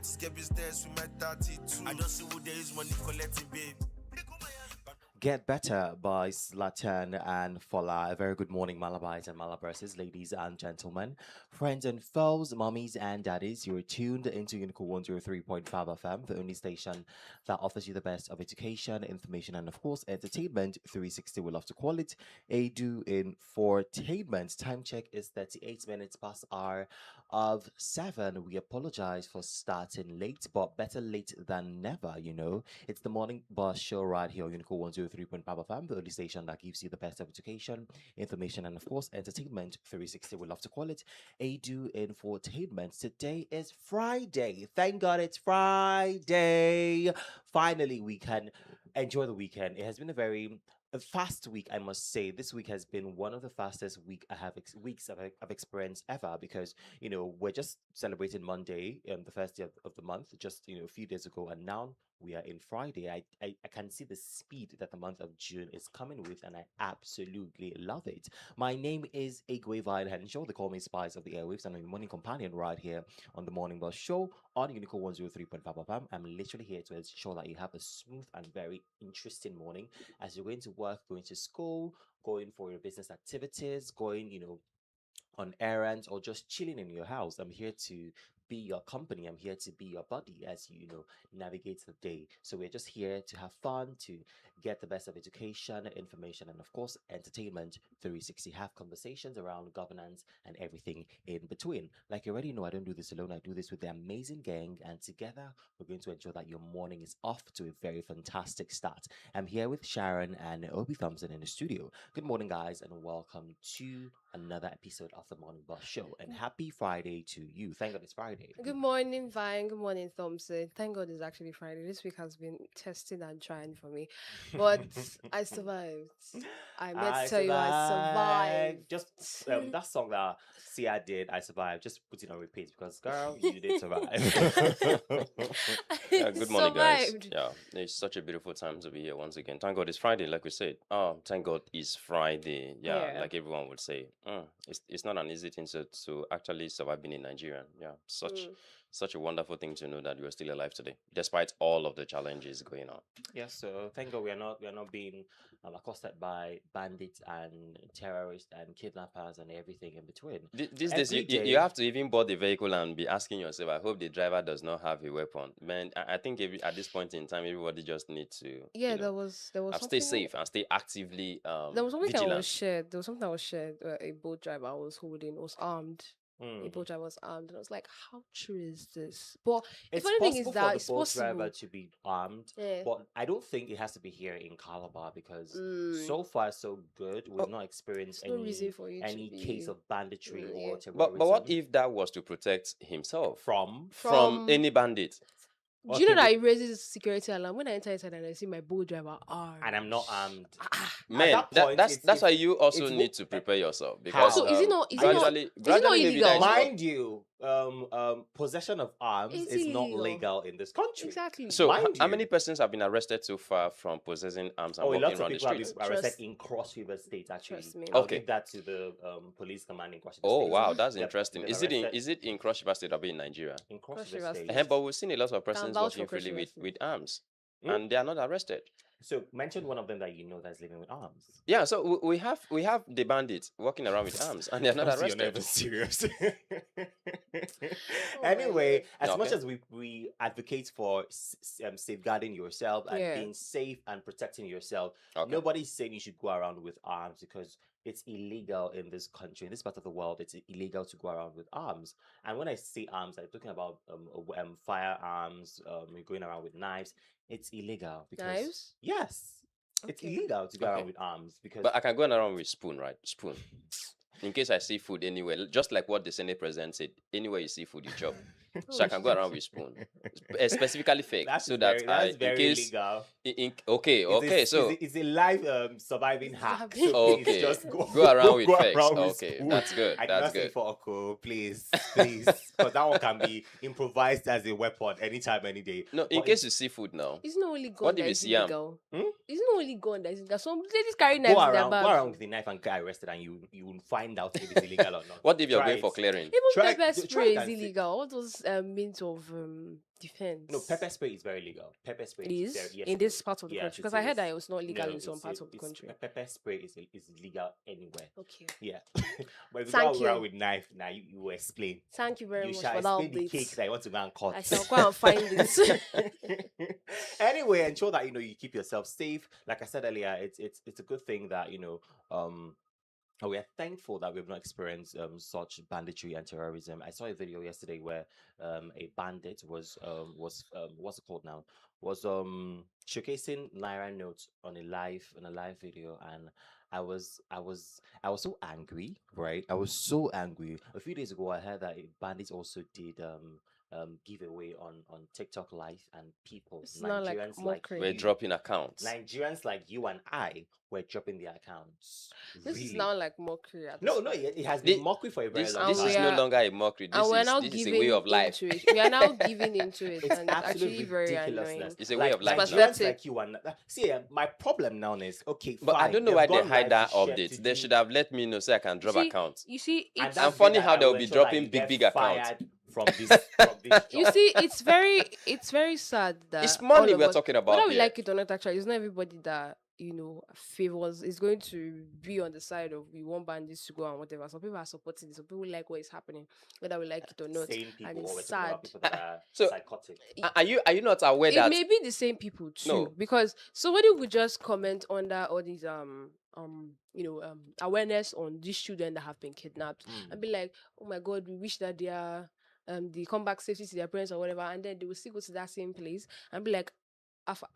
let's get business with my 32. I don't see who there is money collecting, babe. Get Better by Zlatan and Fola. A very good morning, Malabites and Malabases, ladies and gentlemen, friends and foes, mummies and daddies. You're tuned into Unico 103.5 FM, the only station that offers you the best of education, information, and of course, entertainment. 360, we love to call it. Edu in Fortainment. Time check is 38 minutes past hour of 7. We apologize for starting late, but better late than never, you know. It's the morning bus show right here on Unico 103.5 FM, the only station that gives you the best of education, information, and of course, entertainment. 360, we love to call it. Edu Infotainment. Today is Friday. Thank God it's Friday. Finally, we can enjoy the weekend. It has been a fast week, I must say. This week has been one of the fastest weeks I've experienced ever because we're just celebrating Monday, the first day of the month, just a few days ago, and now we are in Friday. I can see the speed that the month of June is coming with, and I absolutely love it. My name is Egwe Henshaw. They call me Spice of the Airwaves, and I'm your morning companion right here on the Morning Bus Show on Unico 103.5 FM. I'm literally here to ensure that you have a smooth and very interesting morning as you're going to work, going to school, going for your business activities, going, on errands, or just chilling in your house. I'm here to be your company. I'm here to be your buddy as you navigate the day. So we're just here to have fun, to get the best of education, information, and of course entertainment. 360, have conversations around governance and everything in between. Like you already know, I don't do this alone. I do this with the amazing gang, and together we're going to ensure that your morning is off to a very fantastic start. I'm here with Sharon and Obi Thompson in the studio. Good morning, guys, and welcome to another episode of the Morning Bus Show. And happy Friday to you. Thank God it's Friday. Good morning, Vine. Good morning, Thompson. Thank God it's actually Friday. This week has been testing and trying for me, but I survived. I meant to tell you I survived. Just that song that Sia did, I survived. Just put it on repeat because, girl, you did survive. Yeah, good morning, guys. Survived. Yeah, it's such a beautiful time to be here once again. Thank God it's Friday, like we said. Oh, thank God it's Friday. Yeah, Yeah. like everyone would say. It's not an easy thing to actually survive being in Nigeria. Yeah, such a wonderful thing to know that you are still alive today, despite all of the challenges going on. Yes, so thank God we are not being accosted by bandits and terrorists and kidnappers and everything in between. These days, you have to even board the vehicle and be asking yourself, I hope the driver does not have a weapon. Man, I think at this point in time, everybody just needs to There was stay something. safe and stay actively There was something that was vigilant. shared. There was something that was shared. Where a boat driver was holding was armed. A Mm. boat driver was armed, and I was like, "How true is this?" But the It's funny thing possible is that for it's the boat driver possible. to be armed, Yeah. but I don't think it has to be here in Calabar because Mm. so far so good. We've not experienced There's no reason for you to any case be. of banditry or Yeah. terrorism. But what if that was to protect himself from from any bandit? Do you know Okay, that it raises security alarm when I enter inside and I see my boat driver armed? and I'm not armed? Man, that point, that's why you also it's need wo- to prepare yourself because Also, is it not- is it not- gradually, is it not gradually maybe illegal? there is not- Mind you, possession of arms It's is not illegal. legal in this country. Exactly. So, Mind how you. many persons have been arrested so far from possessing arms and Oh, a walking lot of around the people have streets? been arrested Trust- in Cross River State. Actually, Trust me. I'll Okay. give that to the police command in Cross River Oh State. wow, that's They've- interesting. they've Is it arrested in Cross River State or in Nigeria? in Cross Cross River River State? State. But we've seen a lot of persons vouch for walking Cross freely River with State. arms, Hmm? and they are not arrested. So mention one of them that you know that's living with arms. Yeah, so we have the bandits walking around with arms, and they're not Obviously, you're not arrested. even serious. my Anyway, as Okay. much as we advocate for safeguarding yourself and Yeah. being safe and protecting yourself, Okay. nobody's saying you should go around with arms because it's illegal in this country, in this part of the world. It's illegal to go around with arms. And when I say arms, I'm talking about firearms. You're going around with knives. It's illegal because Knives? yes, it's Okay. illegal to go around Okay. with arms because But I can go around with spoon, right? Spoon. In case I see food anywhere, just like what the Senate president said, anywhere you see food, you chop. So I can go around with spoon, specifically fake, that's so very, that that's in very case, illegal. okay, so it's a live surviving hack. So Okay. please just go around with go fakes. around with Okay, spoon. that's good, I did that's not say good. for Oko, please, because that one can be improvised as a weapon anytime, any day. No, in But case you see food now, It's not only gun What if that you is see 'em? illegal. Hmm? It's not only gun that is illegal. Some ladies carry knives go in their around, bag. go around with a knife and get arrested, and you will find out if it's illegal or not. what if you're Try going it. for clearing? Even Try- pepper try spray it is and see. illegal. All those just a means of defense. No, pepper spray is very legal. Pepper spray It is very, is yes, in it this is. part of the Yes, country, because I heard is. that it was not legal No, in some parts of the country. pepper spray is legal anywhere. Okay. Yeah. But if you Thank go around you. with knife, now you will explain. Thank you very You much shall for that explain the cake update. that you want to go and cut. I shall go and find it. Anyway, ensure that you keep yourself safe. Like I said earlier, it's a good thing that we are thankful that we've not experienced such banditry and terrorism. I saw a video yesterday where a bandit was what's it called now, was showcasing naira notes on a live video, and I was so angry, right? I was so angry. A few days ago, I heard that a bandit also did giveaway on TikTok Live, and people, It's not like Nigerians mockery. We're you, dropping accounts. Nigerians like you and I were dropping their accounts. This is Really. now like mockery. At No, this no, point. it has been Thi- mockery for a very This long And this time. is we no are- longer a mockery. And we're now This is giving a way of life. into it. We are now giving into it, It's and it's actually absolute very ridiculousness. annoying. It's a way of life now. Nigerians Pathetic. like you and see, my problem now is okay. But I fine, don't know they've why they gone hide live that to share update. to They do- should have let me know so I can drop accounts. You see, and it's that's funny when how I they'll will be ensure that dropping you big, get big accounts. fired from this you job. see, it's very sad that It's money all of we're us- talking about whether we here. like it or not. Actually, it's not everybody that favors is going to be on the side of we want bandits to go and whatever. Some people are supporting this. Some people like what is happening, whether we like it or not. Sane And people, or we're it's talking sad. about people that are So- psychotic. Are you not aware It that may be the same people too, No. because somebody would just comment under all these awareness on these children that have been kidnapped and be like, oh my god, we wish that they come back safely to their parents or whatever, and then they will still go to that same place and be like,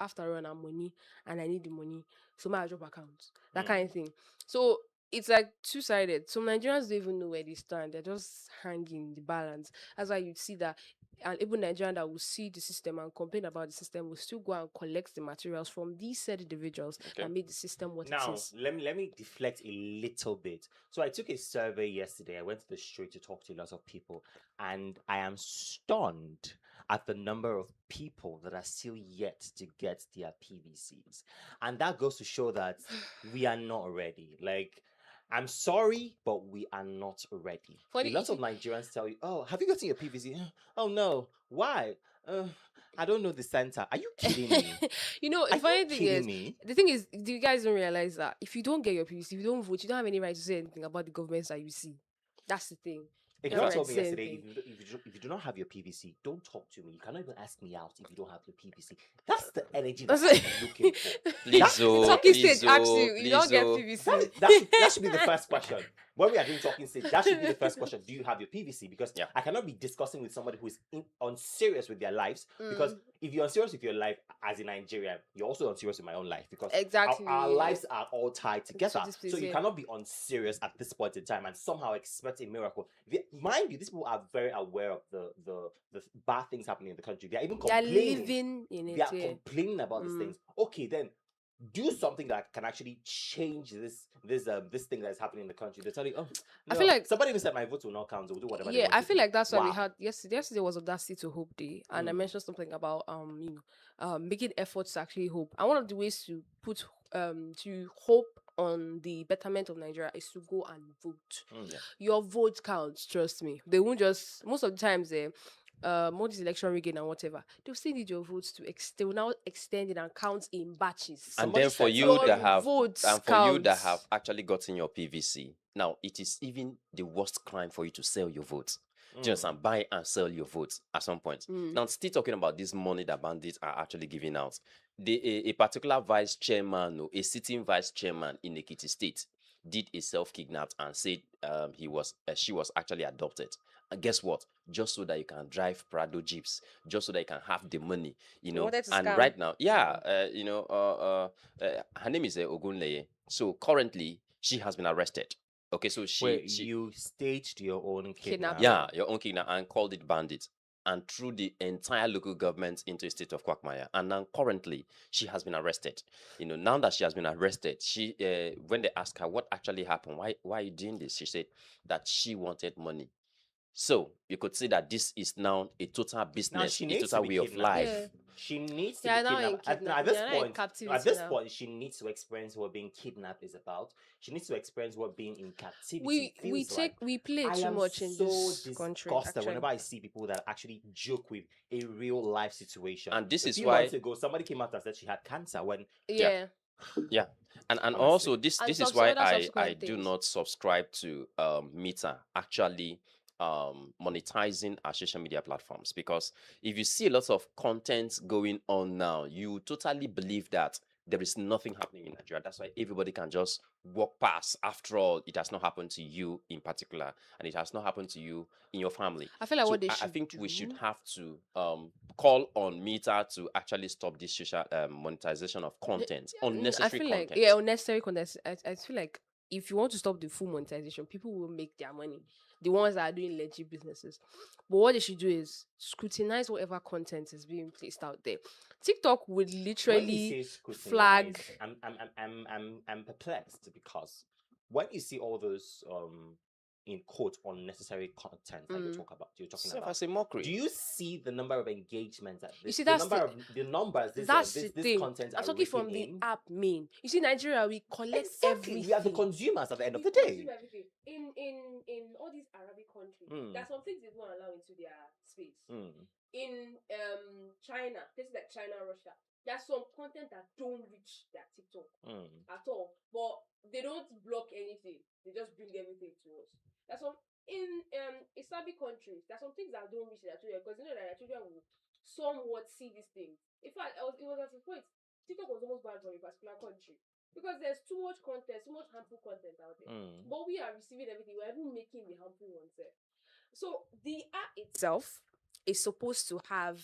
after all, I'm money and I need the money, so my drop account, that kind of thing. So it's like two-sided. Some Nigerians don't even know where they stand. They're just hanging the balance. That's why you see that, and even Nigerian that will see the system and complain about the system will still go and collect the materials from these said individuals that made the system what it Now, is. let me deflect a little bit. So I took a survey yesterday. I went to the street to talk to a lot of people, and I am stunned at the number of people that are still yet to get their PVCs. And that goes to show that we are not ready. Like, I'm sorry, but we are not ready. Funny, A lot of Nigerians tell you, "Oh, have you gotten your PVC?" Oh no, why? I don't know the center. Are you kidding me? The Are funny you thing kidding is, me? the thing is, do you guys don't realize that if you don't get your PVC, if you don't vote, you don't have any right to say anything about the governments that you see. That's the thing. A Yeah, girl right, told me same yesterday, thing. if you do not have your PVC, don't talk to me. You cannot even ask me out if you don't have your PVC. That's the energy that That's I'm looking for. Please, The talking stage asks you, you don't get PVC. That should be the first question. When we are doing talking stage, that should be the first question. Do you have your PVC? Because Yeah. I cannot be discussing with somebody who is unserious with their lives. Because if you're unserious with your life as a Nigerian, you're also unserious with my own life. Because Exactly. our lives are all tied together. this So place, you yeah. cannot be unserious at this point in time and somehow expect a miracle. Mind you, these people are very aware of the bad things happening in the country. They are even They're complaining. living in it. They are Yeah. complaining about these things. Okay, then do something that can actually change this thing that is happening in the country. They tell you, oh, I no, feel like- somebody even said my vote will not count. They'll do whatever. they Yeah, want I to feel do. like that's why we Wow. had yesterday. Yesterday was Audacity to Hope Day, and I mentioned something about making efforts to actually hope. And one of the ways to put to hope on the betterment of Nigeria is to go and vote. Yeah. Your vote counts. Trust me. They won't just most of the times all this election rigging and whatever. They'll still need your votes to they will now extend it and count in batches. And Somebody then for said you your that have votes and for you that counts. have actually gotten your PVC, now it is even the worst crime for you to sell your votes. Just and buy and sell your votes at some point. Now, still talking about this money that bandits are actually giving out. A particular vice chairman, or a sitting vice chairman in Ekiti State, did a self-kidnap and said she was actually adopted. And guess what? Just so that you can drive Prado jeeps, just so that you can have the money, wanted to And scam. right now, her name is Ogunleye. So currently, she has been arrested. Okay, so Wait, she you staged your own Kidnapping. kidnapping. yeah, your own kidnap and called it bandit and threw the entire local government into a state of quagmire. And now currently she has been arrested. Now that she has been arrested, she when they asked her what actually happened, why are you doing this? She said that she wanted money So you could say that this is now a total Now business, she a needs to total be way of kidnapped. life. Yeah. She needs to Yeah, be now in kidnapped. Now, kidnap. Yeah, now in at captivity this now. point, she needs to experience what being kidnapped is about. She needs to experience what being in captivity We feels like. we play I too am much in so this country. disgusted Actually, whenever I see people that actually joke with a real life situation. And this A is few why, months ago, somebody came out and said she had cancer when yeah, yeah, yeah. And honestly. also this and this is some why other I subsequent do things. not subscribe to Meta actually monetizing our social media platforms, because if you see lots of content going on now, you totally believe that there is nothing happening in Nigeria. That's why everybody can just walk past. After all, it has not happened to you in particular, and it has not happened to you in your family. I feel like So what they I should think we should do. have to call on Meta to actually stop this social monetization of content, I unnecessary feel like content. unnecessary content. I feel like if you want to stop the full monetization, people will make their money. The ones that are doing legit businesses. But what they should do is scrutinize whatever content is being placed out there. TikTok would When you literally say scrutinize, flag. I'm perplexed because when you see all those in quote unnecessary content that you're talking Serve about, as a mockery. do you see the number of engagements that You see, the that's number of the numbers that's the this thing. content I'm are talking raking from the in? app main. You see, Nigeria, we collect Exactly, we are the everything. consumers at the end of We the day. consume everything. In all these Arabic countries, there are some things they don't allow into their space. In China, places like China, Russia, there's some content that don't reach their TikTok at all. But they don't block anything. They just bring everything to us. There's some in Islamic countries, there's some things that don't reach their children because you know that their children will somewhat see these things. In fact, it was at a point TikTok was almost banned from a particular country because there's too much content, too much harmful content out there. But we are receiving everything. We're even making the harmful ones there. So the app itself is supposed to cut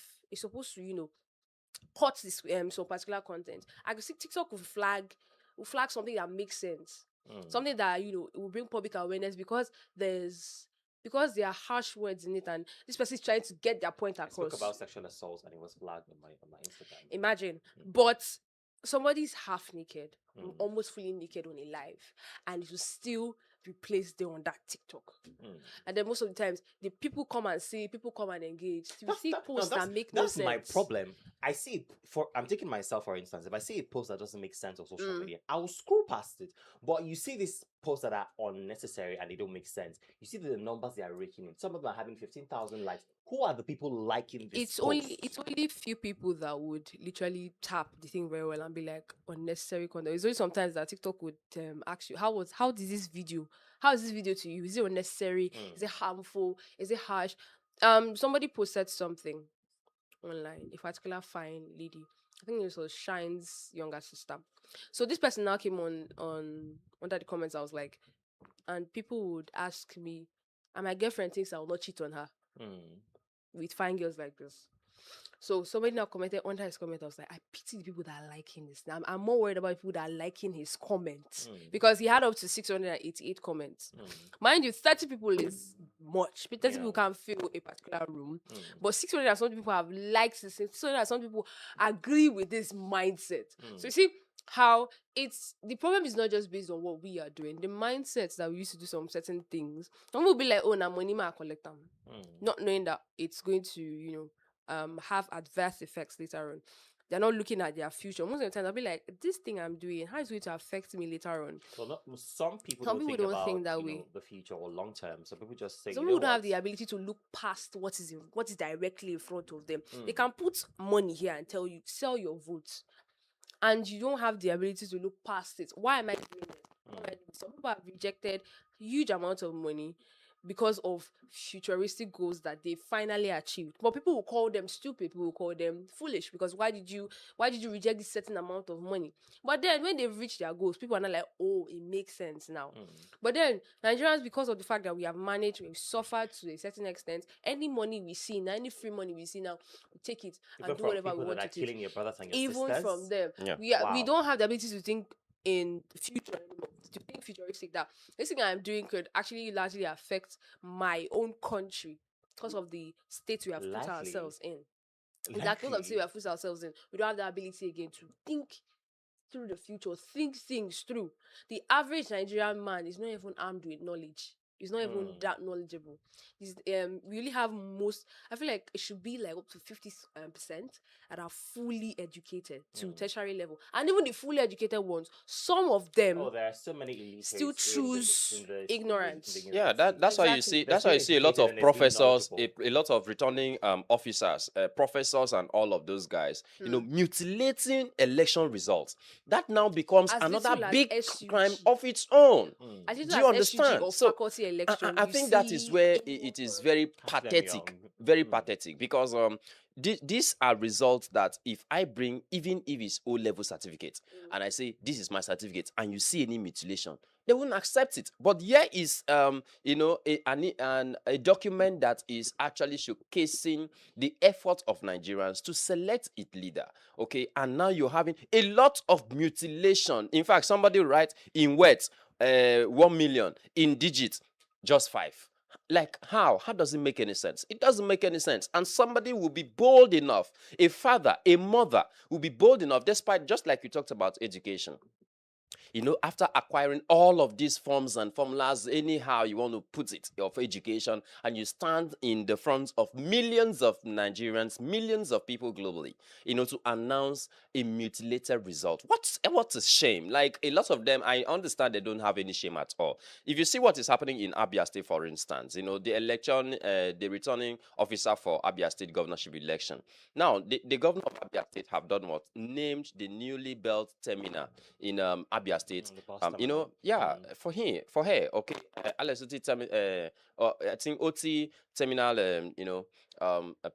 this some particular content. I can see TikTok will flag something that makes sense. Something that it will bring public awareness because there are harsh words in it and this person is trying to get their point I spoke across. about sexual assault and it was flagged on my Instagram. Imagine. But somebody's half naked, almost fully naked on a live, and it will still be placed there on that TikTok. And then most of the times, the people come and engage. You see posts that make no sense. That's my problem. I see I'm taking myself for instance. If I see a post that doesn't make sense on social media, I'll scroll past it. But you see these posts that are unnecessary and they don't make sense. You see the numbers they are raking in. Some of them are having 15,000 likes. Who are the people liking this It's post? only few people that would literally tap the thing very well and be like unnecessary content. It's only sometimes that TikTok would ask you how is this video to you? Is it unnecessary? Is it harmful? Is it harsh? Somebody posted something online, a particular fine lady. I think it was Shine's younger sister. So this person now came on under the comments. I was like, and people would ask me, and my girlfriend thinks I will not cheat on her with fine girls like this. So somebody now commented under his comment. I was like, I pity the people that are liking this. Now I'm more worried about people that are liking his comments because he had up to 688 comments. Mind you, 30 people is much. 30 people can't fill a particular room, but 600 and some people have liked this. 600 and some people agree with this mindset. So you see how the problem is not just based on what we are doing. The mindsets that we used to do some certain things. Some will be like, oh, na money ma collect them, not knowing that it's going to have adverse effects later on. They're not looking at their future. Most of the time, they'll be like, this thing I'm doing, how is it going to affect me later on? So some people don't think about that way. The future or long term. Some people just say, some people don't have the ability to look past what is directly in front of them. They can put money here and tell you, sell your votes. And you don't have the ability to look past it. Why am I doing it? Some people have rejected huge amounts of money because of futuristic goals that they finally achieved. But people will call them stupid, people will call them foolish because why did you reject this certain amount of money? But then when they've reached their goals, people are not like, oh, it makes sense now. But then Nigerians, because of the fact that we've suffered to a certain extent, any money we see now, any free money we see now, we take it and do whatever we want to take. Killing your brothers and your even sisters? From them. Yeah. We don't have the ability to think in the future anymore, to think futuristic, that this thing I'm doing could actually largely affect my own country because of the state we have put ourselves in. Because of the state we have put ourselves in, we don't have the ability again to think through the future, think things through. The average Nigerian man is not even armed with knowledge. is not even that knowledgeable. We really have most. I feel like it should be like up to 50% that are fully educated to tertiary level, and even the fully educated ones, some of them Oh, there are so many illiterates still choose ignorance. Yeah, university. that's why you Exactly. see. They're That's why still you see a lot educated of and they're still professors, knowledgeable. a lot of returning officers, professors, and all of those guys. Mutilating election results. That now becomes As another little as big crime SUG, of its own. as little Do you as SUG understand? or So faculty I, election, I I you think that is see. where it is very Catch them pathetic, young. very pathetic, because these are results that if I bring, even if it's O level certificate, and I say this is my certificate, and you see any mutilation, they won't accept it. But here is a document that is actually showcasing the effort of Nigerians to select its leader. Okay, and now you're having a lot of mutilation. In fact, somebody write in words 1 million, in digits just 5. Like how does it make any sense? It doesn't make any sense. And somebody will be bold enough, a father, a mother will be bold enough, despite, just like you talked about education, after acquiring all of these forms and formulas, anyhow you want to put it, of education, and you stand in the front of millions of Nigerians, millions of people globally, to announce a mutilated result. What's a shame? Like, a lot of them, I understand they don't have any shame at all. If you see what is happening in Abia State, for instance, the election, the returning officer for Abia State governorship election. Now, the governor of Abia State have done what? Named the newly built terminal in Abia State. The boss terminal. Yeah, for her, okay. Alex Oti I think OT terminal,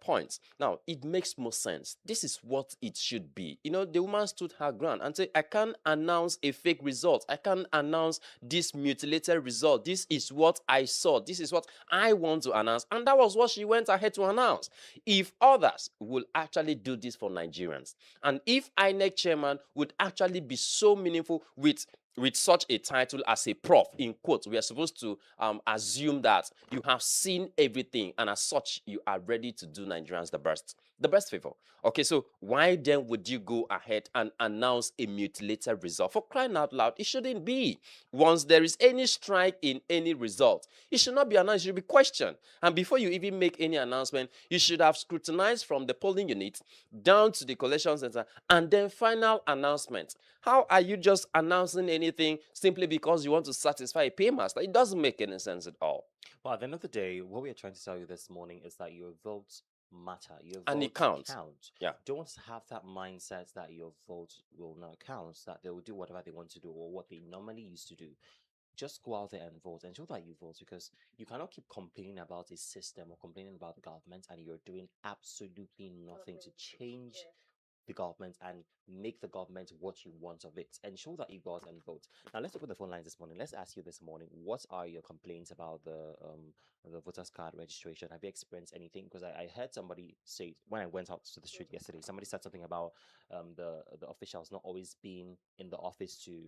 points. Now, it makes more sense. This is what it should be. The woman stood her ground and said, I can't announce a fake result. I can't announce this mutilated result. This is what I saw. This is what I want to announce. And that was what she went ahead to announce. If others will actually do this for Nigerians, and if INEC chairman would actually be so meaningful with such a title as a prof, in quotes, we are supposed to assume that you have seen everything, and as such, you are ready to do Nigerians the best favor. Okay, so why then would you go ahead and announce a mutilated result? For crying out loud, it shouldn't be. Once there is any strike in any result, it should not be announced, it should be questioned. And before you even make any announcement, you should have scrutinized from the polling unit down to the collection center, and then final announcement. How are you just announcing anything simply because you want to satisfy a paymaster? It doesn't make any sense at all. Well, at the end of the day, what we are trying to tell you this morning is that your votes matter. Your And it votes counts. count. Yeah. Don't have that mindset that your vote will not count, that they will do whatever they want to do or what they normally used to do. Just go out there and vote and show that you vote, because you cannot keep complaining about a system or complaining about the government and you're doing absolutely nothing to change the government and make the government what you want of it. Ensure that you go out and vote. Now let's open the phone lines this morning. Let's ask you this morning, what are your complaints about the voters card registration? Have you experienced anything? Because I heard somebody say, when I went out to the street yesterday, somebody said something about the officials not always being in the office to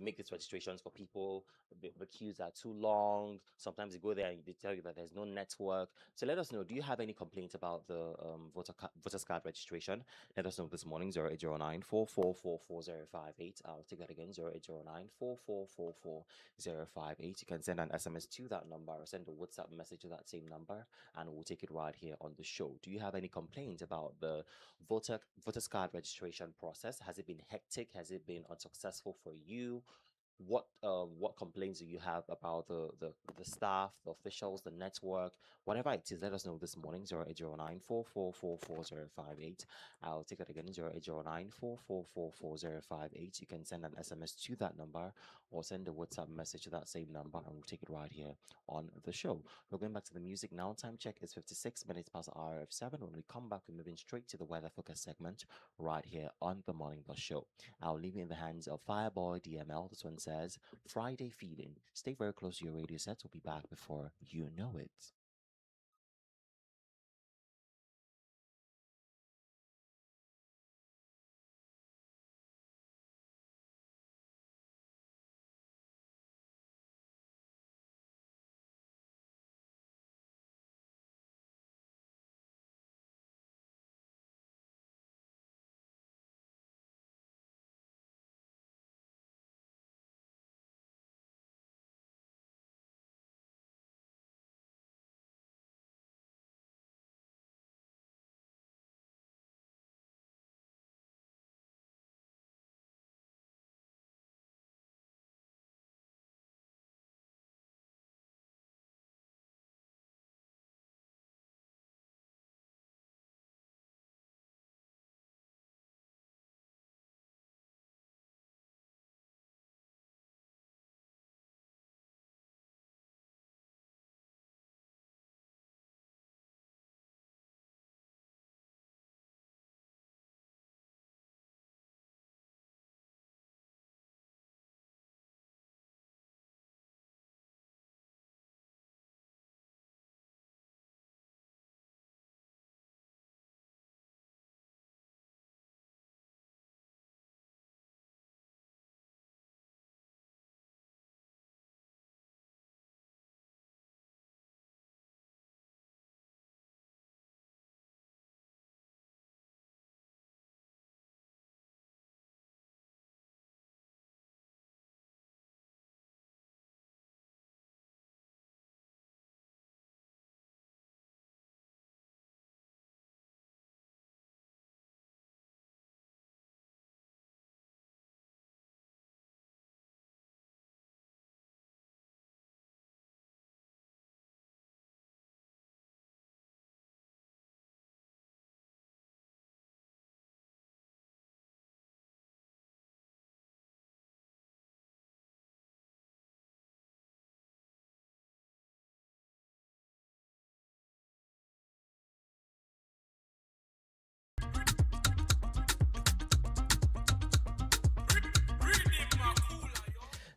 make these registrations for people. The queues are too long. Sometimes you go there and they tell you that there's no network. So let us know, do you have any complaints about the voters card registration? Let us know this morning, 0809 4444 I'll take that again, 0809 4444 You can send an SMS to that number or send a WhatsApp message to that same number, and we'll take it right here on the show. Do you have any complaints about the voters card registration process? Has it been hectic? Has it been unsuccessful for you? What complaints do you have about the staff, the officials, the network, whatever it is? Let us know this morning, 0809 4444 I'll take that again, 0809 4444 You can send an SMS to that number or send a WhatsApp message to that same number, and we'll take it right here on the show. We're going back to the music now. Time check is 56 minutes past the hour of 7. When we come back, we're moving straight to the weather focus segment right here on the Morning Bus Show. I'll leave it in the hands of Fireboy DML. This one says, Friday Feeling. Stay very close to your radio sets. We'll be back before you know it.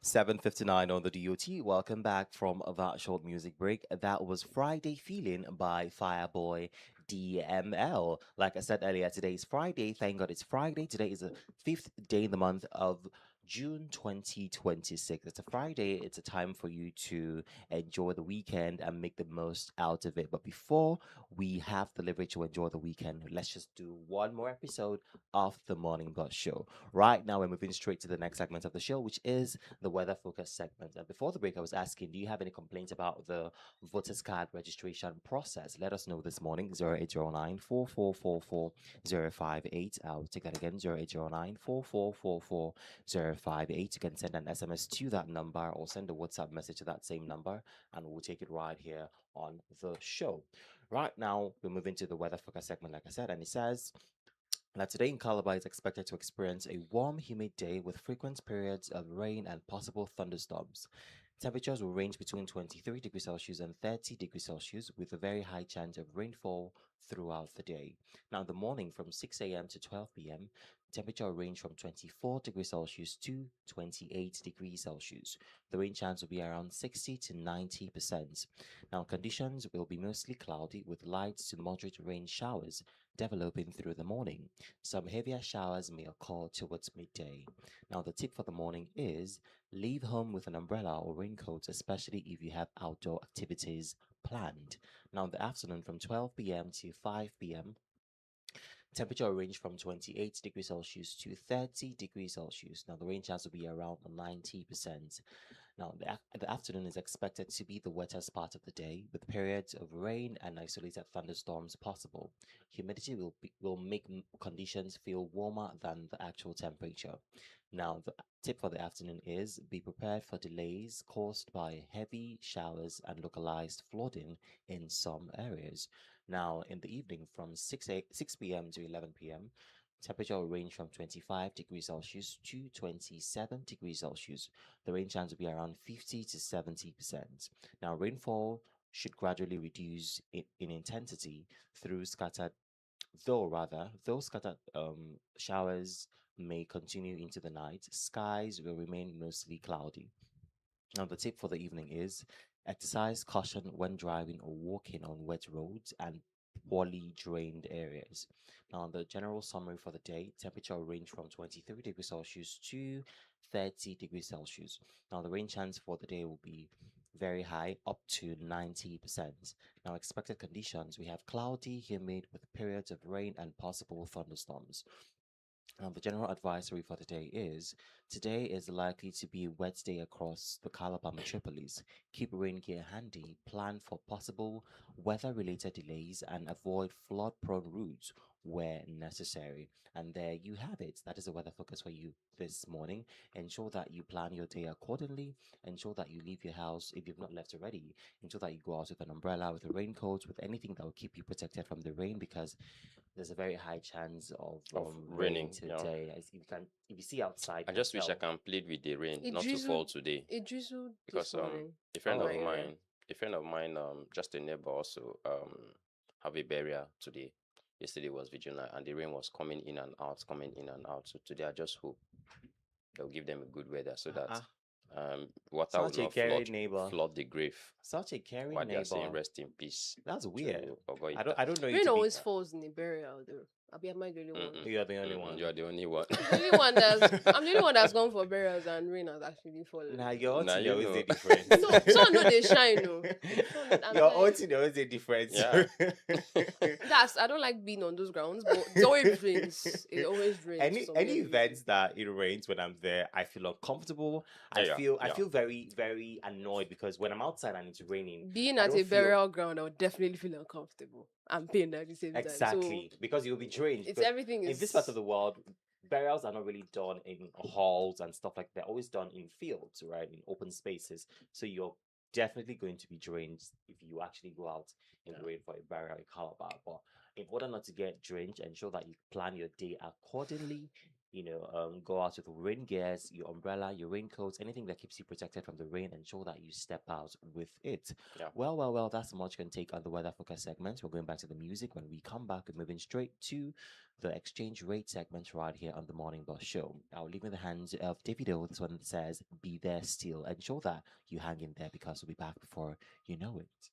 7:59 on the DOT. Welcome back from that short music break. That was Friday Feeling by Fireboy DML. Like I said earlier, today is Friday. Thank God it's Friday. Today is the fifth day in the month of June 2026. It's a Friday. It's a time for you to enjoy the weekend and make the most out of it. But before we have the leverage to enjoy the weekend, let's just do one more episode of the Morning Bus Show. Right now, we're moving straight to the next segment of the show, which is the weather focus segment. And before the break, I was asking, do you have any complaints about the voters card registration process? Let us know this morning. 0809 I'll take that again. 0809 You can send an SMS to that number or send a WhatsApp message to that same number, and we'll take it right here on the show. Right now, we're moving to the weather focus segment, like I said, and it says now, today in Calabar is expected to experience a warm, humid day with frequent periods of rain and possible thunderstorms. Temperatures will range between 23 degrees Celsius and 30 degrees Celsius, with a very high chance of rainfall throughout the day. Now, in the morning from 6 a.m. to 12 p.m., temperature will range from 24 degrees Celsius to 28 degrees Celsius. The rain chance will be around 60 to 90%. Now, conditions will be mostly cloudy with light to moderate rain showers developing through the morning. Some heavier showers may occur towards midday. Now, the tip for the morning is leave home with an umbrella or raincoat, especially if you have outdoor activities planned. Now, in the afternoon from 12 p.m. to 5 p.m., temperature will range from 28 degrees Celsius to 30 degrees Celsius. Now, the rain chance will be around 90%. Now, the afternoon is expected to be the wettest part of the day, with periods of rain and isolated thunderstorms possible. Humidity will make conditions feel warmer than the actual temperature. Now, the tip for the afternoon is be prepared for delays caused by heavy showers and localized flooding in some areas. Now, in the evening from 6 p.m. to 11 p.m., temperature will range from 25 degrees Celsius to 27 degrees Celsius. The rain chance will be around 50 to 70%. Now, rainfall should gradually reduce in intensity through scattered, though scattered showers may continue into the night. Skies will remain mostly cloudy. Now, the tip for the evening is exercise caution when driving or walking on wet roads and poorly drained areas. Now, the general summary for the day, temperature will range from 23 degrees Celsius to 30 degrees Celsius. Now, the rain chance for the day will be very high, up to 90%. Now, expected conditions, we have cloudy, humid with periods of rain and possible thunderstorms. The general advisory for today is likely to be a wet day across the Calabar metropolis. Keep rain gear handy, plan for possible weather related delays, and avoid flood prone routes where necessary. And there you have it. That is the weather focus for you this morning. Ensure that you plan your day accordingly. Ensure that you leave your house if you've not left already. Ensure that you go out with an umbrella, with a raincoat, with anything that will keep you protected from the rain because there's a very high chance of rain raining. Yeah. today. As if you see outside, I you just wish I tell. can plead with the rain It not to fall drizzled. today It drizzled because this morning a in friend Oh, my of area. mine, just a neighbor also have a burial today. Yesterday was Virginia and the rain was coming in and out, coming in and out. So today I just hope they'll give them a good weather so that ah, water will such a not caring neighbor. flood the grave Such a caring while they are saying neighbor. rest in peace That's weird. to Ogo I don't. Ita. I don't know you Rain to be. always falls in a burial, though. Am I the only one? Mm-mm, You are the only mm-mm, one. you are the only one. I'm the only one that's I'm the only one that's gone for burials and rain has actually fallen. Now your Now auntie you knows know. the difference. No, sun no they shine, no. I'm Your telling auntie knows the difference. Yeah. I don't like being on those grounds, but it always rains. It always rains for some Any weird reason. events that it rains when I'm there, I feel uncomfortable. Yeah, yeah, I yeah. feel very very annoyed because when I'm outside and it's raining, Being I at don't a feel burial ground, I would definitely feel uncomfortable and pain at the same time. So exactly because you'll be drained. it's Because everything in this part of is the world, burials are not really done in halls and stuff like that. They're always done in fields, right, in open spaces. So you're definitely going to be drained if you actually go out in the rain for a burial in Calabar. But in order not to get drenched, ensure that you plan your day accordingly. go out with rain gears, your umbrella, your raincoats, anything that keeps you protected from the rain. Ensure that you step out with it. Yeah. Well, that's much you can take on the weather focus segment. We're going back to the music. When we come back, we're moving straight to the exchange rate segment right here on the Morning Boss Show. I'll leave in the hands of Davido. This one says, "Be there still." Ensure that you hang in there because we'll be back before you know it.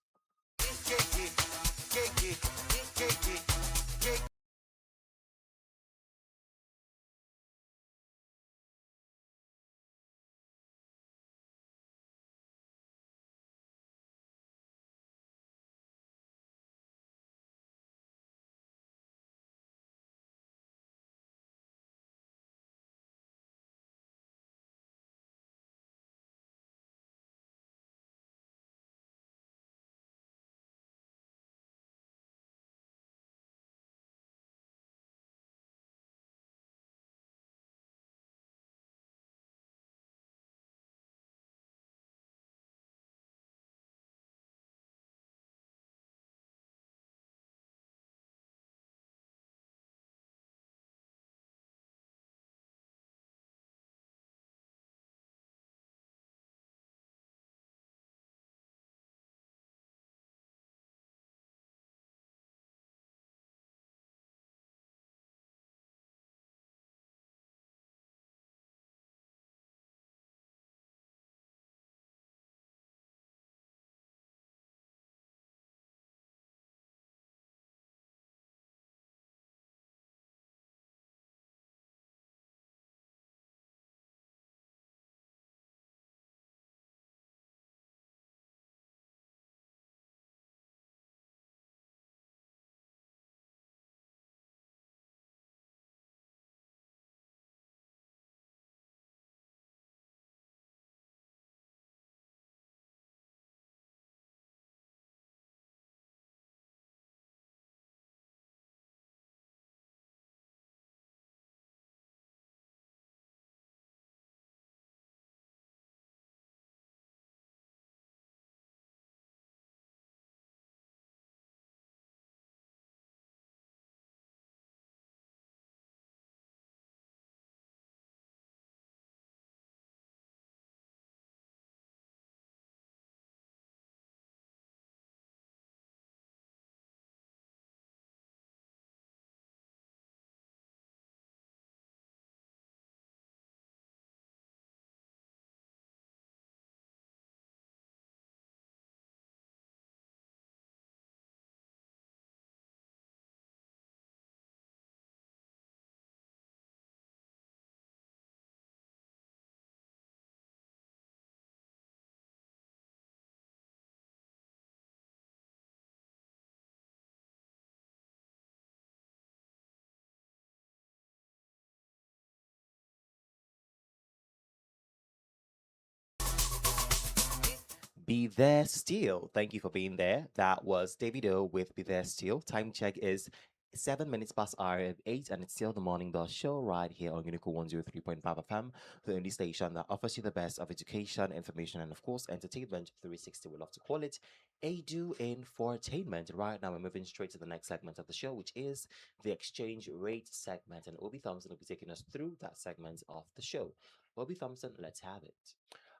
Be There Still. Thank you for being there. That was Davido with Be There Still. Time check is 7 minutes past hour of 8, and it's still the Morning Bell Show right here on Unico 103.5 FM, the only station that offers you the best of education, information, and of course, entertainment 360. We love to call it a do infotainment. Right now, we're moving straight to the next segment of the show, which is the exchange rate segment. And Obi Thompson will be taking us through that segment of the show. Obi Thompson, let's have it.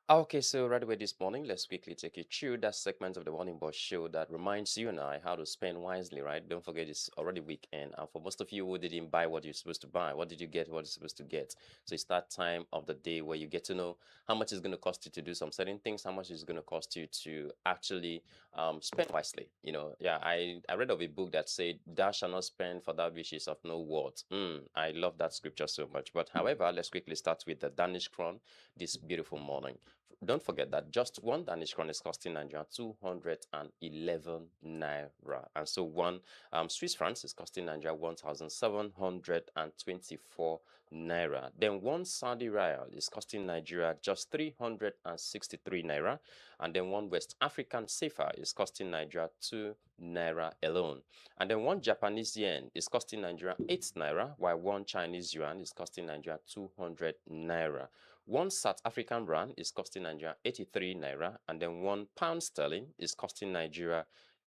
Okay, so right away this morning, let's quickly take you through that segment of the Morning Boss Show that reminds you and I how to spend wisely, right? Don't forget it's already weekend, and for most of you who didn't buy what you're supposed to buy, what did you get? What you're supposed to get? So it's that time of the day where you get to know how much it's going to cost you to do some certain things, how much it's going to cost you to actually spend wisely. Yeah, I read of a book that said, "Thou shalt not spend for that which is of no worth." I love that scripture so much. But however, let's quickly start with the Danish crown this beautiful morning. Don't forget that just one Danish crown is costing Nigeria 211 naira. And so one Swiss francs is costing Nigeria 1,724 naira. Then one Saudi Riyal is costing Nigeria just 363 naira. And then one West African CFA is costing Nigeria 2 naira alone. And then one Japanese yen is costing Nigeria 8 naira, while one Chinese yuan is costing Nigeria 200 naira. One South African rand is costing Nigeria 83 naira, and then one pound sterling is costing Nigeria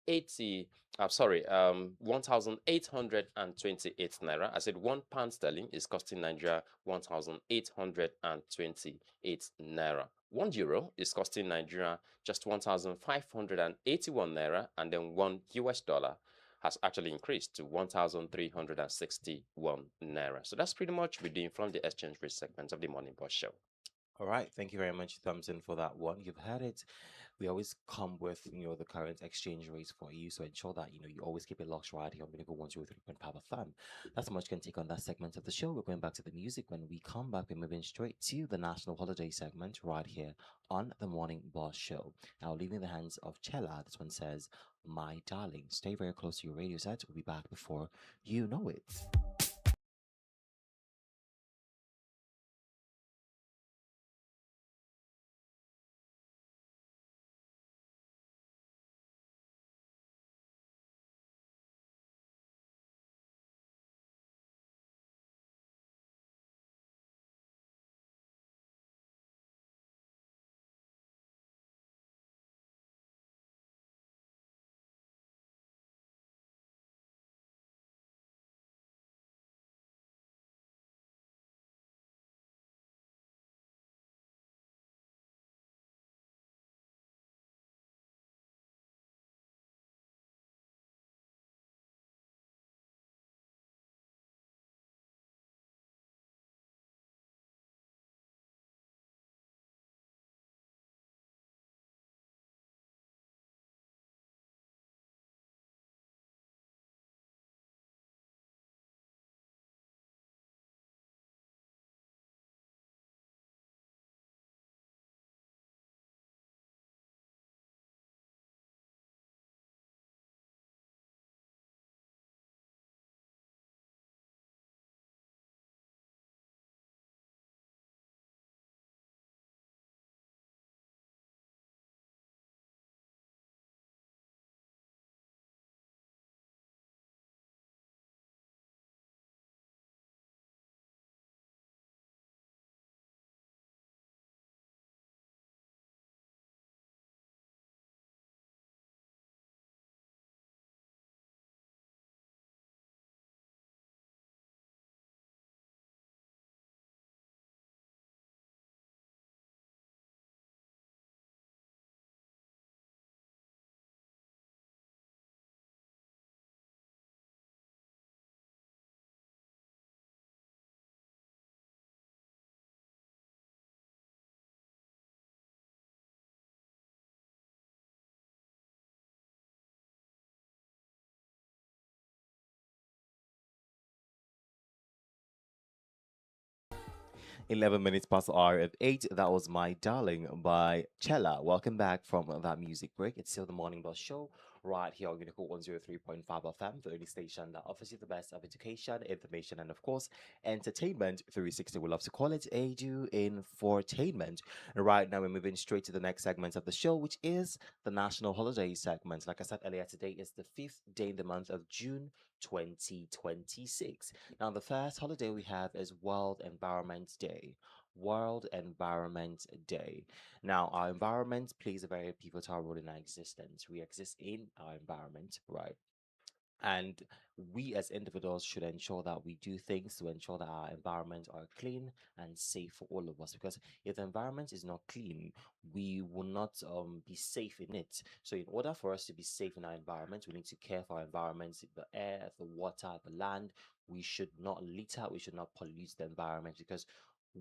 80, sorry, 1,828 naira. I said £1 sterling is costing Nigeria 1,828 naira. €1 is costing Nigeria just 1,581 naira, and then $1 has actually increased to 1,361 naira. So that's pretty much redeemed from the exchange rate segment of the Morning Boss Show. All right, thank you very much, Thompson, for that one. You've heard it. We always come with the current exchange rates for you, so ensure that you always keep it locked right here on Minigo 103.5 FM. That's much can take on that segment of the show. We're going back to the music. When we come back, we're moving straight to the national holiday segment right here on the Morning Boss Show. Now, leaving the hands of Chella, this one says, "My darling." Stay very close to your radio set. We'll be back before you know it. 11 minutes past the hour of 8. That was My Darling by Cella. Welcome back from that music break. It's still the Morning Bus Show right here on Unico 103.5 FM, the only station that offers you the best of education, information, and of course, entertainment 360. We love to call it Edu Infotainment. And right now, we're moving straight to the next segment of the show, which is the National Holiday segment. Like I said earlier, today is the 5th day in the month of June 2026. Now, the first holiday we have is World Environment Day. World Environment Day. Now, our environment plays a very pivotal role in our existence. We exist in our environment, right? And we as individuals should ensure that we do things to ensure that our environment are clean and safe for all of us. Because if the environment is not clean, we will not be safe in it. So, in order for us to be safe in our environment, we need to care for our environment, the air, the water, the land. We should not litter, we should not pollute the environment because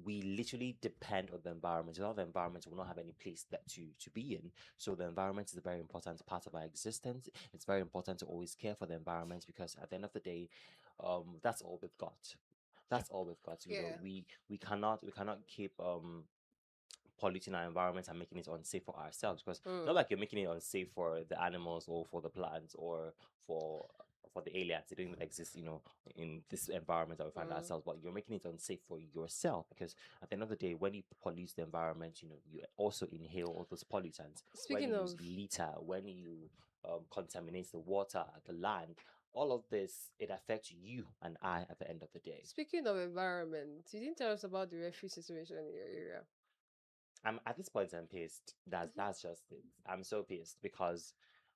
we literally depend on the environment. Without the environment, we'll not have any place that to be in. So the environment is a very important part of our existence. It's very important to always care for the environment because at the end of the day, that's all we've got. That's all we've got. Yeah. We cannot keep polluting our environment and making it unsafe for ourselves because Mm. not like you're making it unsafe for the animals or for the plants or for for the aliens. They don't even exist, in this environment that we find Mm. ourselves, but you're making it unsafe for yourself because at the end of the day, when you pollute the environment, you also inhale all those pollutants. When Speaking you of use litter, when you contaminate the water, the land, all of this, it affects you and I at the end of the day. speaking of environment, you didn't tell us about the refugee situation in your area. I'm at this point I'm pissed. That's just it. I'm so pissed because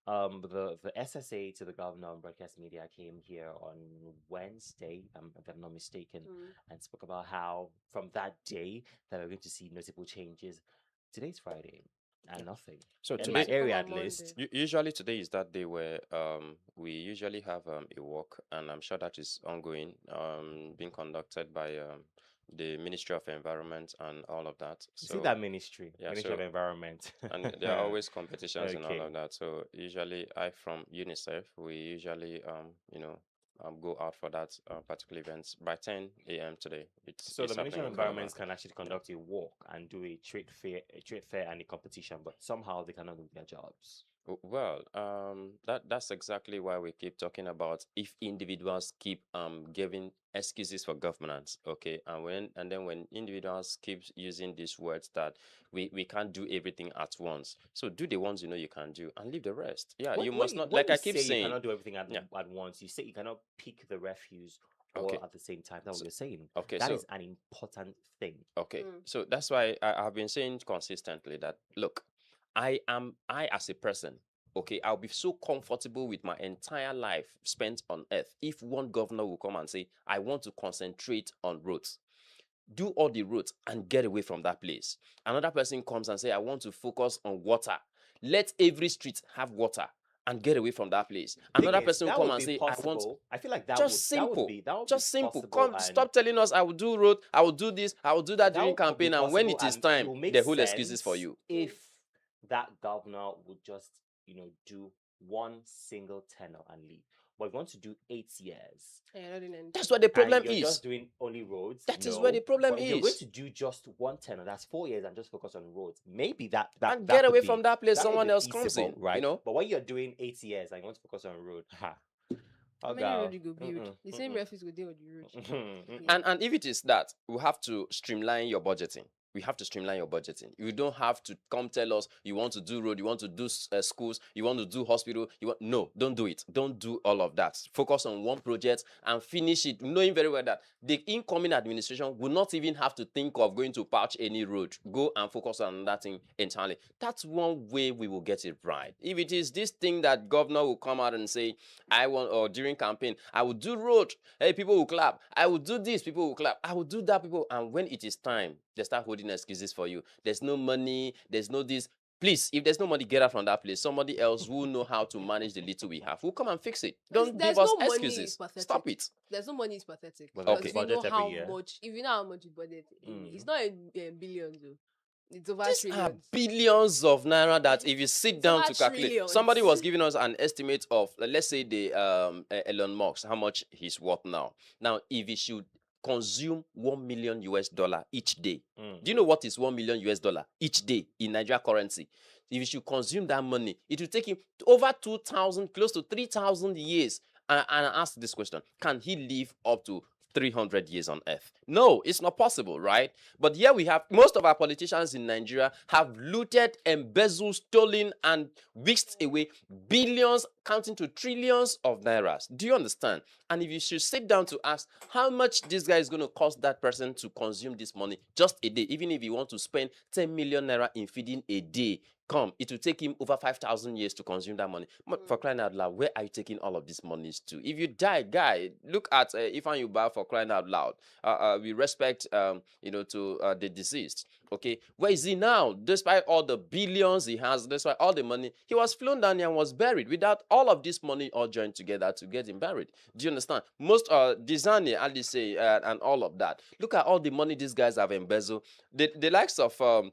The SSA to the governor on broadcast media came here on Wednesday, if I'm not mistaken, and spoke about how from that day that we're going to see notable changes. Today's Friday, and nothing. So In my today, area, Come at on least. Monday. Usually today is that day where we usually have a walk, and I'm sure that is ongoing, being conducted by the Ministry of Environment and all of that. You see So that ministry, yeah, Ministry of so Environment. and there are always competitions and all Okay. of that. So usually, I from UNICEF, we usually go out for that particular event by 10 a.m. today. So the It's Ministry happening of in Calabar. Environment can actually conduct a walk and do a trade fair and a competition, but somehow they cannot do their jobs. Well, that's exactly why we keep talking about if individuals keep giving excuses for governance, okay, and then when individuals keep using these words that we can't do everything at once, so do the ones you know you can do and leave the rest. Yeah, you must not, When like you I keep say you saying. cannot do everything Yeah, at once, you say you cannot pick the refuse all okay, at the same time. That's what so, you're saying. okay, That so is an important thing. okay, so that's why I've been saying consistently that look, I as a person, okay, I'll be so comfortable with my entire life spent on earth if one governor will come and say, I want to concentrate on roads. Do all the roads and get away from that place. Another person comes and say, I want to focus on water. Let every street have water and get away from that place. Thing Another is, person will that come would and be say, I want. possible. I feel like Just simple. that would be Just simple. possible, Come, and stop telling us I will do road, I will do this, I will do that that during would be campaign. And when possible, it is and it time, will make the whole excuses for sense you. if that governor would just do one single tenure and leave. But if you want to do 8 years, Yeah, not doing anything. That's what the and problem you're is. just doing only roads, That is where the no. problem But if you're going is. to do just one tenure, that's 4 years, and just focus on roads, maybe And that get could away be from that place, that could someone be else comes feasible, in, right? But when you're doing 8 years and you want to focus on road, How oh many road girl, you go build? The same refuse go deal with the road. And if it is that, we have to streamline your budgeting. We have to streamline your budgeting. You don't have to come tell us you want to do road, you want to do schools, you want to do hospital. No, don't do it. Don't do all of that. Focus on one project and finish it, knowing very well that the incoming administration will not even have to think of going to patch any road. Go and focus on that thing entirely. That's one way we will get it right. If it is this thing that governor will come out and say, I want, or during campaign, I will do road. Hey, people will clap. I will do this. People will clap. I will do that. People. And when it is time, they start holding excuses for you. There's no money. There's no this. Please, if there's no money, get out from that place. Somebody else who know how to manage the little we have will come and fix it. Don't There's give us no money, excuses. it's pathetic. Stop it. There's no money, it's pathetic. But Because Okay. we budget know every how year. much, if you know how much you budget, it's not in billions, though. It's over These are trillions. billions of naira that if you sit It's down over to calculate, trillions. somebody was giving us an estimate of, let's say, the Elon Musk, how much he's worth now. Now, if he should consume $1 million US each day, do you know what is $1 million US each day in Nigeria currency? If he should consume that money, it will take him over 2,000, close to 3,000 years. And ask this question: can he live up to 300 years on earth? No, it's not possible, right? But here we have most of our politicians in Nigeria have looted, embezzled, stolen, and whisked away billions, counting to trillions of nairas. Do you understand? And if you should sit down to ask how much this guy is going to cost that person to consume this money just a day, even if you want to spend 10 million naira in feeding a day, it will take him over 5,000 years to consume that money. For crying out loud, where are you taking all of these monies to? If you die, guy, look at Ifan Yuba, for crying out loud. We respect, to the deceased. Okay, where is he now? Despite all the billions he has, despite all the money, he was flown down here and was buried without all of this money all joined together to get him buried. Do you understand? Most Dizani, Alice, and all of that. Look at all the money these guys have embezzled. The likes of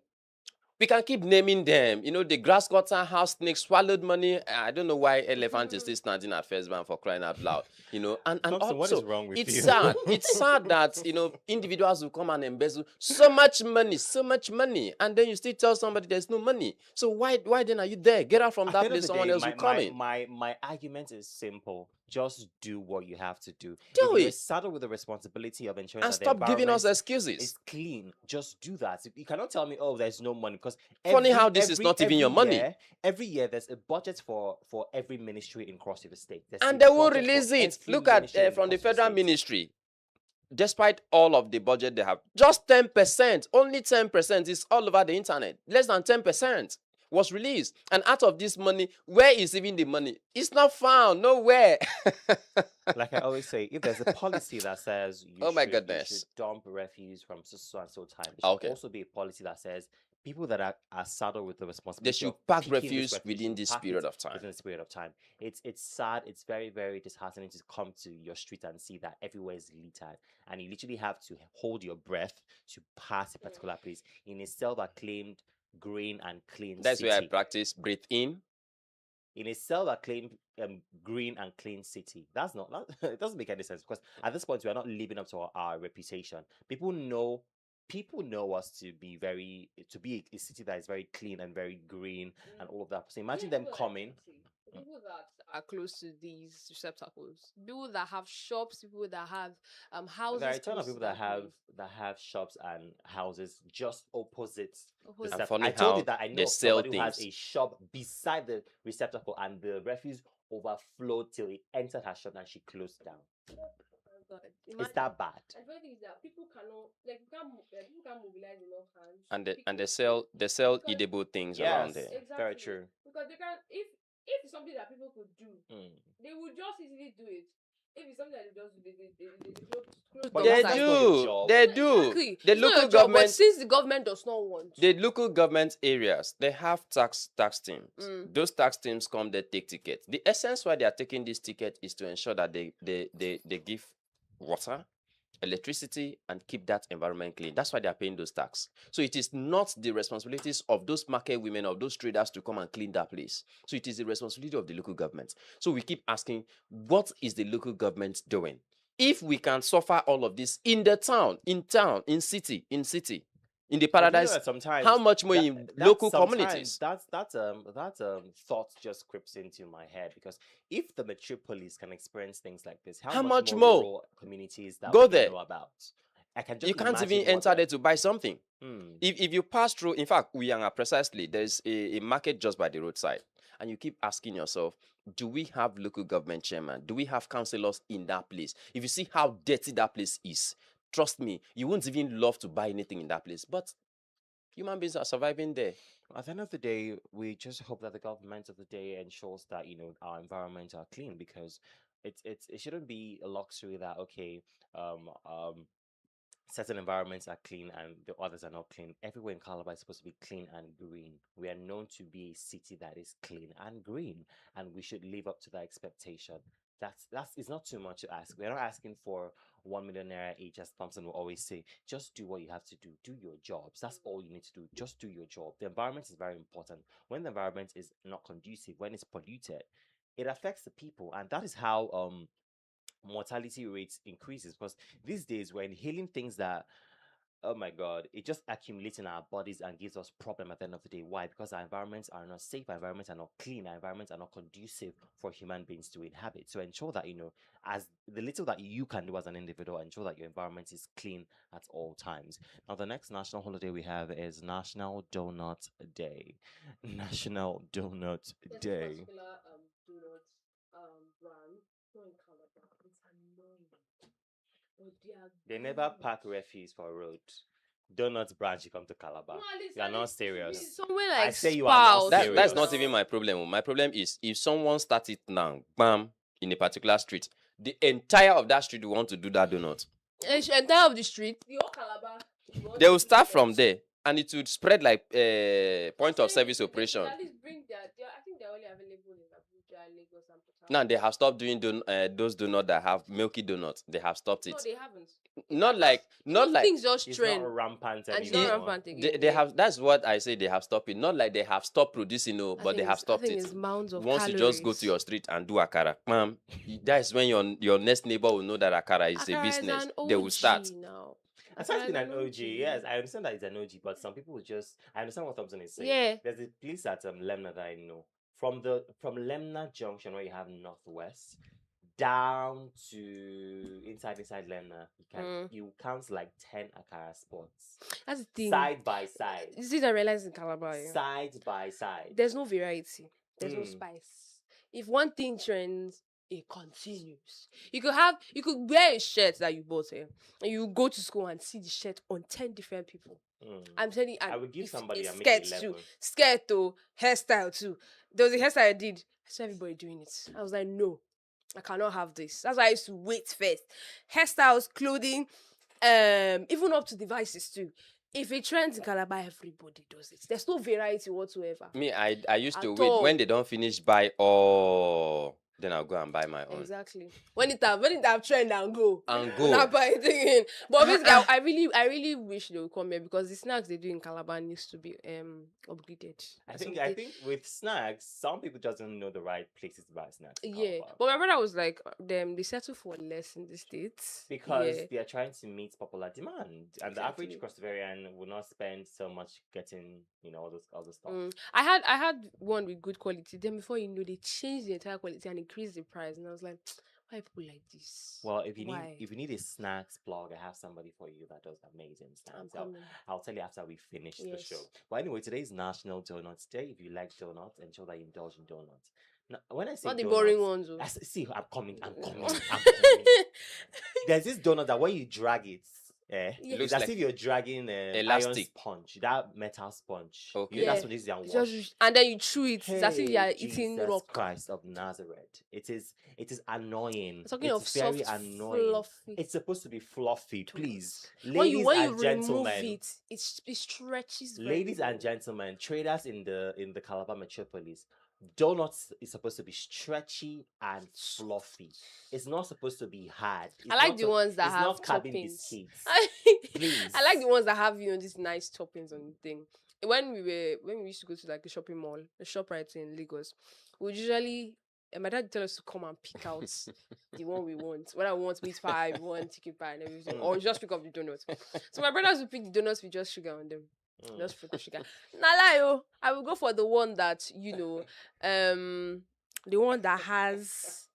we can keep naming them. The grass cutter, house snake, swallowed money. I don't know why elephant is still standing at first bank, for crying out loud. And Thompson, what also is wrong with it's you? sad. It's sad that individuals will come and embezzle so much money, and then you still tell somebody there's no money. So why then are you there? Get out from At that the end of place. the Someone day, else will come in. my argument is simple. Just do what you have to do. Do If you're it. saddled with the responsibility of ensuring And that the stop giving us environment excuses. is clean, just do that. You cannot tell me, oh, there's no money, because Funny how this is not even your money. Every year, there's a budget for every ministry in Cross River State. There's And a they will budget for release it. every Look at ministry in from the Cross River federal State. ministry. Despite all of the budget they have, just 10%, only 10% is all over the internet. Less than 10%. was released. And out of this money, where is even the money? It's not found nowhere. Like I always say, if there's a policy that says Oh my you should goodness. dump refuse from so and so time, there should Okay. also be a policy that says people that are saddled with the They responsibility should of pack picking refuse this within should this pack period it of time. within this period of time. It's sad. It's very, very disheartening to come to your street and see that everywhere is littered, and you literally have to hold your breath to pass a particular place in a self-acclaimed green and clean That's city. where I practice breathe in. In a self-acclaimed green and clean city. That's not it doesn't make any sense because at this point we are not living up to our reputation. People know us to be a city that is very clean and very green and all of that. So imagine them coming. People that are close to these receptacles, people that have shops, people that have houses. There are a ton of close to people that place. have shops and houses just opposite. Opposite. And funny I told how you that I know they of sell somebody who has things. a shop beside the receptacle and the refuse overflowed till it entered her shop and she closed down. God, It's imagine. that bad. And the thing is that people cannot, like, people can't mobilize enough hands. And to pick they up sell because- edible things Yes, around there. Exactly. very true. Because they can, if it's something that people could do, they would just easily do it. If it's something that they just do, they close But They that's doors. not your do. job. They do. Exactly. The It's not your local job, but government, since the government does not want, the local government areas, they have tax teams. Mm. Those tax teams come, they take tickets. The essence why they are taking this ticket is to ensure that they give water, electricity, and keep that environment clean. That's why they are paying those tax. So it is not the responsibilities of those market women, of those traders to come and clean that place. So it is the responsibility of the local government. So we keep asking, what is the local government doing? If we can suffer all of this in the town, in city, in the But you know paradise, that sometimes how much more in that local sometimes communities? that thought just creeps into my head because if the metropolis can experience things like this, how much more rural communities that Go we there. know about? I can just You can't imagine even enter there to buy something. Hmm. If you pass through, in fact, we are precisely, there's a market just by the roadside, and you keep asking yourself, do we have local government chairman? Do we have councillors in that place? If you see how dirty that place is, trust me, you won't even love to buy anything in that place. But human beings are surviving there. At the end of the day, we just hope that the government of the day ensures that our environments are clean because it shouldn't be a luxury that okay um um certain environments are clean and the others are not clean. Everywhere in Calabar is supposed to be clean and green. We are known to be a city that is clean and green, and we should live up to that expectation. That's it's not too much to ask. We're not asking for 1 million naira each, as Thompson will always say. Just do what you have to do. Do your jobs. That's all you need to do. Just do your job. The environment is very important. When the environment is not conducive, when it's polluted, it affects the people, and that is how mortality rates increases because these days we're inhaling things that oh my god it just accumulates in our bodies and gives us problem at the end of the day. Why? Because our environments are not safe, our environments are not clean, our environments are not conducive for human beings to inhabit. So ensure that as the little that you can do as an individual, ensure that your environment is clean at all times. Now the next national holiday we have is National Donut Day. National Donut Day. donut brand in Calabar. It's annoying. But They never pack refuse for road. Donuts branch, you come to Calabar. You are not serious. Somewhere I like say you are not Spout. That's serious. not even my problem. My problem is if someone starts it now, bam, in a particular street, the entire of that street will want to do that donut. Entire of the street, the whole Calabar. They will start from there, and it would spread like point of service operation. At least bring I think they're only available in Abuja, Lagos, and Port Harcourt. Now they have stopped doing those donuts that have milky donuts. They have stopped it. No, they haven't. Not like Things just It's trend. not rampant And it's anymore. not rampant again. they have. That's what I say. They have stopped it. Not like they have stopped producing, no, but they have stopped I think it. it's mounds of Once you just go to your street and do akara, ma'am, that's when your next neighbor will know that akara is Akara a business. an They will OG start. now. It has Akara been is an OG, yes. I understand that it's an OG, but some people will just I understand what Thompson is saying. Yeah. There's a place at Lemna that I know. From Lemna Junction where you have Northwest down to inside Lemna, you count like 10 akara spots. That's the thing. Side by side. This is I realize in Calabar. Side by side. There's no variety. There's no Mm. spice. If one thing trends, it continues. You could wear a shirt that you bought here, and you go to school and see the shirt on 10 different people. I'm telling you, and I would give if somebody a and make it skirt too, 11. skirt too, hairstyle too. There was a hairstyle I did. I saw everybody doing it. I was like, no, I cannot have this. That's why I used to wait first. Hairstyles, clothing, even up to devices too. If it trends in Calabar, everybody does it. There's no variety whatsoever. Me, I used to At wait when all. they don't finish buy all, then I'll go and buy my own. Exactly. When it have trend and go. And go. Not buy it again. But basically, I really wish they would come here because the snacks they do in Calabar needs to be upgraded. I think with snacks, some people just don't know the right places to buy snacks. in Yeah. Calabar. But my brother was like, they settle for less in the States. Because Yeah. they are trying to meet popular demand, and the average Exactly. Costarian will not spend so much getting, all this other stuff. I had one with good quality. Then before you know, they changed the entire quality and increased the price. And I was like, why people like this? Well, if you Why? need a snacks blog, I have somebody for you that does amazing snacks. I'll tell you after we finish the show. Yes. But anyway, today is National Donuts Day. If you like donuts, ensure that you indulge in donuts. Now, when I say Not the donuts, boring ones. Oh. see, I'm coming. There's this donut that when you drag it, It it's looks as like if you're dragging an iron elastic. sponge, that metal sponge. Okay. You know, that's Yeah. what this is It's wash. just, and then you chew it. It's as if you are Hey, eating Jesus rock. Christ of Nazareth. It is annoying. Talking It's of very soft, annoying. fluffy. It's supposed to be fluffy, please. When Ladies you and remove gentlemen. it, it stretches. Very Ladies and well. gentlemen, traders in the Calabar metropolis, donuts is supposed to be stretchy and fluffy. It's not supposed to be hard. It's I like not the ones that it's have not cabin toppings. biscuits. I Please. like the ones that have these nice toppings on the thing. When we used to go to like a shopping mall, a shop right in Lagos, we usually my dad would tell us to come and pick out the one we want. When I want meat pie, we want chicken pie and everything, or just pick up the donuts. So my brothers would pick the donuts with just sugar on them. Just fruit sugar. I will go for the one that the one that has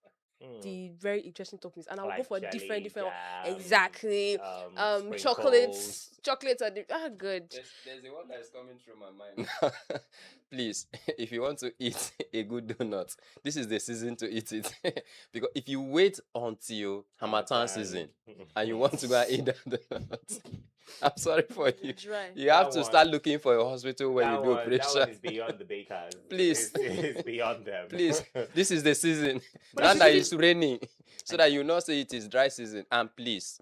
the very interesting toppings, and I'll go Like for jelly, different jam, exactly. sprinkles. Chocolates are good. There's a one that is coming through my mind. Please, if you want to eat a good donut, this is the season to eat it. Because if you wait until Hamatan season and you want to go and eat that donut, I'm sorry for you. Dry. You have That to one- start looking for a hospital where you do That one operation. is beyond the bakers. Please. It's beyond them. Please, this is the season. But Now it's that really- it's raining, so that you not say it is dry season. And please,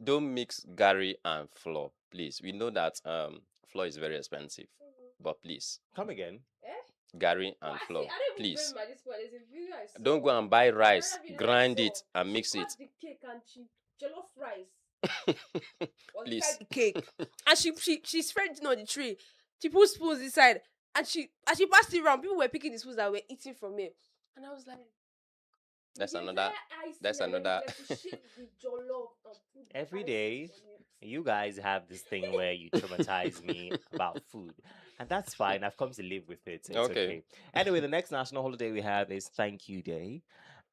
don't mix Gary and flour. Please, we know that flour is very expensive, but please, Come again. Gary and flour, please. There's a video I saw. Don't go and buy rice, Another video I grind saw, it, and mix she it. packed the cake and she jollof rice was Please. inside the cake, and she spread it on the tray. She put spoons inside, and she passed it around. People were picking the spoons that were eating from it, and I was like, That's "The another- entire ice that's cream, and then another- like to shake the jollof and put the Every ice day, on it. you guys have this thing where you traumatize me about food, and that's fine. I've come to live with it. It's okay. Anyway, the next national holiday we have is Thank You Day,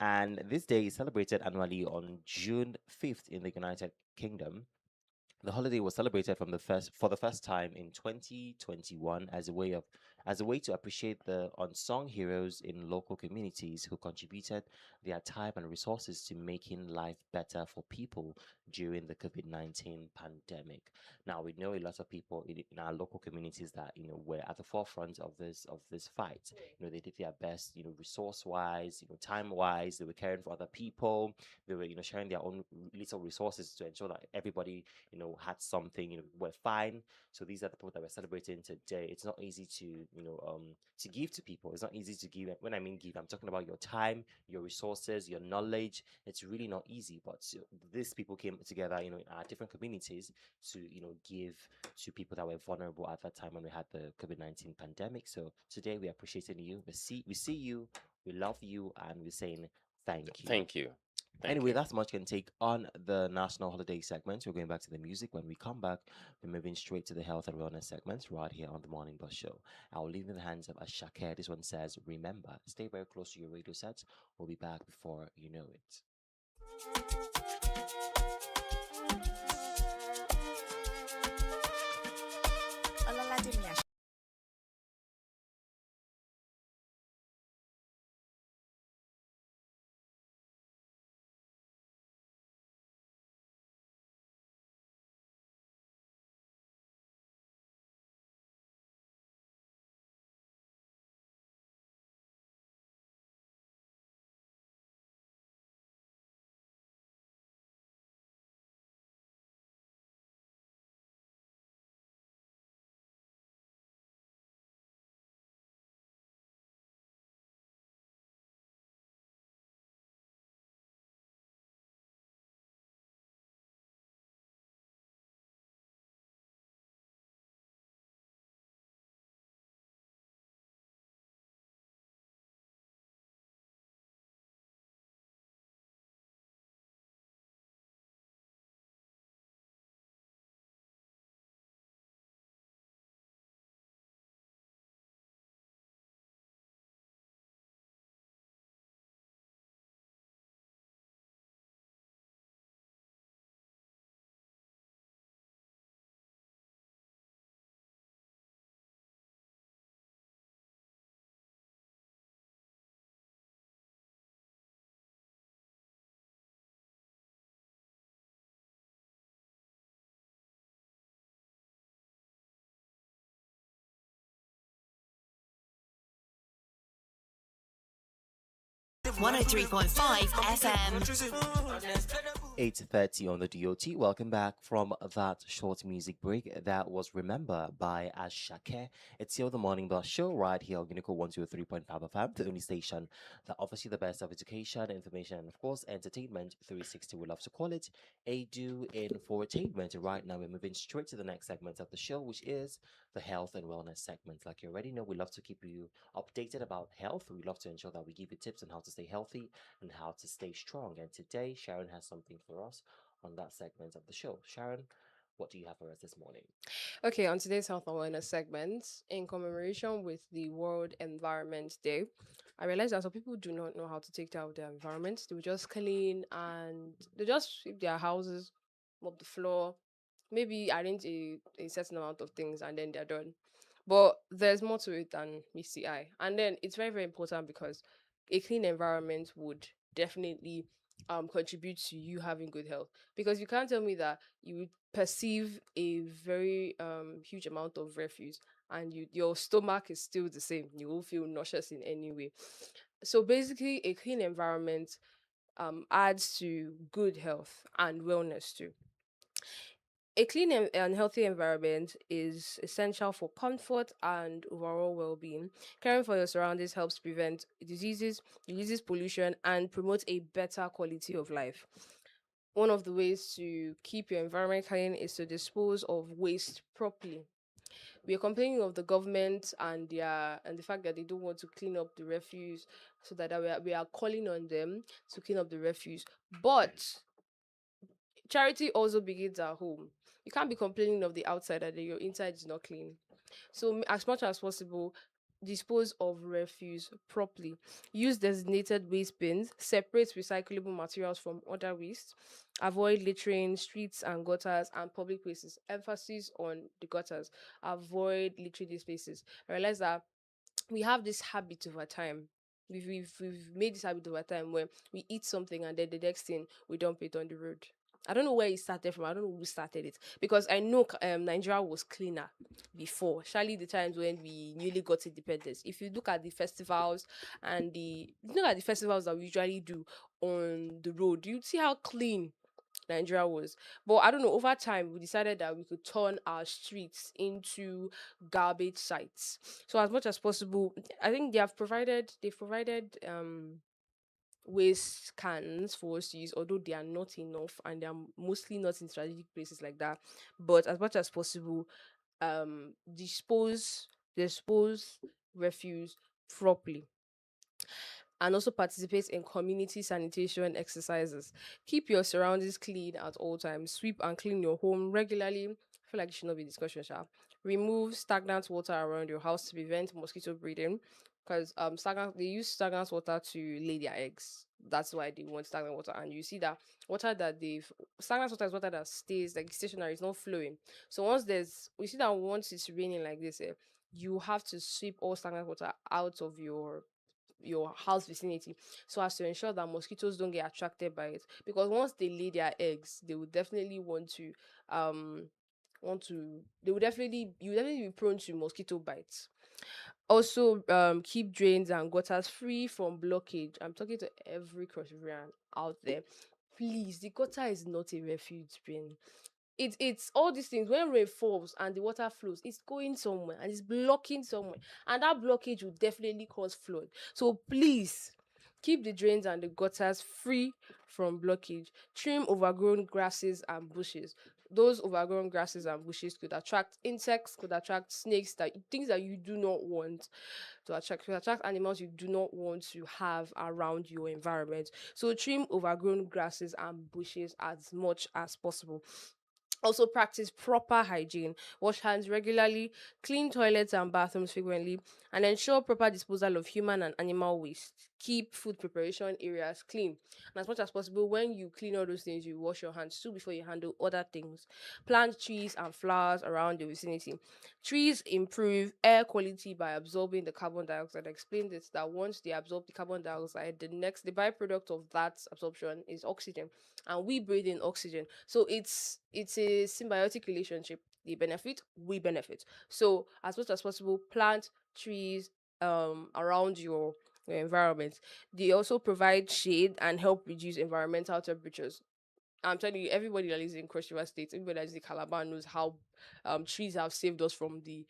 and this day is celebrated annually on June 5th in the United Kingdom. The holiday was celebrated for the first time in 2021 as a way to appreciate the unsung heroes in local communities who contributed their time and resources to making life better for people during the COVID-19 pandemic. Now we know a lot of people in our local communities that were at the forefront of this fight. They did their best, resource wise, time wise. They were caring for other people. They were sharing their own little resources to ensure that everybody had something, were fine. So these are the people that we're celebrating today. It's not easy to give to people. It's not easy to give. When I mean give, I'm talking about your time, your resources, your knowledge. It's really not easy. But these people came together, in our different communities to, give to people that were vulnerable at that time when we had the COVID-19 pandemic. So today we're appreciating you. We see you, we love you, and we're saying thank you. Thank you. Anyway, that's much can take on the national holiday segment. We're going back to the music. When we come back, we're moving straight to the health and wellness segment right here on the Morning Bus Show. I'll leave in the hands of Ashake. This one says, remember, stay very close to your radio sets. We'll be back before you know it. 103.5 FM. 8:30 on the DOT. Welcome back from that short music break. That was Remember by Ashake. It's your The Morning Bus Show right here on Unico 103.5 FM, the only station that offers you the best of education, information, and of course, entertainment 360. We love to call it a do infotainment. Right now, we're moving straight to the next segment of the show, which is the health and wellness segment. Like you already know, we love to keep you updated about health. We love to ensure that we give you tips on how to stay healthy and how to stay strong. And today, Sharon has something for us on that segment of the show. Sharon, what do you have for us this morning? Okay, on today's health awareness segment, in commemoration with the World Environment Day, I realized that some people do not know how to take care of their environment. They will just clean and they just sweep their houses, mop the floor, maybe arrange a certain amount of things, and then they're done. But there's more to it than meets the eye. And then it's very, very important because a clean environment would definitely contribute to you having good health. Because you can't tell me that you would perceive a very huge amount of refuse and your stomach is still the same. You won't feel nauseous in any way. So basically a clean environment adds to good health and wellness too. A clean and healthy environment is essential for comfort and overall well-being. Caring for your surroundings helps prevent diseases, reduces pollution, and promotes a better quality of life. One of the ways to keep your environment clean is to dispose of waste properly. We are complaining of the government and the fact that they don't want to clean up the refuse, so that we are calling on them to clean up the refuse. But charity also begins at home. You can't be complaining of the outside that your inside is not clean. So, as much as possible, dispose of refuse properly. Use designated waste bins. Separate recyclable materials from other waste. Avoid littering streets and gutters and public places. Emphasis on the gutters. Avoid littering these places. I realize that we have this habit over time. We've made this habit over time where we eat something and then the next thing we dump it on the road. I don't know where it started from. I don't know who started it because I know Nigeria was cleaner before. Surely the times when we newly got independence. If you look at the festivals and that we usually do on the road, you see how clean Nigeria was. But I don't know, over time we decided that we could turn our streets into garbage sites. So as much as possible, I think they've provided waste cans for us to use, although they are not enough and they are mostly not in strategic places like that. But as much as possible, dispose refuse properly, and also participate in community sanitation exercises. Keep your surroundings clean at all times. Sweep and clean your home regularly. I feel like it should not be discussion, sha. Remove stagnant water around your house to prevent mosquito breeding. Because they use stagnant water to lay their eggs. That's why they want stagnant water. And you see that water that they've stagnant water is water that stays like stationary, it's not flowing. So we see that once it's raining like this, you have to sweep all stagnant water out of your house vicinity so as to ensure that mosquitoes don't get attracted by it, because once they lay their eggs they will definitely um you will definitely be prone to mosquito bites. Also, keep drains and gutters free from blockage. I'm talking to every cross out there. Please, the gutter is not a refuge bin. It's all these things. When rain falls and the water flows, it's going somewhere and it's blocking somewhere, and that blockage will definitely cause flood. So please keep the drains and the gutters free from blockage. Trim overgrown grasses and bushes. Those overgrown grasses and bushes could attract insects, could attract snakes, that things that you do not want to attract animals you do not want to have around your environment. So trim overgrown grasses and bushes as much as possible. Also, practice proper hygiene. Wash hands regularly, clean toilets and bathrooms frequently, and ensure proper disposal of human and animal waste. Keep food preparation areas clean. And as much as possible, when you clean all those things, you wash your hands too before you handle other things. Plant trees and flowers around the vicinity. Trees improve air quality by absorbing the carbon dioxide. I explained this that once they absorb the carbon dioxide, the byproduct of that absorption is oxygen, and we breathe in oxygen. So it's a symbiotic relationship. They benefit, we benefit. So as much as possible, plant trees around your your environment. They also provide shade and help reduce environmental temperatures. I'm telling you, everybody that lives in Cross River State, everybody that is in Calabar knows how trees have saved us from the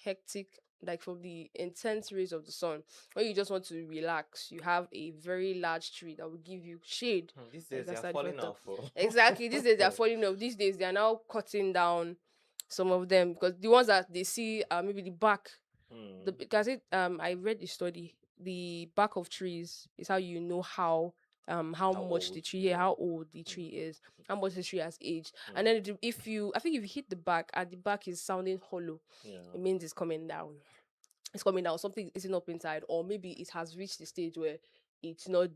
hectic, like from the intense rays of the sun. When you just want to relax, you have a very large tree that will give you shade. These Like days they that's are how the falling factor. off. Oh. Exactly. These days they are falling off. These days they are now cutting down some of them because the ones that they see maybe the bark because I read the study. The bark of trees is how you know how How much the old? tree, yeah, Yeah. how old the Mm. tree is, how much the tree has aged. And then if you, I think if you hit the bark and the bark is sounding hollow, Yeah. it means it's coming down. It's coming down. Something isn't up inside, or maybe it has reached the stage where it's not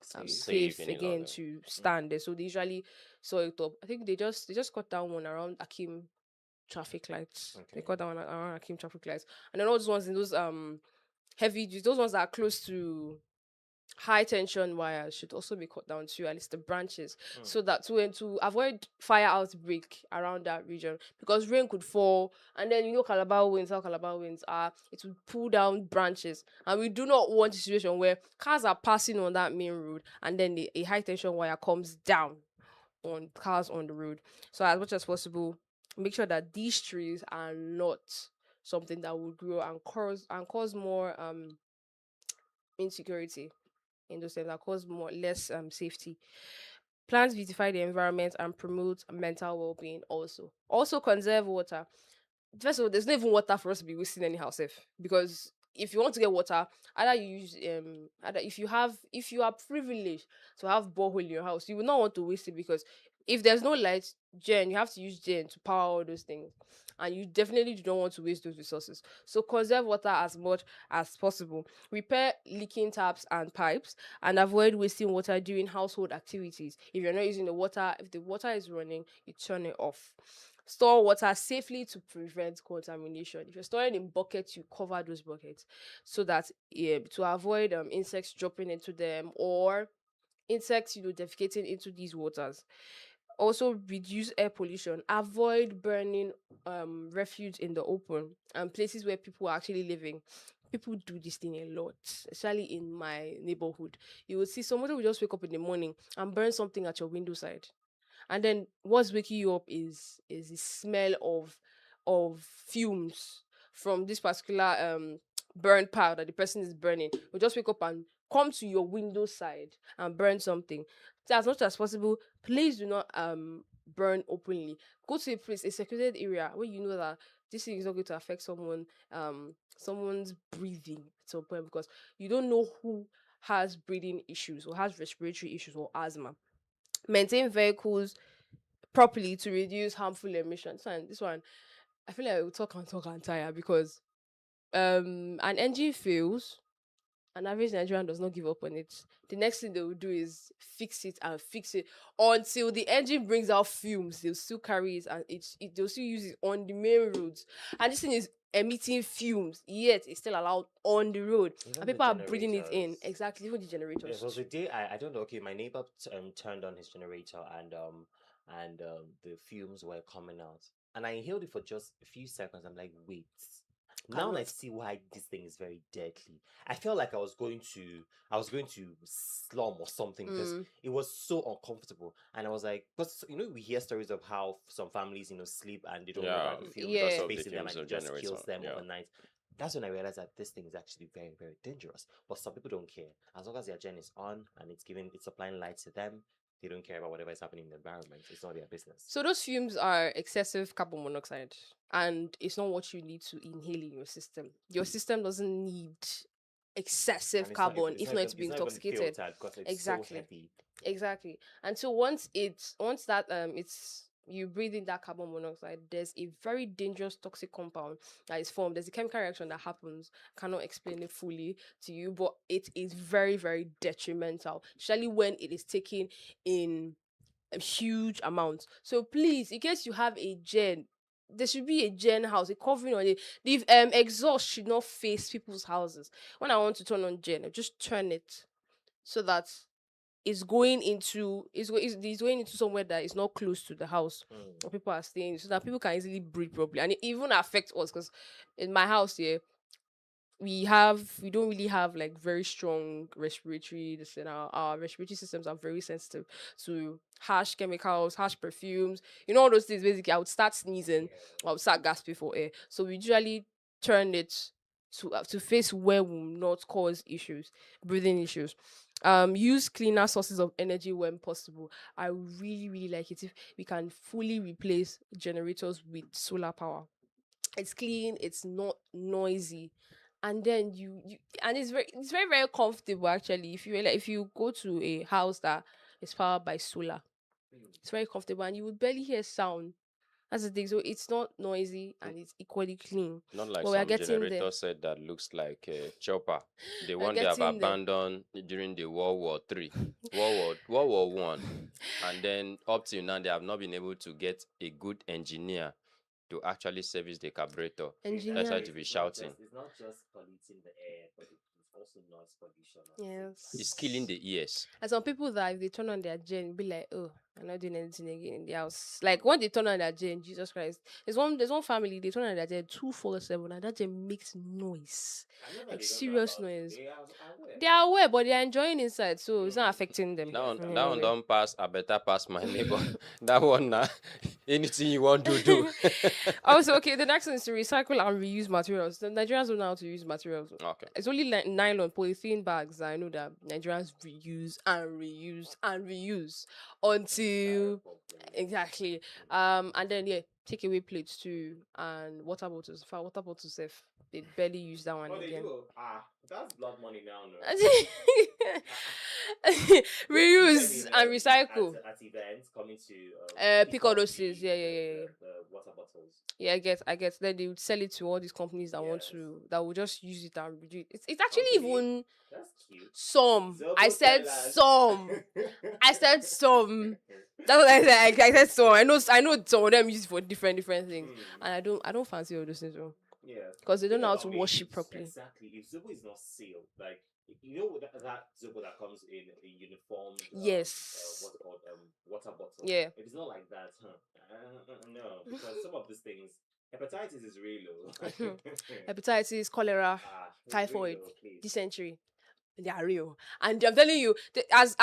Safe. Safe safe any again longer. to stand there. So they usually saw it up. I think they just cut down one around Akim traffic lights. They Okay. cut down around Akim traffic lights, and then all those ones in those heavy duty, those ones that are close to high tension wires should also be cut down too, at least the branches, so that to avoid fire outbreak around that region, because rain could fall, and then Calabar winds, how Calabar winds are, it will pull down branches, and we do not want a situation where cars are passing on that main road and then a high tension wire comes down on cars on the road. So as much as possible, make sure that these trees are not something that will grow and cause more insecurity in those things, that cause more less safety. Plants beautify the environment and promote mental well-being. Also conserve water. First of all, there's not even water for us to be wasting anyhow, safe. Because if you want to get water, either you use either if you are privileged to have borehole in your house, you will not want to waste it, because if there's no light, you have to use gen to power all those things. And you definitely do not want to waste those resources. So conserve water as much as possible. Repair leaking taps and pipes, and avoid wasting water during household activities. If you're not using the water, if the water is running, you turn it off. Store water safely to prevent contamination. If you're storing in buckets, you cover those buckets so that to avoid insects dropping into them, or insects defecating into these waters. Also reduce air pollution. Avoid burning refuse in the open and places where people are actually living. People do this thing a lot, especially in my neighborhood. You will see somebody will just wake up in the morning and burn something at your window side, and then what's waking you up is the smell of fumes from this particular burn pile that the person is burning. You just wake up and come to your window side and burn something. So as much as possible, please do not burn openly. Go to a place, a secluded area where you know that this thing is not going to affect someone's breathing at some point, because you don't know who has breathing issues or has respiratory issues or asthma. Maintain vehicles properly to reduce harmful emissions. And this one, I feel like I will talk and tire, because an engine fails, an average Nigerian does not give up on it. The next thing they will do is fix it and fix it until the engine brings out fumes. They'll still carry it, and they'll still use it on the main roads. And this thing is emitting fumes, yet it's still allowed on the road. Even And the people are breathing it in. generators. Exactly, even the There generators. was a day I don't know. Okay, my neighbor turned on his generator, and the fumes were coming out, and I inhaled it for just a few seconds. I'm like, wait. Now I Cannot. see why this thing is very deadly. I felt like I was going to slum or something, because Mm, it was so uncomfortable. And I was like, because we hear stories of how some families sleep and they don't know Yeah, that the fumes because yeah. is of the facing them fumes and it of just generator. kills them Yeah. overnight. That's when I realized that this thing is actually very, very dangerous. But some people don't care. As long as their gen is on and it's supplying light to them, they don't care about whatever is happening in the environment. It's not their business. So those fumes are excessive carbon monoxide, and it's not what you need to inhale in your system. Your system doesn't need excessive And it's not carbon even it's if not not even to be it's not even intoxicated. filtered because it's so Exactly. heavy. Exactly. And so once that it's you breathe in that carbon monoxide, there's a very dangerous toxic compound that is formed. There's a chemical reaction that happens. Cannot explain it fully to you, but it is very, very detrimental, especially when it is taken in a huge amount. So please, in case you have a gen, there should be a gen house, a covering on it. The exhaust should not face people's houses. When I want to turn on gen, I just turn it so that it's going into somewhere that is not close to the house Mm. where people are staying, so that people can easily breathe properly. And it even affects us, because in my house here, we don't really have like very strong respiratory this and our respiratory systems are very sensitive to harsh chemicals, harsh perfumes, all those things. Basically, I would start sneezing, I would start gasping for air. So we usually turn it to face where will not cause issues, breathing issues. Use cleaner sources of energy when possible. I really, really like it if we can fully replace generators with solar power. It's clean, it's not noisy, and then you and it's very very comfortable actually. If you go to a house that is powered by solar, it's very comfortable and you would barely hear sound. That's the thing. So it's not noisy and it's equally clean. Not like But we are some getting there. generator set that looks like a chopper. The We're one they have getting there. abandoned during the World War III, World War I, and then up till now they have not been able to get a good engineer to actually service the carburetor. Engineer. That's why to be shouting. It's not just polluting the air, but it's also noise pollution. Yes. It's killing the ears. And some people that if they turn on their gen, be like, oh, I'm not doing anything again in the house. Like when they turn on their gen, Jesus Christ. There's one family, they turn on their gen 247 and that gen makes noise. Like serious noise. They are aware, but they are enjoying inside, so it's not affecting them. That one Anyway. don't pass. I better pass my neighbor. That one now. Anything you want to do. Also, okay, the next thing is to recycle and reuse materials. The Nigerians don't know how to use materials. Okay. It's only nylon, polythene bags that I know that Nigerians reuse and reuse and reuse until exactly. And then takeaway plates too and water bottles. For water bottles, if they barely use that one again. That's blood money now, no? Reuse and recycle. At events, coming to pick all those things. Yeah. the water bottles. Yeah, I get. Then they would sell it to all these companies that want Yes. that will just use it and reduce it. It's actually Company? even That's cute. some. I Zobo said sellers. some. I said some. That's what I said. I said some. I know some of them use it for different things, and I don't fancy all those things though. Yeah. Because they don't know how to About wash it reuse. properly. Exactly. If Zobo is not sealed, like that Zobo that comes in a uniform. Yes. What's it called? Water bottle. Yeah. If it's not like that, no, because some of these things, hepatitis is real. Hepatitis, cholera, It's typhoid, real, please. dysentery. They are real, and I'm telling you, as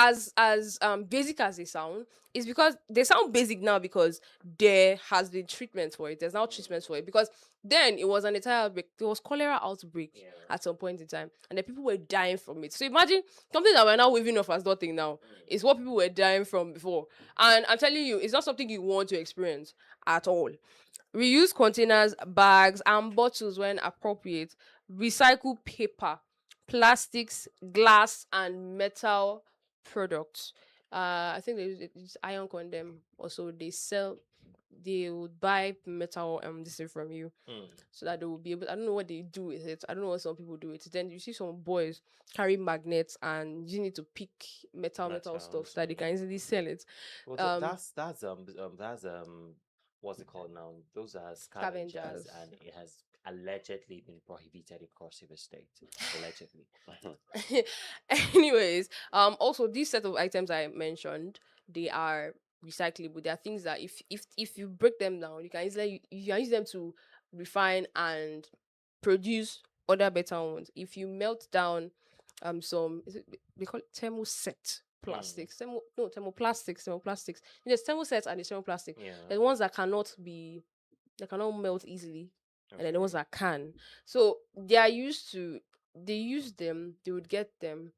basic as they sound, is because they sound basic now because there has been treatment for it. There's now treatment for it because then it was an entire outbreak. There was cholera outbreak Yeah. at some point in time, and the people were dying from it. So imagine something that we're now waving off as nothing now is what people were dying from before. And I'm telling you, it's not something you want to experience at all. Reuse containers, bags, and bottles when appropriate. Recycle paper, plastics, glass, and metal products. I think there's iron condom. Also, they would buy metal this thing from you so that they will be able. I don't know what they do with it. I don't know what some people do with it. Then you see some boys carry magnets and you need to pick metal stuff so that they can easily sell it. Well, that's what's it called now? Those are scavengers, Scavengers. and it has allegedly been prohibited in cross river state. Allegedly. Anyways, also these set of items I mentioned, they are recyclable. They are things that if you break them down, you can use them to refine and produce other better ones. If you melt down they call it thermoset plastics. Thermoplastics. There's thermosets and there's thermoplastic. Yeah. There's ones that cannot melt easily, and then the ones that can. So they use them, they would get them,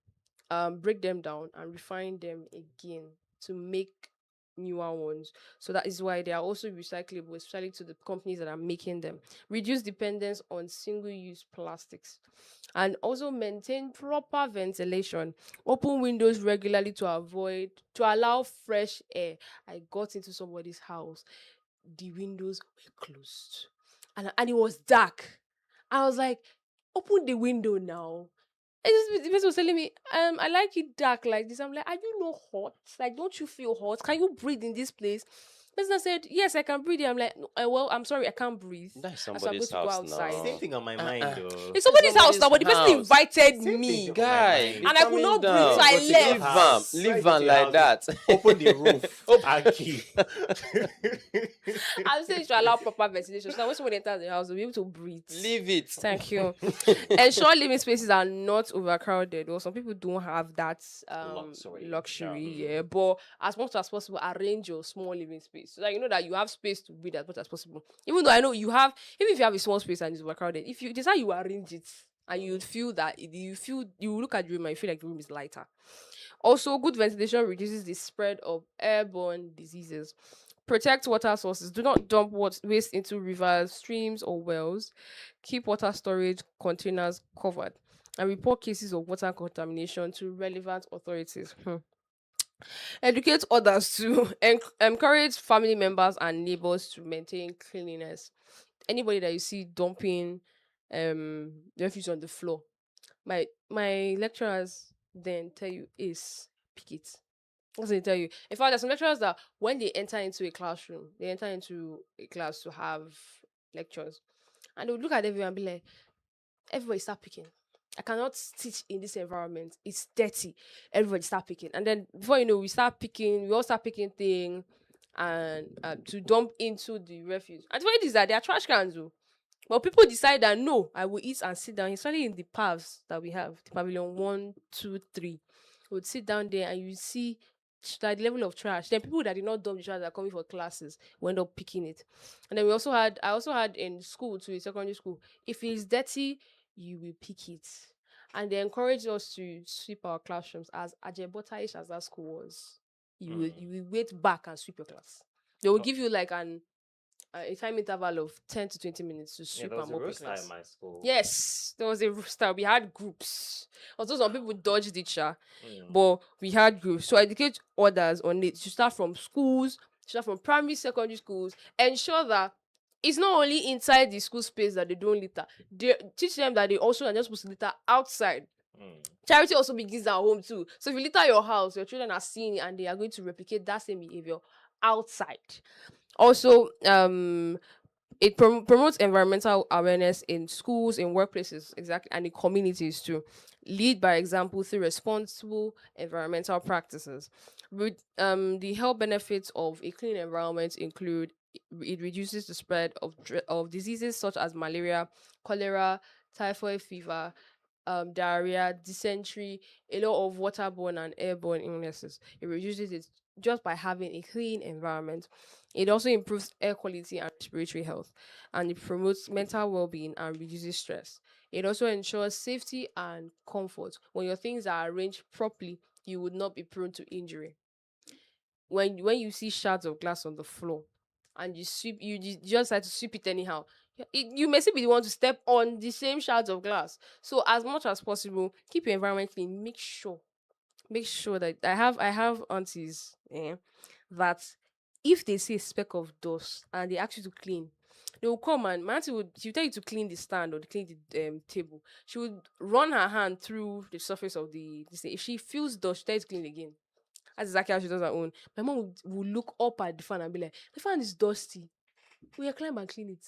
break them down and refine them again to make newer ones. So that is why they are also recyclable, especially to the companies that are making them. Reduce dependence on single-use plastics. And also maintain proper ventilation. Open windows regularly to allow fresh air. I got into somebody's house. The windows were closed. And it was dark. I was like, open the window now. And the person was telling me, I like it dark like this. I'm like, are you not hot? Like, don't you feel hot? Can you breathe in this place? person said, yes, I can breathe. I'm like, "No, well, I'm sorry, I can't breathe. That's And so I'm going somebody's to go house outside. Same now. thing on my mind, though. It's somebody's house now, but the person house. invited Same me. thing. Guy, mind. be And I could coming not breathe, down. so I Go to your left. Leave house. am, leave Go to am your like house. that. Open the roof and keep. I'm saying to allow proper ventilation. So that when someone enters the house, they'll be able to breathe. Leave it. Thank you. Ensure living spaces are not overcrowded. Or some people don't have that luxury. Yeah, but as much as possible, arrange your small living space so that you know that you have space to breathe as much as possible. Even though I know you have, even if you have a small space and it's overcrowded, if you decide you arrange it and you feel that you look at the room and you feel like the room is lighter. Also, good ventilation reduces the spread of airborne diseases. Protect water sources. Do not dump waste into rivers, streams, or wells. Keep water storage containers covered. And report cases of water contamination to relevant authorities. Educate others to encourage family members and neighbors to maintain cleanliness. Anybody that you see dumping refuse on the floor, my lecturers then tell you is pick it. What they tell you? In fact, there's some lecturers that when they enter into a classroom, they enter into a class to have lectures, and they would look at everyone and be like, "Everybody start picking. I cannot teach in this environment. It's dirty. Everybody start picking." And then before you know, we all start picking things and to dump into the refuse. And the funny thing is that they are trash cans, oh. But people decide that no, I will eat and sit down, especially in the paths that we have, the pavilion 1, 2, 3. We would sit down there and you see that the level of trash. Then people that did not dump the trash that are coming for classes will end up picking it. And then I also had in school too, in secondary school, if it's dirty, you will pick it. And they encourage us to sweep our classrooms as ajebotaish as that school was. You will wait back and sweep your class. They will give you like a time interval of 10 to 20 minutes to Yeah, sweep there was and a mop your roaster class. in my school. Yes, there was a rooster. We had groups. Although some people dodged it, Mm. but we had groups. So educate others on it. To start from schools, start from primary, secondary schools. Ensure that it's not only inside the school space that they don't litter. They teach them that they also are not supposed to litter outside. Charity also begins at home too. So if you litter your house, your children are seeing it and they are going to replicate that same behavior outside. Also, it promotes environmental awareness in schools, in workplaces, exactly, and in communities too. Lead by example through responsible environmental practices. The health benefits of a clean environment include it reduces the spread of diseases such as malaria, cholera, typhoid fever, diarrhea, dysentery, a lot of waterborne and airborne illnesses. It reduces it just by having a clean environment. It also improves air quality and respiratory health, and it promotes mental well-being and reduces stress. It also ensures safety and comfort. When your things are arranged properly, you would not be prone to injury. When you see shards of glass on the floor and you just have to sweep it anyhow, you may still be the one to step on the same shards of glass. So as much as possible, keep your environment clean. Make sure that I have aunties that if they see a speck of dust and they ask you to clean, they will come and my auntie she'll tell you to clean the stand or to clean the table. She would run her hand through the surface of the this thing. If she feels dust, she tell you to clean again. That's exactly how she does her own. My mom would look up at the fan and be like, "The fan is dusty. We climb and clean it."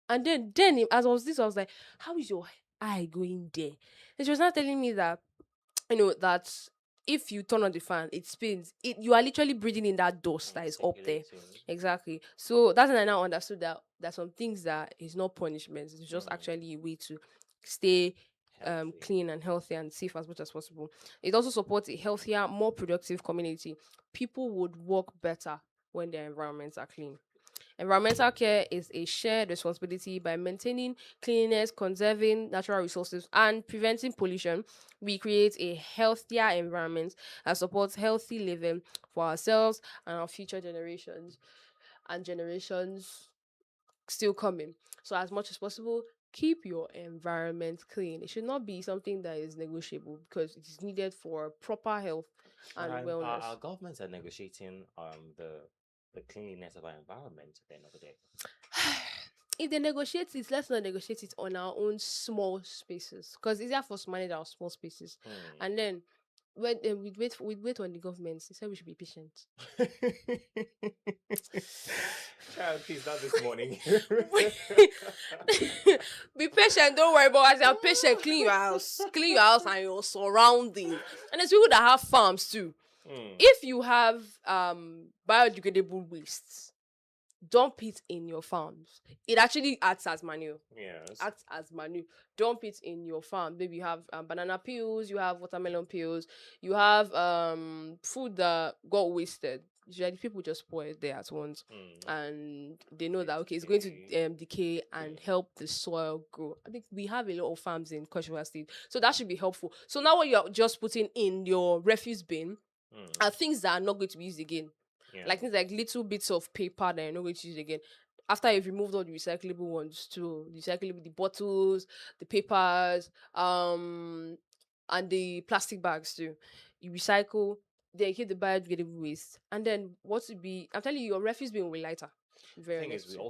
And then as I was like, "How is your eye going there?" And she was not telling me that that if you turn on the fan, it spins. You are literally breathing in that dust that is up there. Exactly. So that's when I now understood that there's some things that is not punishment. It's just actually a way to stay clean and healthy and safe as much as possible. It also supports a healthier, more productive community. People would work better when their environments are clean. Environmental care is a shared responsibility. By maintaining cleanliness, conserving natural resources, and preventing pollution, we create a healthier environment that supports healthy living for ourselves and our future generations and generations still coming. So, as much as possible, keep your environment clean. It should not be something that is negotiable because it is needed for proper health and wellness. Our governments are negotiating the cleanliness of our environment at the end of the day. If they negotiate it, let's not negotiate it on our own small spaces because it's easier for us to manage our small spaces. And then when we wait on the government. They said we should be patient. Child, please, not this morning. Be patient, don't worry. But as you're patient, clean your house and your surroundings. And there's people that have farms too. If you have biodegradable wastes, dump it in your farms. It actually acts as manure. Yes. Acts as manure. Dump it in your farm. Maybe you have banana peels, you have watermelon peels, you have food that got wasted. Usually people just pour it there at once, and they know that okay, it's going to decay and help the soil grow. I think we have a lot of farms in Kweshiwa State, so that should be helpful. So now what you're just putting in your refuse bin are things that are not going to be used again. Yeah. Like things like little bits of paper that you're not going to use again. After you've removed all the recyclable ones too, the bottles, the papers, and the plastic bags too. You recycle, then you keep the biodegradable waste. And then what would be I'm telling you, your refuse bin will be lighter. Very thing is, nice we too.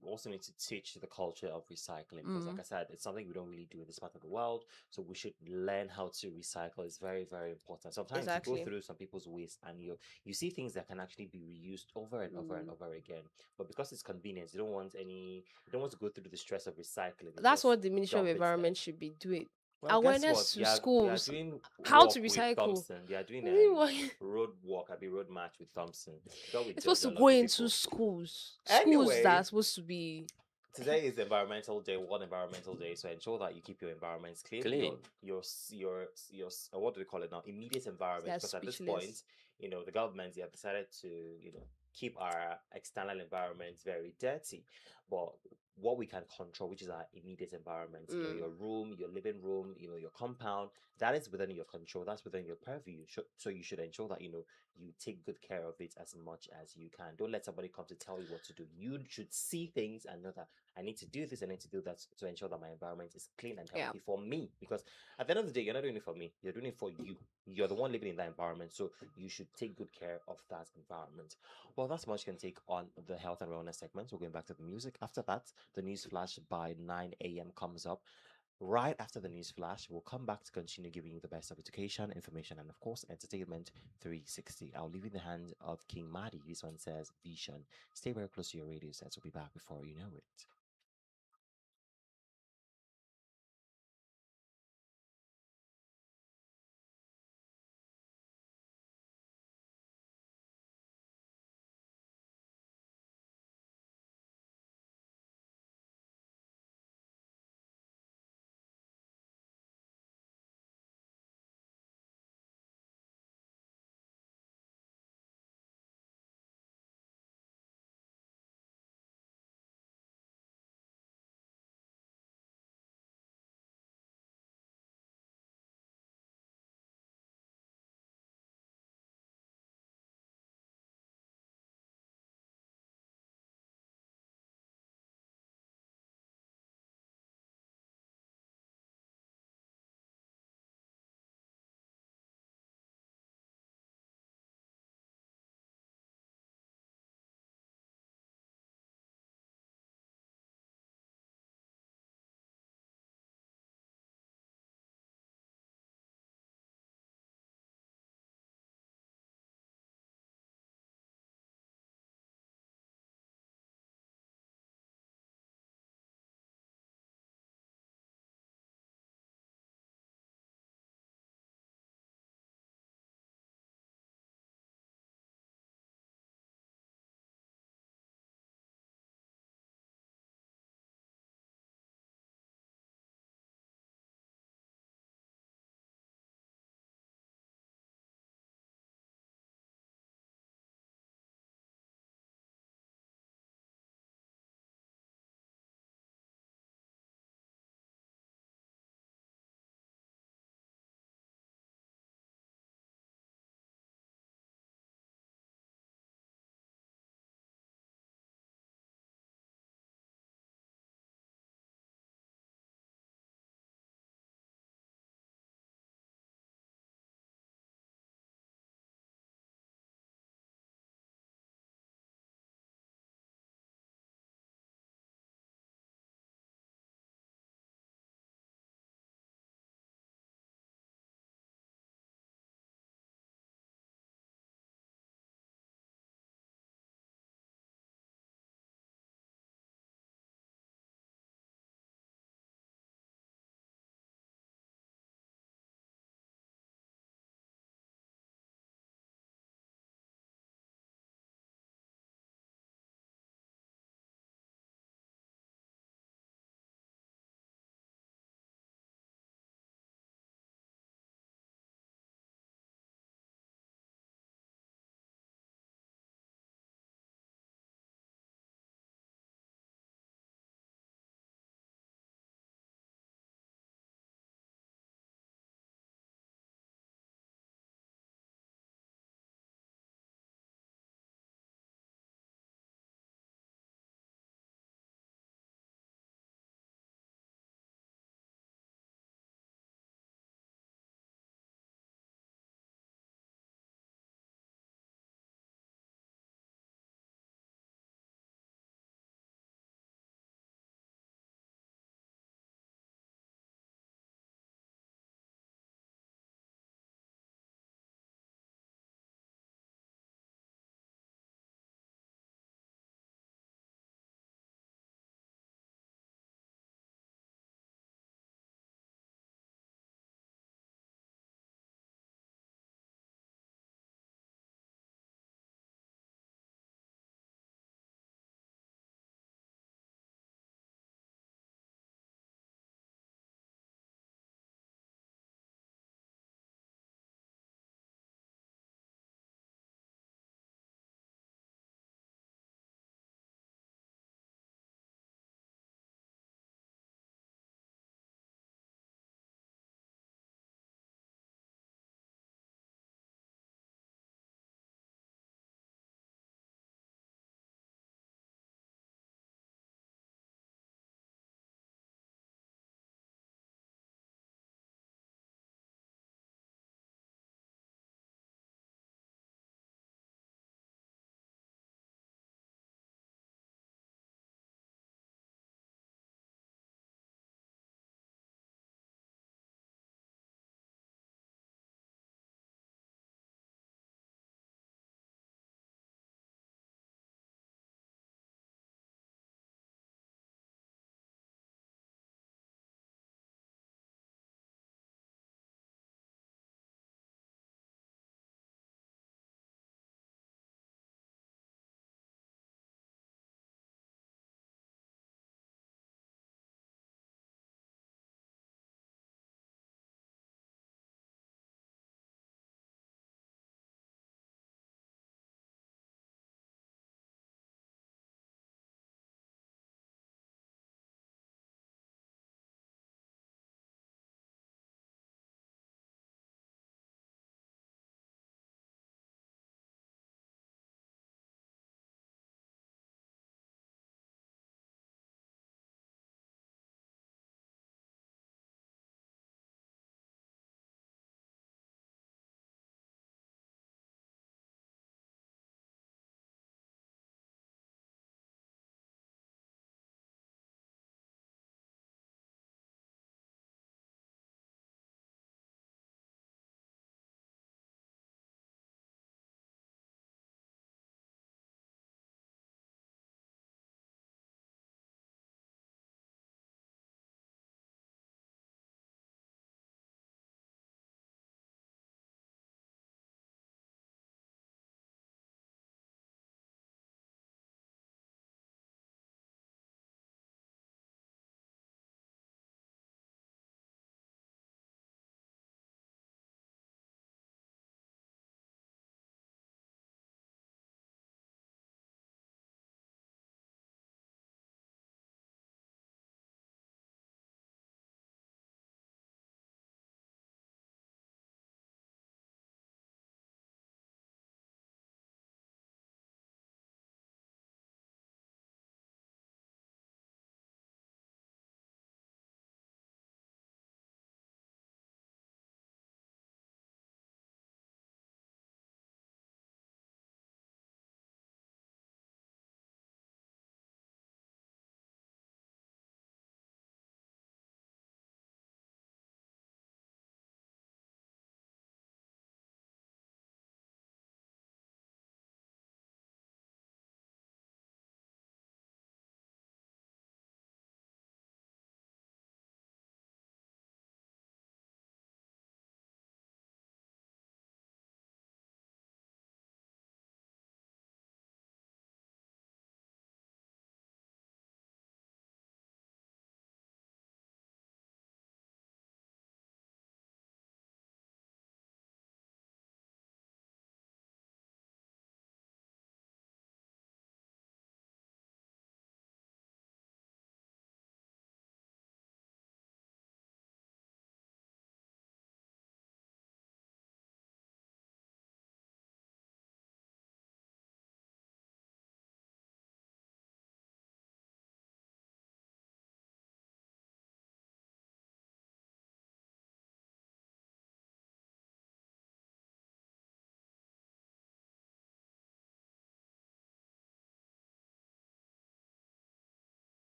also need to teach the culture of recycling because, like I said, it's something we don't really do in this part of the world. So we should learn how to recycle. It's very, very important. Sometimes you Exactly. go through some people's waste and you see things that can actually be reused over and over and over again. But because it's convenience, you don't want to go through the stress of recycling. You That's just what the Ministry of dump it there. Environment should be doing. Well, guess what? Awareness to They are schools. doing How walk to with recycle. Thompson. They are doing road walk, road march with Thompson. It's supposed to go into schools. Schools Anyway, that are supposed to be today is Environmental Day, World Environmental Day. So ensure that you keep your environments clean. Your what do they call it now? Immediate environment. Yeah, Because at this speechless. point, the government they have decided to keep our external environments very dirty. But what we can control, which is our immediate environment, your room, your living room, your compound, that is within your control. That's within your purview. So you should ensure that you take good care of it as much as you can. Don't let somebody come to tell you what to do. You should see things and know that I need to do this, I need to do that to ensure that my environment is clean and healthy for me. Because at the end of the day, you're not doing it for me, you're doing it for you. You're the one living in that environment, so you should take good care of that environment. Well, that's much you can take on the health and wellness segment. We're going back to the music. After that, the news flash by 9 a.m. comes up. Right after the news flash, we'll come back to continue giving you the best of education, information, and of course, entertainment 360. I'll leave in the hand of King Madi. This one says Vision. Stay very close to your radio sets. We'll be back before you know it.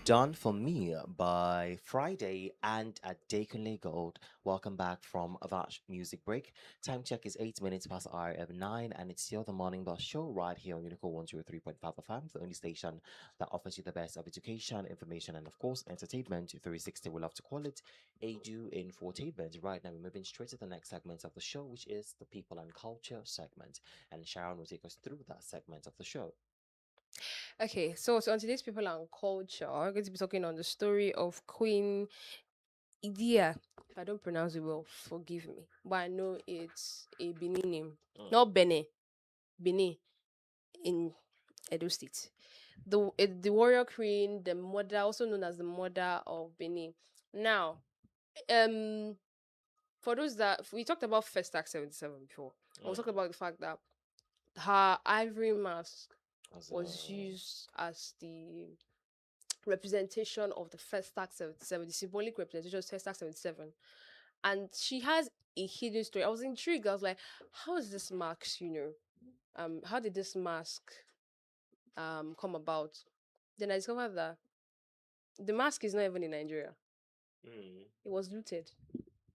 Done for Me by Friday and Adekunle Gold. Welcome back from that music break. Time check is 8 minutes past hour of 9, and it's still the Morning Bus Show right here on Unico 103.5 FM, the only station that offers you the best of education, information, and of course, entertainment 360. We love to call it Edu Infotainment. Right now, we're moving straight to the next segment of the show, which is the People and Culture segment. And Sharon will take us through that segment of the show. Okay, so on today's People and Culture, I'm going to be talking on the story of Queen Idia. If I don't pronounce it well, forgive me. But I know it's a Benin name. Not Benin. Benin in Edo State. The warrior queen, the mother, also known as the mother of Benin. Now, um, for those that we talked about Festac 77 before, and we talked about the fact that her ivory mask was used as the representation of the Festac 77, the symbolic representation of Festac 77. And she has a hidden story. I was intrigued. I was like, how is this mask, how did this mask come about? Then I discovered that the mask is not even in Nigeria. It was looted.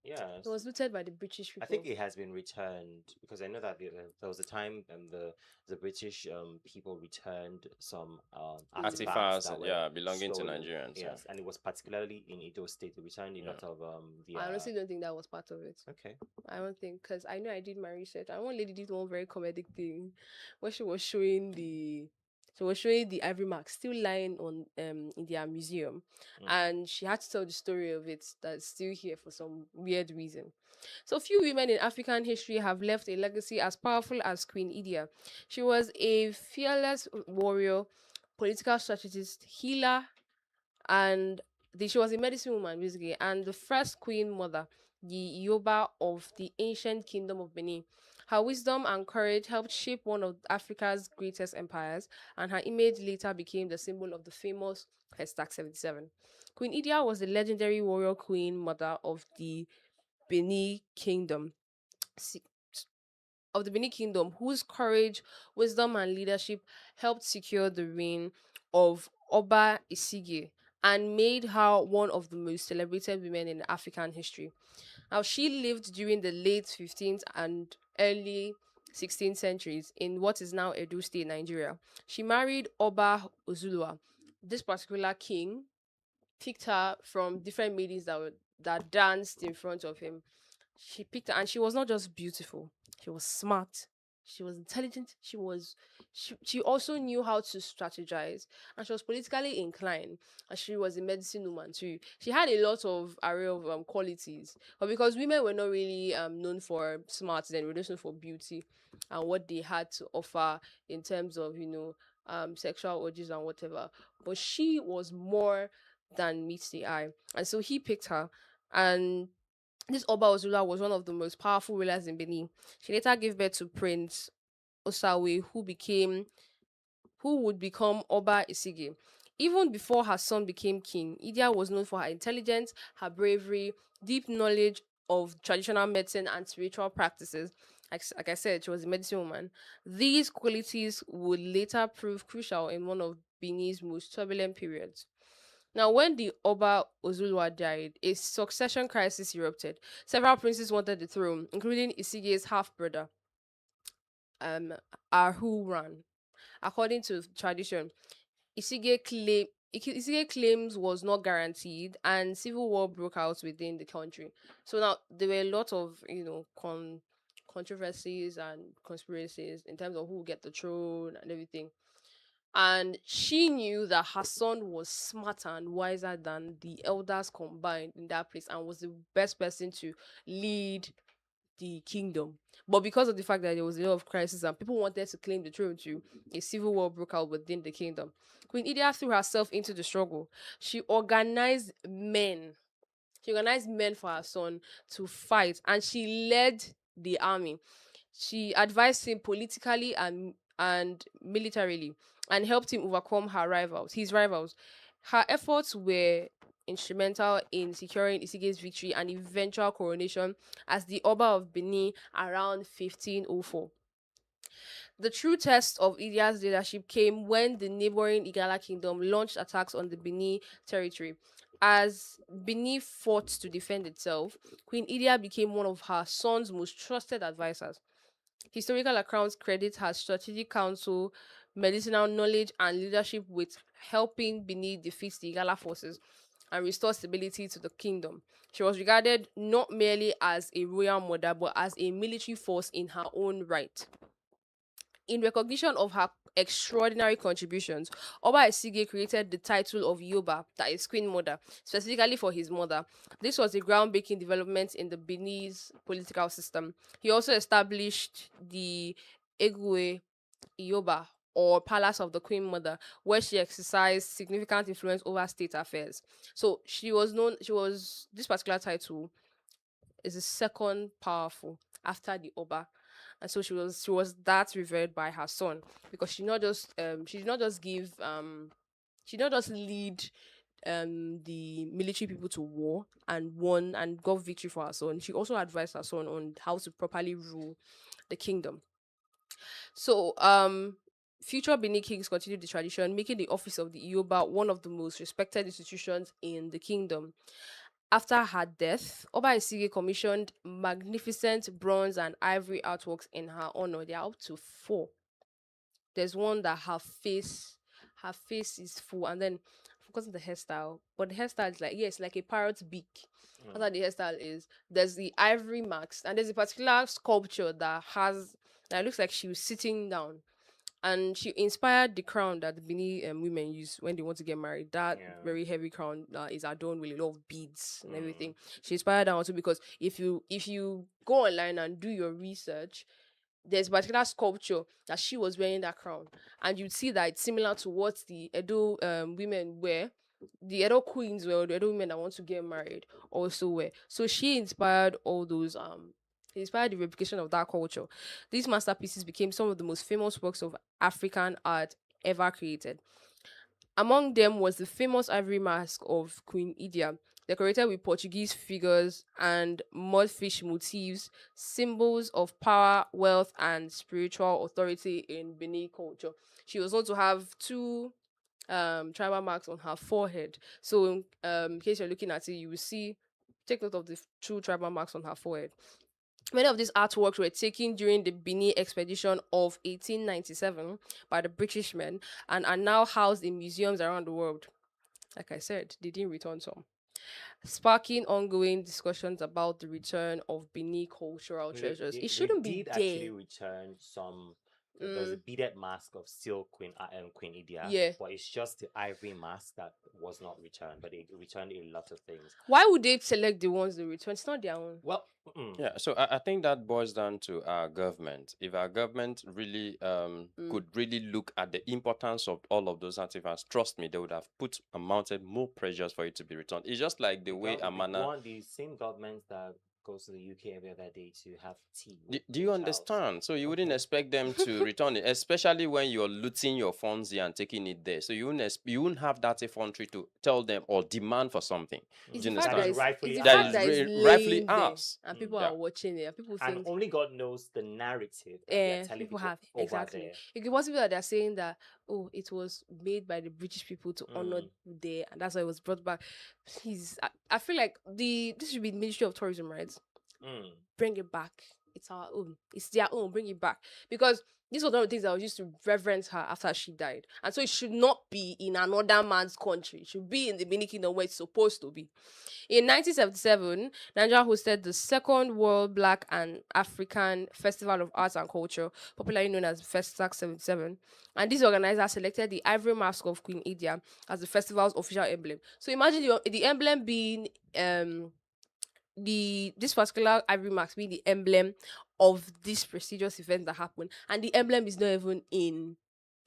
Yes. It was looted by the British people. I think it has been returned because I know that there was a time the British people returned some artifacts Artifacts, that were yeah, belonging to stolen. Nigerians. Yeah. Yes, and it was particularly in Edo State. They returned a lot of the. I honestly don't think that was part of it. Okay. I don't think, because I know I did my research. And one lady did one very comedic thing where she was showing the ivory mark still lying on in their museum, and she had to tell the story of it that's still here for some weird reason. So few women in African history have left a legacy as powerful as Queen Idia. She was a fearless warrior, political strategist, healer, and she was a medicine woman basically, and the first queen mother, the Yoba of the ancient kingdom of Benin. Her wisdom and courage helped shape one of Africa's greatest empires, and her image later became the symbol of the famous Hestac 77. Queen Idia was the legendary warrior queen mother Benin kingdom se- of the Benin Kingdom, whose courage, wisdom, and leadership helped secure the reign of Oba Isige and made her one of the most celebrated women in African history. Now, she lived during the late 15th and early 16th centuries in what is now Edo State, Nigeria. She married Oba Ozulua. This particular king picked her from different maidens that danced in front of him. She picked her, and she was not just beautiful, she was smart, she was intelligent, she also knew how to strategize, and she was politically inclined, and she was a medicine woman too. She had a lot of array of qualities, but because women were not really known for smarts, then we were just known for beauty and what they had to offer in terms of sexual urges and whatever. But she was more than meets the eye, and so he picked her. And this Oba Ozula was one of the most powerful rulers in Benin. She later gave birth to Prince Osawe, who would become Oba Isigi. Even before her son became king, Idia was known for her intelligence, her bravery, deep knowledge of traditional medicine and spiritual practices. Like I said, she was a medicine woman. These qualities would later prove crucial in one of Benin's most turbulent periods. Now, when the Oba Ozulwa died, a succession crisis erupted. Several princes wanted the throne, including Isige's half-brother, um, Ahuran. According to tradition, Isige claims was not guaranteed, and civil war broke out within the country. So now there were a lot of controversies and conspiracies in terms of who will get the throne and everything. And she knew that her son was smarter and wiser than the elders combined in that place and was the best person to lead the kingdom. But because of the fact that there was a lot of crisis and people wanted to claim the throne too, a civil war broke out within the kingdom. Queen Idia threw herself into the struggle. She organized men for her son to fight, and she led the army. She advised him politically and militarily, and helped him overcome his rivals. Her efforts were instrumental in securing Isige's victory and eventual coronation as the Oba of Benin around 1504. The true test of Idia's leadership came when the neighboring Igala kingdom launched attacks on the Bini territory. As Bini fought to defend itself, Queen Idia became one of her son's most trusted advisors. Historical accounts credit her strategic counsel, medicinal knowledge, and leadership with helping Bini defeat the Igala forces and restore stability to the kingdom. She was regarded not merely as a royal mother, but as a military force in her own right. In recognition of her extraordinary contributions, Oba Esige created the title of Yoba, that is Queen Mother, specifically for his mother. This was a groundbreaking development in the Benin's political system. He also established the Egwe Yoba, or Palace of the Queen Mother, where she exercised significant influence over state affairs. So this particular title is the second powerful after the Oba. And so she was that revered by her son, because she did not just she did not just lead the military people to war and won and got victory for her son. She also advised her son on how to properly rule the kingdom. So future Benin kings continued the tradition, making the office of the Ioba one of the most respected institutions in the kingdom. After her death, Oba Isige commissioned magnificent bronze and ivory artworks in her honor. There are up to 4. There's one that her face is full, and then I've forgotten the hairstyle, but the hairstyle is like, yes, like a parrot's beak. That's how the hairstyle is. There's the ivory marks, and there's a particular sculpture that looks like she was sitting down, and she inspired the crown that the Bini women use when they want to get married. That very heavy crown is adorned with a lot of beads and everything. She inspired that also, because if you go online and do your research, there's a particular sculpture that she was wearing that crown, and you'd see that it's similar to what the Edo women wear. The Edo queens wear, or the Edo women that want to get married also wear. So she inspired all those inspired the replication of that culture. These masterpieces became some of the most famous works of African art ever created. Among them was the famous ivory mask of Queen Idia, decorated with Portuguese figures and mudfish motifs, symbols of power, wealth, and spiritual authority in Benin culture. She was also have 2 tribal marks on her forehead. So, in case you're looking at it, you will see. Take note of the 2 tribal marks on her forehead. Many of these artworks were taken during the Benin expedition of 1897 by the British men and are now housed in museums around the world. Like I said, they didn't return some, sparking ongoing discussions about the return of Benin cultural treasures. It shouldn't they be did there. actually return some. There's a beaded mask of still Queen Idia, Yeah. but it's just the ivory mask that was not returned. But they returned a lot of things. Why would they select the ones they return? It's not their own. Well, Yeah, so I think that boils down to our government. If our government really could really look at the importance of all of those artifacts, trust me, they would have put and mounted more pressures for it to be returned. It's just like the way Amana. the same government that goes to the UK every other day to have tea. Do you understand? So you wouldn't expect them to return it, especially when you're looting your funds here and taking it there. So you wouldn't have that effrontery to tell them or demand for something. It's Do you the fact understand? that Rightfully it's ours. the That fact that is it's rightfully laying there, ours. and people Yeah. are watching it, and people And think only God knows the narrative that they're telling people people have over exactly. there. It could possibly that they're saying that, oh, it was made by the British people to honor there, and that's why it was brought back. Please, I feel like this should be the Ministry of Tourism, right? Bring it back. It's our own. It's their own. Bring it back, because these were one of the things I was used to reverence her after she died, and so it should not be in another man's country. It should be in the Benin Kingdom where it's supposed to be. In 1977, Nigeria hosted the second World Black and African Festival of Arts and Culture, popularly known as Festac 77. And these organizers selected the ivory mask of Queen Idia as the festival's official emblem. So imagine the emblem being this particular ivory mask being the emblem of this prestigious event that happened, and the emblem is not even in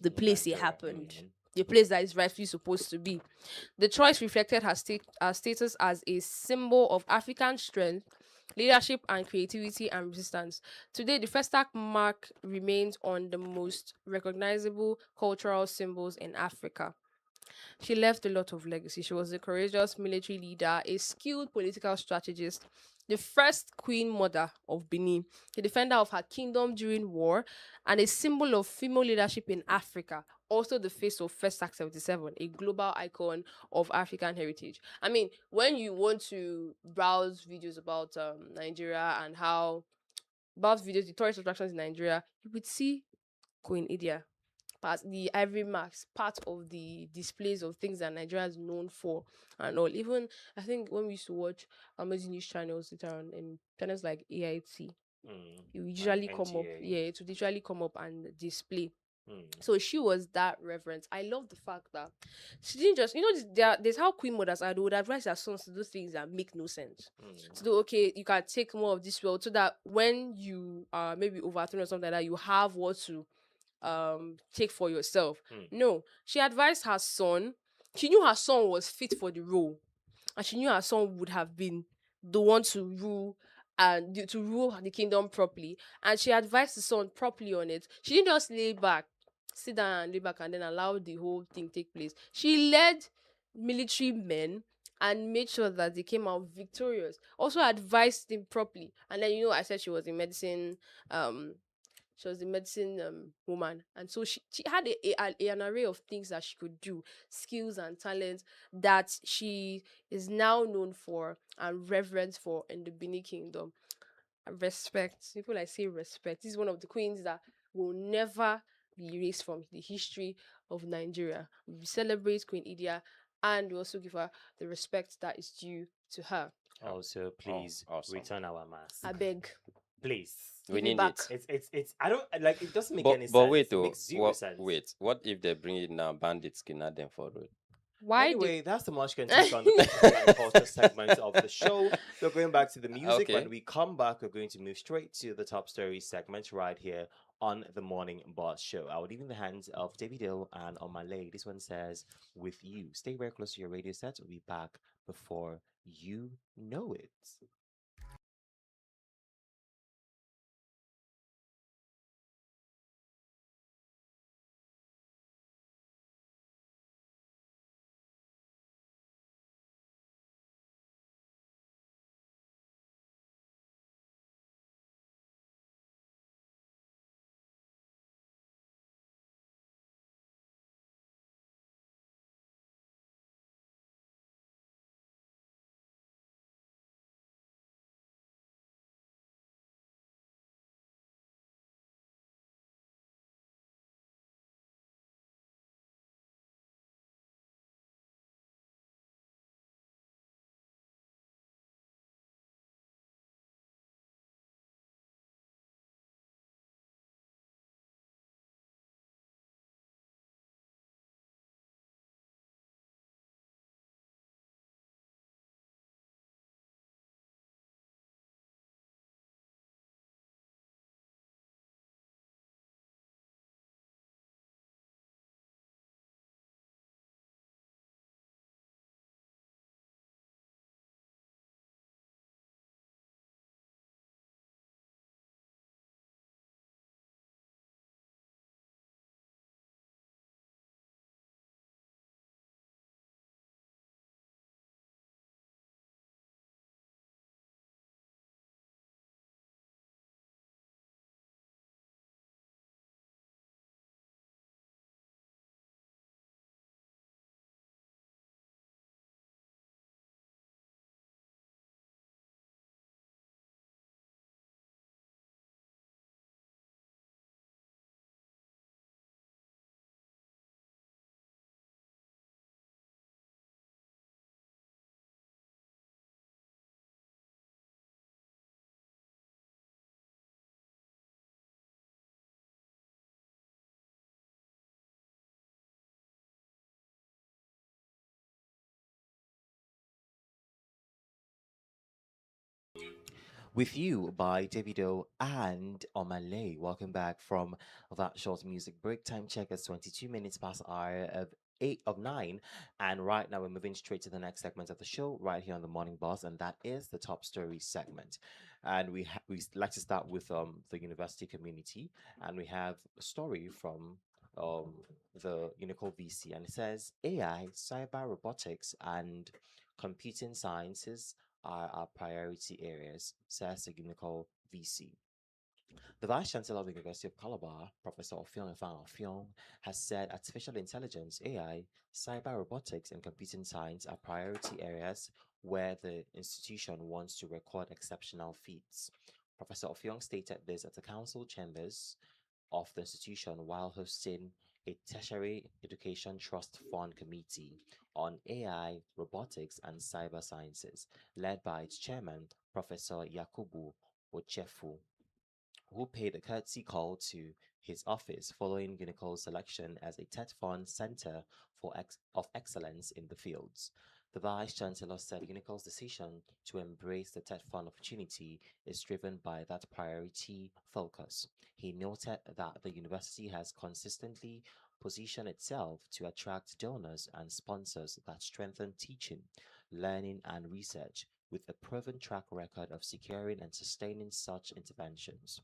the place it happened, the place that is rightfully supposed to be. The choice reflected her status as a symbol of African strength, leadership, and creativity and resistance. Today, the Festac mark remains on the most recognizable cultural symbols in Africa. She left a lot of legacy. She was a courageous military leader, a skilled political strategist, the first queen mother of Benin, the defender of her kingdom during war, and a symbol of female leadership in Africa. Also, the face of First Act 77, a global icon of African heritage. I mean, when you want to browse videos about Nigeria and how, about videos, the tourist attractions in Nigeria, you would see Queen Idia, part the ivory marks, part of the displays of things that Nigeria is known for and all. Even I think when we used to watch amazing news channels later on in channels like AIT, it would And usually come up. NTA. Yeah, it would usually come up and display. Mm. So she was that reverence. I love the fact that she didn't just, there's how queen mothers are. They would advise their sons to do things that make no sense. Mm. To do, okay, you can take more of this world so that when you are maybe overthrown or something like that, you have what to take for yourself. No, she advised her son. She knew her son was fit for the role, and she knew her son would have been the one to rule and to rule the kingdom properly. And she advised the son properly on it. She didn't just lay back, sit down and lay back and then allow the whole thing take place. She led military men and made sure that they came out victorious. Also advised him properly. And then I said she was in medicine, um she was the medicine woman, and so she had an array of things that she could do, skills and talents that she is now known for and reverenced for in the Benin Kingdom. Respect. People like say respect. This is one of the queens that will never be erased from the history of Nigeria. We celebrate Queen Idia and we also give her the respect that is due to her. Also, please awesome. return our mask. I beg. Please. We Give me need back. it. It's I don't like it doesn't make any But sense. wait, It though. makes zero sense. Wait. What if they bring it now? Bandits kidnap them for road. Why Anyway, that's the much can take on the political and culture segment of the show. We're going back to the music. Okay. When we come back, we're going to move straight to the top story segment right here on the Morning Boss Show. I would leave in the hands of Davido and on my lady. This one says, "With you." Stay very close to your radio set. We'll be back before you know it. With You by Davido and Omalay. Welcome back from that short music break. Time check is 22 minutes past hour of 8 of 9. And right now we're moving straight to the next segment of the show right here on the Morning Boss, and that is the top story segment. And we like to start with the university community, and we have a story from um the Unical VC, and it says AI, cyber robotics, and computing sciences are our priority areas, says the Unical VC. The Vice Chancellor of the University of Calabar, Professor Ofiong Ofiong, has said artificial intelligence, AI, cyber robotics, and computing science are priority areas where the institution wants to record exceptional feats. Professor Ofiong stated this at the council chambers of the institution while hosting a tertiary education trust fund committee on AI, robotics, and cyber sciences, led by its chairman, Professor Yakubu Ochefu, who paid a courtesy call to his office following Unical's selection as a TED Fund Center of Excellence in the fields. The Vice Chancellor said Unical's decision to embrace the TED Fund opportunity is driven by that priority focus. He noted that the university has consistently positioned itself to attract donors and sponsors that strengthen teaching, learning, and research, with a proven track record of securing and sustaining such interventions.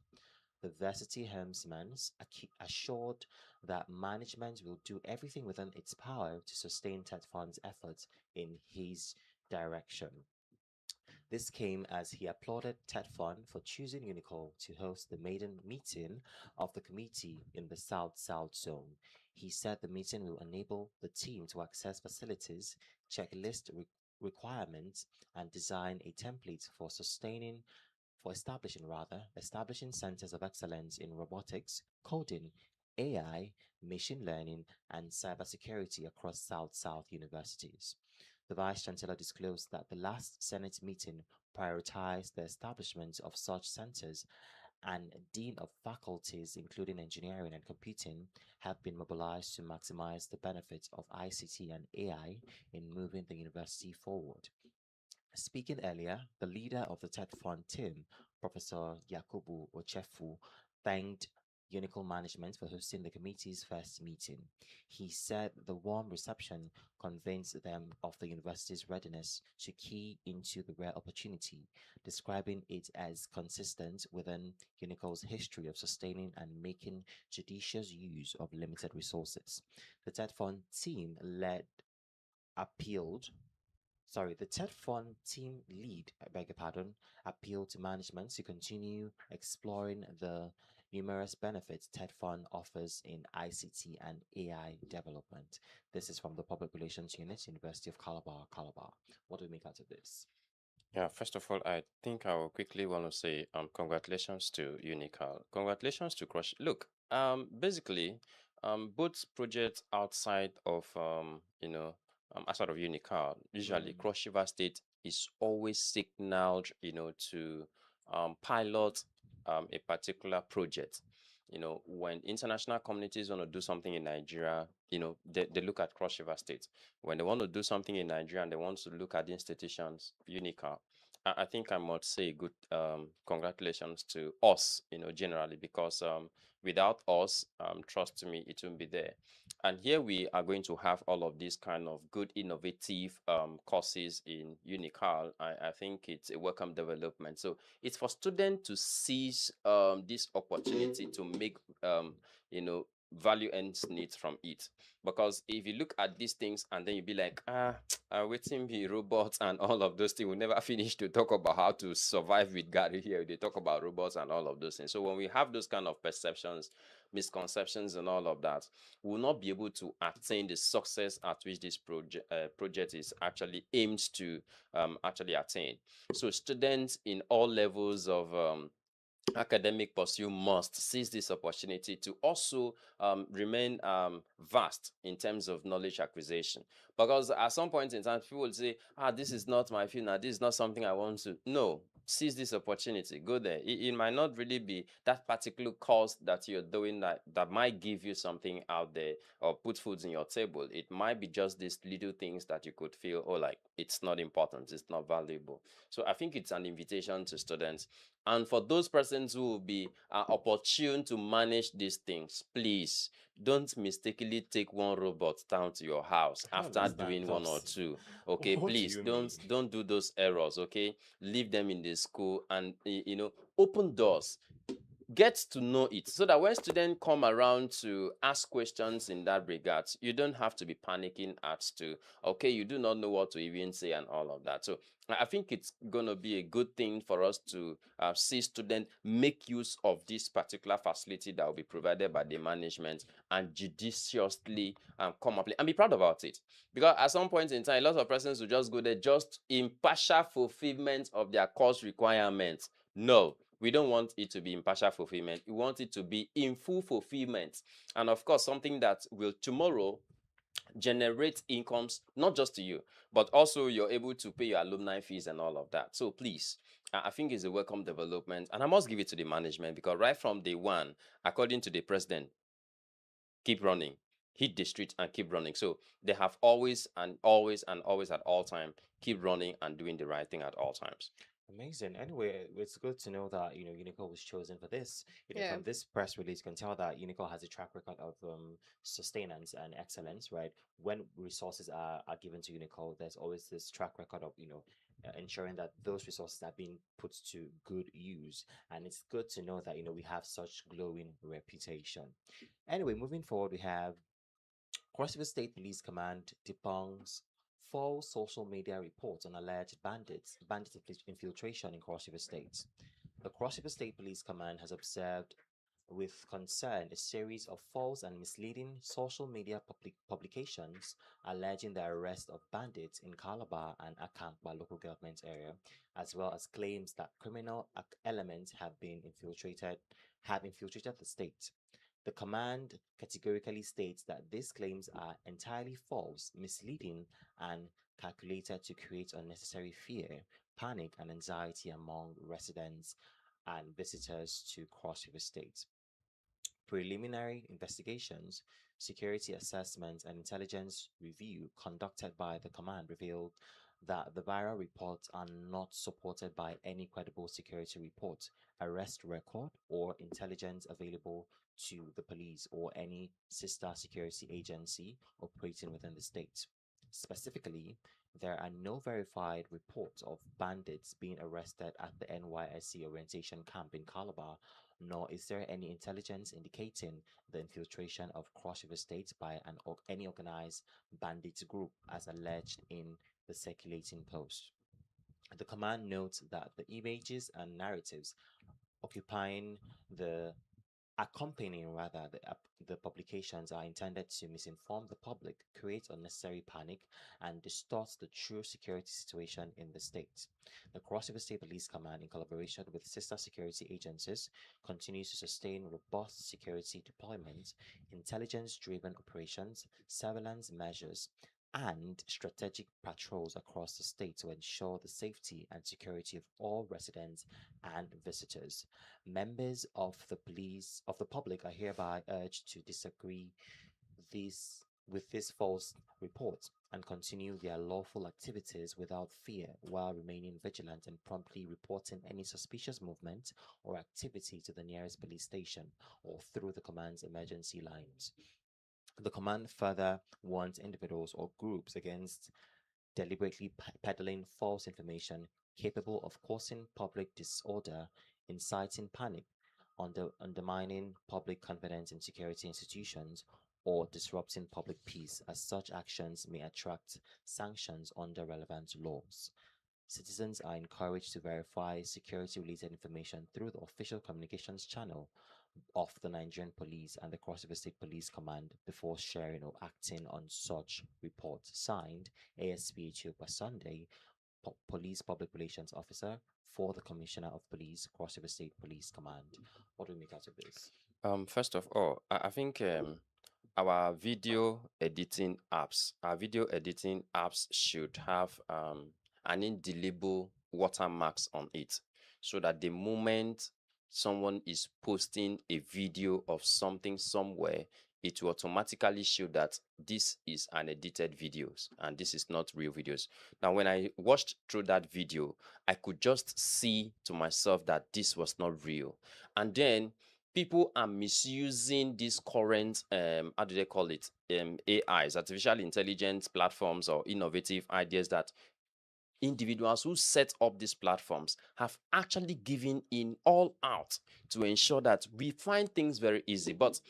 The varsity helmsman assured that management will do everything within its power to sustain TED Fund's efforts in his direction. This came as he applauded TED Fund for choosing Unicol to host the maiden meeting of the committee in the South South Zone. He said the meeting will enable the team to access facilities, checklist requirements, and design a template establishing centers of excellence in robotics, coding, AI, machine learning, and cybersecurity across South universities. The Vice Chancellor disclosed that the last Senate meeting prioritized the establishment of such centers, and Dean of faculties, including engineering and computing, have been mobilized to maximize the benefits of ICT and AI in moving the university forward. Speaking earlier, the leader of the TED Fund team, Professor Yakubu Ochefu, thanked Unical management for hosting the committee's first meeting. He said the warm reception convinced them of the university's readiness to key into the rare opportunity, describing it as consistent within Unical's history of sustaining and making judicious use of limited resources. The TED Fund team appealed the TED Fund team lead, I beg your pardon, appealed to management to continue exploring the numerous benefits TED Fund offers in ICT and AI development. This is from the Public Relations Unit, University of Calabar, Calabar. What do we make out of this? Yeah, first of all, I think I will quickly want to say congratulations to Unical. Congratulations to Crush. Look, basically, both projects outside of Unical, usually Mm, Cross River State is always signaled, to pilot a particular project. When international communities want to do something in Nigeria, they look at Cross River State. When they want to do something in Nigeria and they want to look at the institutions, Unical. I think I must say good congratulations to us, generally, because without us, trust me, it won't be there. And here we are going to have all of these kind of good, innovative courses in Unical. I think it's a welcome development. So it's for students to seize this opportunity to make, value and needs from it. Because if you look at these things and then you be like, waiting be robots and all of those things, we'll never finish to talk about how to survive with Gary here. They talk about robots and all of those things. So when we have those kind of perceptions, misconceptions, and all of that, we will not be able to attain the success at which this project is actually aimed to actually attain. So students in all levels of academic pursuit must seize this opportunity to also remain vast in terms of knowledge acquisition. Because at some point in time, people will say, this is not my field, now this is not something I want to. No, seize this opportunity, go there. It might not really be that particular course that you're doing that might give you something out there or put foods in your table. It might be just these little things that you could feel, like it's not important, it's not valuable. So I think it's an invitation to students. And for those persons who will be opportune to manage these things, please don't mistakenly take one robot down to your house I don't after understand doing one or those. two. Okay, What do please you mean? don't do those errors. Okay, leave them in the school and open doors. get to know it so that when students come around to ask questions in that regard, you don't have to be panicking as to, okay, you do not know what to even say and all of that. So I think it's going to be a good thing for us to see students make use of this particular facility that will be provided by the management and judiciously come up and be proud about it. Because at some point in time, a lot of persons will just go there just in partial fulfillment of their course requirements. No, we don't want it to be in partial fulfillment. We want it to be in full fulfillment. And of course, something that will tomorrow generate incomes, not just to you, but also you're able to pay your alumni fees and all of that. So please, I think it's a welcome development. And I must give it to the management because right from day one, according to the president, keep running, hit the street and keep running. So they have always and always and always at all time keep running and doing the right thing at all times. Amazing. Anyway, it's good to know that Unico was chosen for this. Yeah. From this press release, you can tell that Unico has a track record of sustenance and excellence. Right, when resources are given to Unico, there's always this track record of ensuring that those resources are being put to good use. And it's good to know that we have such glowing reputation. Anyway, moving forward, we have Cross River State Police Command debunks false social media reports on alleged bandit infiltration in Cross River State. The Cross River State Police Command has observed with concern a series of false and misleading social media publications alleging the arrest of bandits in Calabar and Akankwa local government area, as well as claims that criminal elements have infiltrated the state. The command categorically states that these claims are entirely false, misleading, and calculated to create unnecessary fear, panic, and anxiety among residents and visitors to Cross River State. Preliminary investigations, security assessments, and intelligence review conducted by the command revealed that the viral reports are not supported by any credible security report, arrest record, or intelligence available to the police or any sister security agency operating within the state. Specifically, there are no verified reports of bandits being arrested at the NYSC orientation camp in Calabar, nor is there any intelligence indicating the infiltration of Cross River State by any organized bandit group as alleged in the circulating post. The command notes that the images and narratives occupying the accompanying rather the publications are intended to misinform the public, create unnecessary panic, and distort the true security situation in the state. The Cross River State Police Command, in collaboration with sister security agencies, continues to sustain robust security deployments, intelligence-driven operations, surveillance measures, and strategic patrols across the state to ensure the safety and security of all residents and visitors. Members of the public are hereby urged to disagree these with these false reports and continue their lawful activities without fear while remaining vigilant and promptly reporting any suspicious movement or activity to the nearest police station or through the command's emergency lines. The command further warns individuals or groups against deliberately peddling false information capable of causing public disorder, inciting panic, undermining public confidence in security institutions, or disrupting public peace, as such actions may attract sanctions under relevant laws. Citizens are encouraged to verify security related information through the official communications channel of the Nigerian Police and the Cross River State Police Command before sharing or acting on such reports. Signed, ASP Chiopa Sunday, Police Public Relations Officer for the Commissioner of Police, Cross River State Police Command. What do we make out of this? First of all, I think our video editing apps should have an indelible watermarks on it, so that the moment someone is posting a video of something somewhere, it will automatically show that this is an edited videos and this is not real videos. Now, when I watched through that video, I could just see to myself that this was not real. And then people are misusing these current how do they call it, AIs, artificial intelligence platforms, or innovative ideas that individuals who set up these platforms have actually given in all out to ensure that we find things very easy, but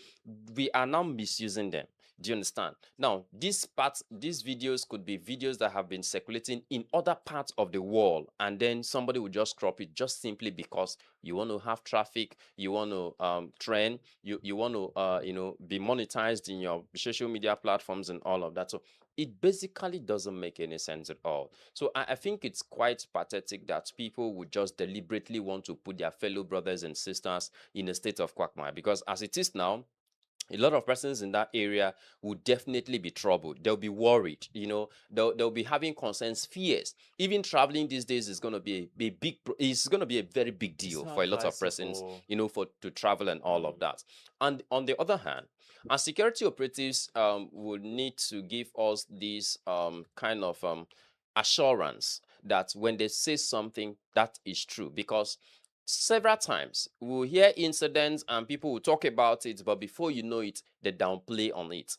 we are now misusing them. Do you understand? Now, these videos could be videos that have been circulating in other parts of the world, and then somebody will just crop it just simply because you want to have traffic, you want to trend, you want to be monetized in your social media platforms and all of that. So it basically doesn't make any sense at all. So I think it's quite pathetic that people would just deliberately want to put their fellow brothers and sisters in a state of quagmire, because as it is now, a lot of persons in that area will definitely be troubled. They'll be worried, they'll be having concerns, fears. Even traveling these days is going to be it's going to be a very big deal for a lot of persons, to travel and all of that. And on the other hand, our security operatives would need to give us this kind of assurance that when they say something, that is true, because several times we'll hear incidents and people will talk about it, but before you know it, they downplay on it,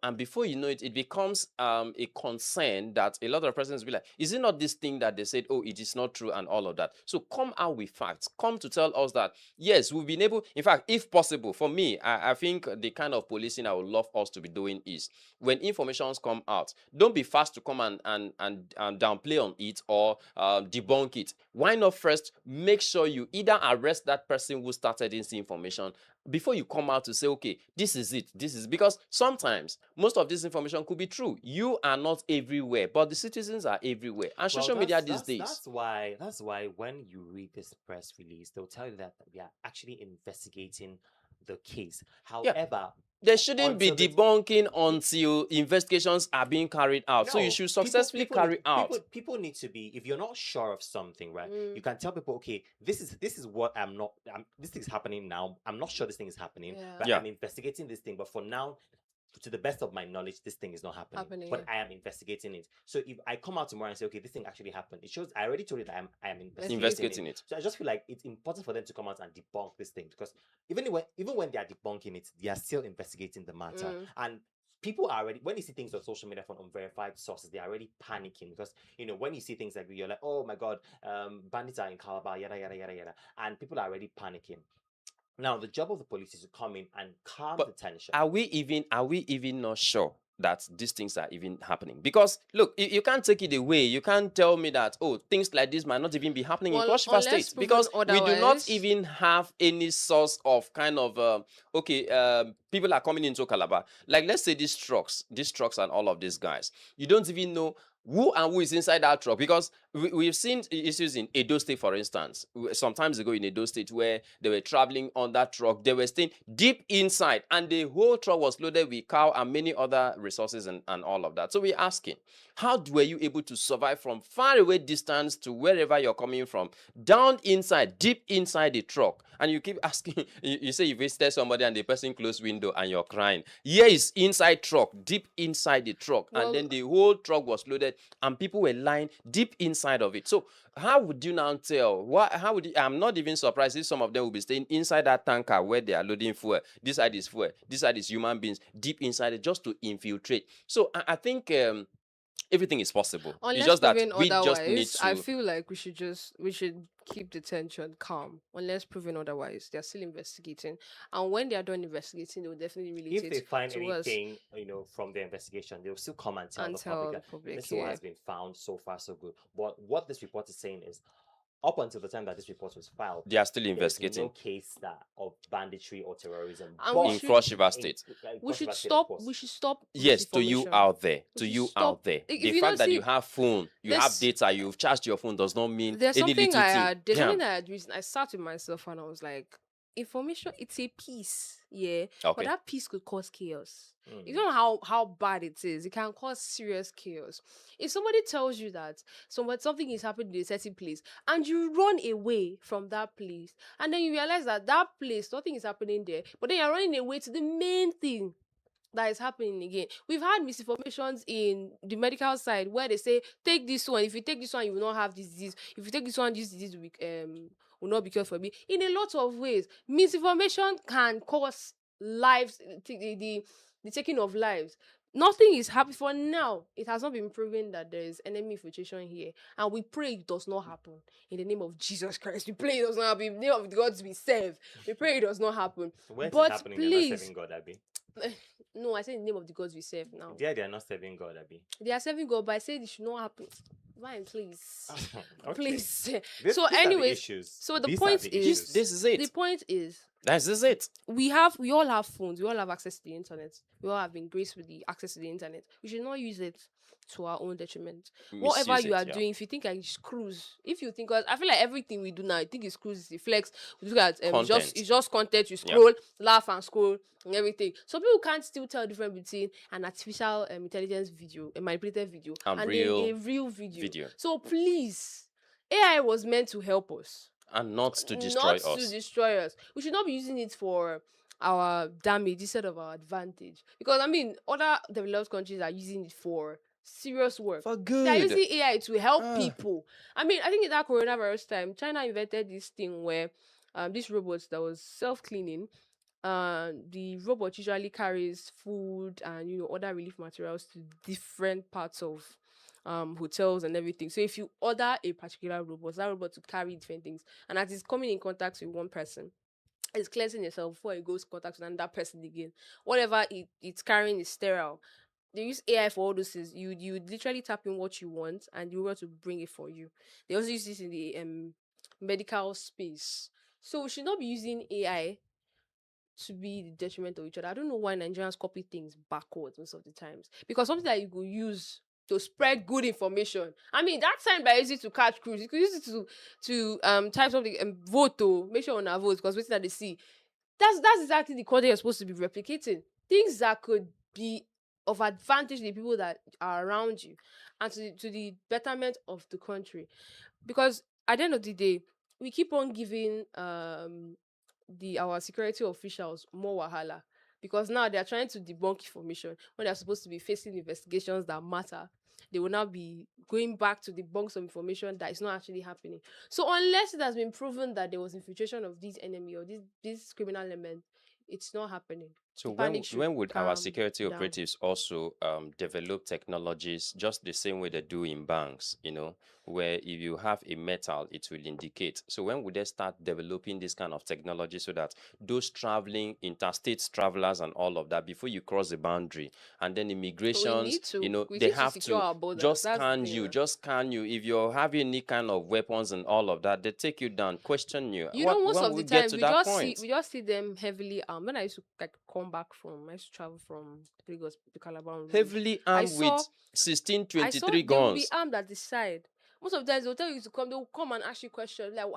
and before you know it, it becomes a concern that a lot of persons will be like, is it not this thing that they said, oh, it is not true and all of that. So come out with facts, come to tell us that yes, we've been able, in fact, if possible, for me, I think the kind of policing I would love us to be doing is when informations come out, don't be fast to come and downplay on it or debunk it. Why not first make sure you either arrest that person who started this information before you come out to say, okay, this is it, this is, because sometimes most of this information could be true. You are not everywhere, but the citizens are everywhere. And social media these days. That's why when you read this press release, they'll tell you that we are actually investigating the case. However, there shouldn't be debunking until investigations are being carried out. So you should successfully carry out. People need to be, if you're not sure of something, right? You can tell people, okay, this is what this thing is happening now. I'm not sure this thing is happening, but I'm investigating this thing. But for now, to the best of my knowledge, this thing is not happening. But I am investigating it. So if I come out tomorrow and say, okay, this thing actually happened, it shows I already told you that I am investigating it. So I just feel like it's important for them to come out and debunk this thing, because even when they are debunking it, they are still investigating the matter. And people are already, when you see things on social media from unverified sources, they're already panicking, because when you see things like, you're like, oh my god, bandits are in Calabar, yada yada yada yada, and people are already panicking. Now, the job of the police is to come in and calm the tension. Are we even not sure that these things are even happening? Because look, you can't take it away. You can't tell me that, oh, things like this might not even be happening in Cross River State, because we do not even have any source of kind of people are coming into Calabar. Like, let's say these trucks and all of these guys. You don't even know who and who is inside that truck, because we've seen issues in Edo State, for instance, some times ago in Edo State, where they were traveling on that truck, they were staying deep inside, and the whole truck was loaded with cow and many other resources and all of that. So we're asking, how were you able to survive from far away distance to wherever you're coming from, down inside, deep inside the truck? And you keep asking, you say you visited somebody and the person closed window and you're crying. Here is inside truck, deep inside the truck, and then the whole truck was loaded and people were lying deep inside of it. So how would you now tell? I'm not even surprised if some of them will be staying inside that tanker where they are loading fuel. This side is fuel, this side is human beings, deep inside it, just to infiltrate. So I think everything is possible. Unless it's just that we otherwise, just need to. I feel like we should keep the tension calm. Unless proven otherwise, they're still investigating, and when they are done investigating, they will definitely relate if they find to anything, from the investigation, they will still come and tell the public this is what has been found. So far, so good. But what this report is saying is, up until the time that this report was filed, they are still investigating. No case of banditry or terrorism in Cross River State. We should stop. We should stop. Yes, to you out there. Out there. The fact that you have phone, you have data, you've charged your phone does not mean there's any something little I thing. had. There's something I had reason. I sat with myself and I was like, information, it's a piece, but that piece could cause chaos. You don't know how bad it is. It can cause serious chaos. If somebody tells you that something is happening in a certain place and you run away from that place, and then you realize that place, nothing is happening there, but then you're running away to the main thing that is happening again. We've had misinformations in the medical side where they say, take this one. If you take this one, you will not have this disease. If you take this one, this disease will not be cured for me. In a lot of ways, misinformation can cause lives, the taking of lives. Nothing is happy for now. It has not been proven that there is enemy infiltration here, and we pray it does not happen in the name of Jesus Christ. We pray it does not happen in the name of the God we serve. We pray it does not happen. Where it is But happening, they're not please, serving God, Abby. no, I say in the name of the gods we serve now. There, they are not serving God, Abby. They are serving God, but I say it should not happen. Fine, please. Okay. Please. These So are the anyways, issues. so the These are point the is, issues. This is it. the point is, This is it. we all have phones, we all have access to the internet, we all have been graced with the access to the internet. We should not use it to our own detriment. Whatever Misuse you it, are yeah. doing, if you think like cruise, if you think, cause I feel like everything we do now, I think it's cruise, it's flex. We look at Content. it's just content. You Yeah. scroll, laugh and scroll and everything. So people can't still tell the difference between an artificial intelligence video, a manipulated video, And a real video. So please, AI was meant to help us, And not to destroy not to us. destroy us. We should not be using it for our damage instead of our advantage. Because I mean, other developed countries are using it for serious work. For They're good. using AI to help Ah. people. I mean, I think in that coronavirus time, China invented this thing where this robot that was self-cleaning. The robot usually carries food and other relief materials to different parts of hotels and everything. So if you order a particular robot, that robot will carry different things, and as it's coming in contact with one person, it's cleansing itself before it goes in contact with another person again. Whatever it's carrying is sterile. They use AI for all those things. You literally tap in what you want and you're able to bring it for you. They also use this in the medical space. So we should not be using AI to be the detriment of each other. I don't know why Nigerians copy things backwards most of the times. Because something that you could use to spread good information. I mean, that time by using it to catch cruise, you could use it to type something and vote to make sure on our vote because waiting that they see. That's exactly the content you're supposed to be replicating. Things that could be of advantage to the people that are around you and to the betterment of the country. Because at the end of the day, we keep on giving our security officials more wahala because now they're trying to debunk information when they're supposed to be facing investigations that matter. They will now be going back to debunk some information that is not actually happening. So unless it has been proven that there was infiltration of this enemy or this criminal element, it's not happening. So The panic should when would our calm security down. operatives also develop technologies just the same way they do in banks, where if you have a metal, it will indicate. So when would they start developing this kind of technology so that those traveling, interstate travelers and all of that, before you cross the boundary, and then immigrations, need to. We they need to have secure to our borders. just That's the scan thing, you, yeah. just scan you. If you're having any kind of weapons and all of that, they take you down, question you. Most When of will the we get time to we that just point? see them heavily armed. When I used to come back from, I used to travel from Lagos to Calabar Road. Heavily armed with 16, I saw 23 they will be guns. armed at the side. Most of the times they'll tell you to come. They'll come and ask you questions like,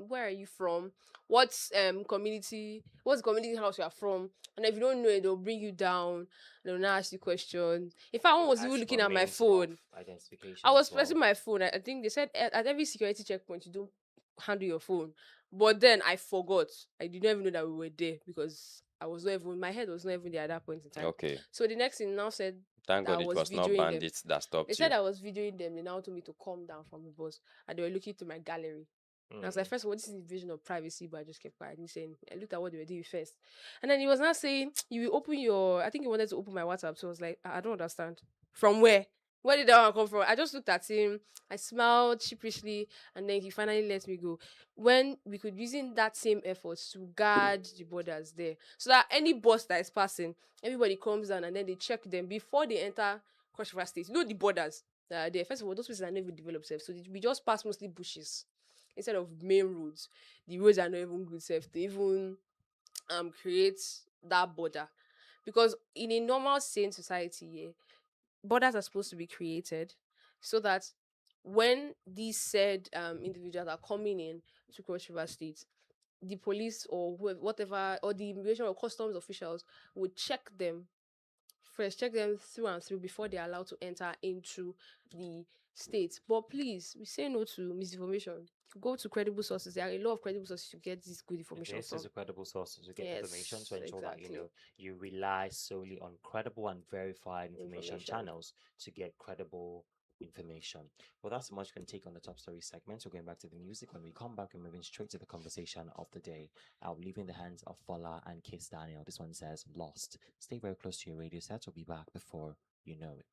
where are you from? What's What's the community house you are from? And if you don't know it, they'll bring you down. They'll now ask you questions. In fact, one was even Ask looking for at my means phone. of identification I was as well. pressing my phone. I think they said at every security checkpoint you don't handle your phone. But then I forgot. I did not even know that we were there because my head was not even there at that point in time. Okay. So the next thing now said Thank that God I it was was not videoing them. bandits that stopped They you. said I was videoing them. They now told me to come down from the bus and they were looking to my gallery. And I was like, first of all, this is the vision of privacy, but I just kept quiet. And he's saying, I looked at what they were doing first. And then he was now saying, you will open I think he wanted to open my WhatsApp. So I was like, I don't understand. From where? Where did that one come from? I just looked at him. I smiled sheepishly. And then he finally let me go. When we could using that same effort to guard the borders there. So that any bus that is passing, everybody comes down and then they check them before they enter Cross River State. You know the borders that are there. First of all, those places are never developed safe. So we just pass mostly bushes instead of main roads. The roads are not even good safe to even create that border. Because in a normal sane society, yeah, borders are supposed to be created so that when these said individuals are coming in to Cross River State, the police or whatever, or the immigration or customs officials would check them first, check them through and through before they're allowed to enter into the state. But please, we say no to misinformation. Go to credible sources. There are a lot of credible sources to get this good information This from. is a credible sources to get information to ensure that exactly. you rely solely on credible and verified information Information. channels to get credible information. Well, that's much can take on the top story segment. So going back to the music. When we come back, we're moving straight to the conversation of the day. I'll leave in the hands of Fola and Kiss Daniel. This one says Lost. Stay very close to your radio set. We'll be back before you know it.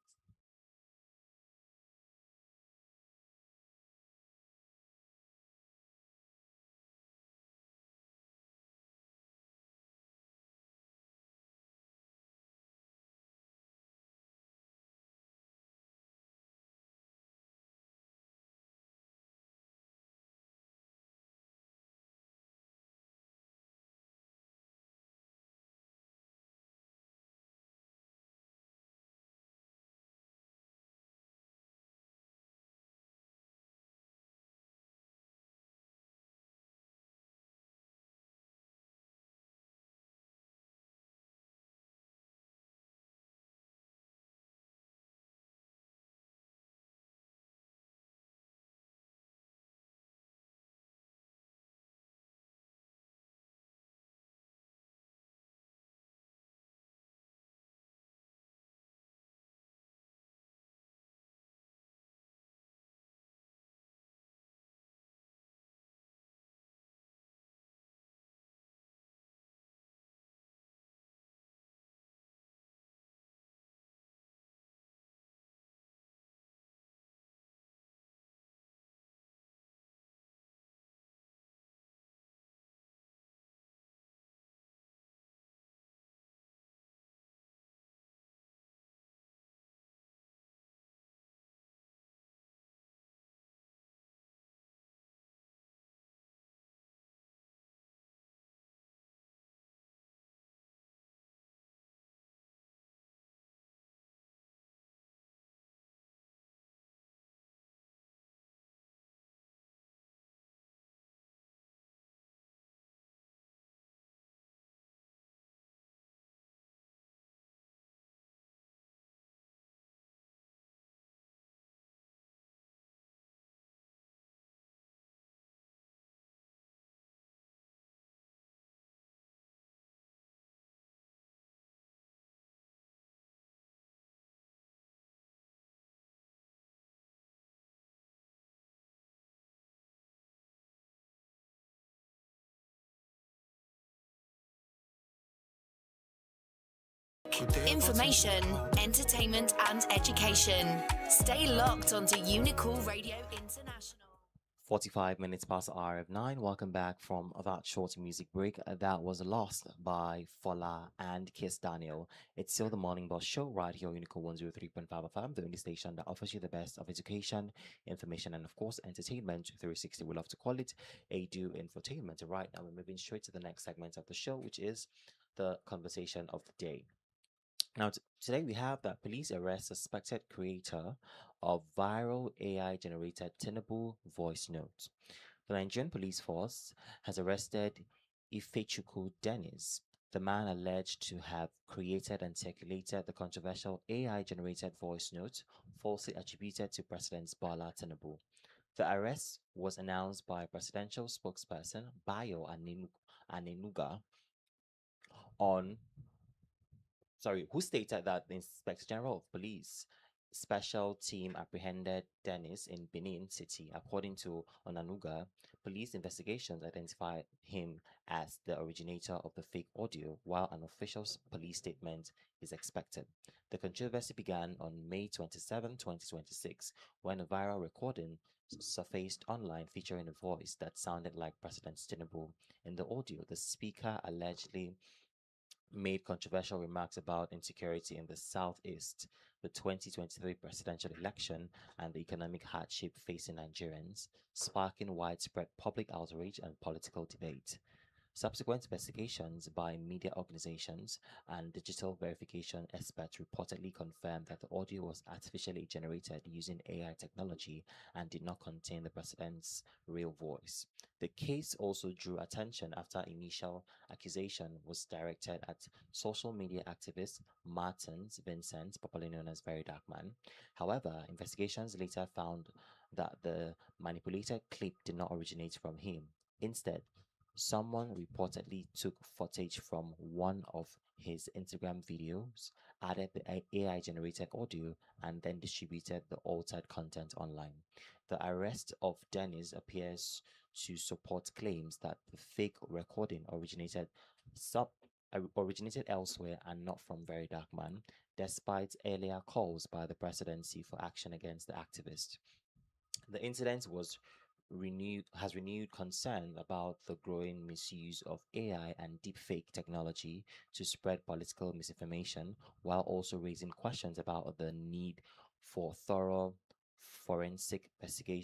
Information, entertainment, and education. Stay locked onto Unicool Radio International. 45 minutes past the hour of 9. Welcome back from that short music break. That was Lost by Fola and Kiss Daniel. It's still the Morning Boss Show right here on Unico 103.5 FM, the only station that offers you the best of education, information, and of course, entertainment 360. We love to call it a do infotainment. Right now, we're moving straight to the next segment of the show, which is the conversation of the day. Now, today we have that police arrest suspected creator of viral AI generated Tinubu voice note. The Nigerian police force has arrested Ifechuku Dennis, the man alleged to have created and circulated the controversial AI generated voice note falsely attributed to President Bola Tinubu. The arrest was announced by presidential spokesperson Bayo Anenuga on who stated that the Inspector General of Police special team apprehended Dennis in Benin City. According to Onanuga, police investigations identified him as the originator of the fake audio, while an official police statement is expected. The controversy began on May 27, 2026, when a viral recording surfaced online featuring a voice that sounded like President Tinubu. In the audio, the speaker allegedly made controversial remarks about insecurity in the southeast, the 2023 presidential election, and the economic hardship facing Nigerians, sparking widespread public outrage and political debate. Subsequent investigations by media organizations and digital verification experts reportedly confirmed that the audio was artificially generated using AI technology and did not contain the president's real voice. The case also drew attention after initial accusation was directed at social media activist Martins Vincent, popularly known as Very Dark Man. However, investigations later found that the manipulated clip did not originate from him. Instead, Someone reportedly took footage from one of his Instagram videos, added the AI generated audio, and then distributed the altered content online. The arrest of Dennis appears to support claims that the fake recording sub originated elsewhere and not from Very Dark Man, despite earlier calls by the presidency for action against the activist. The incident has renewed concern about the growing misuse of AI and deepfake technology to spread political misinformation, while also raising questions about the need for thorough forensic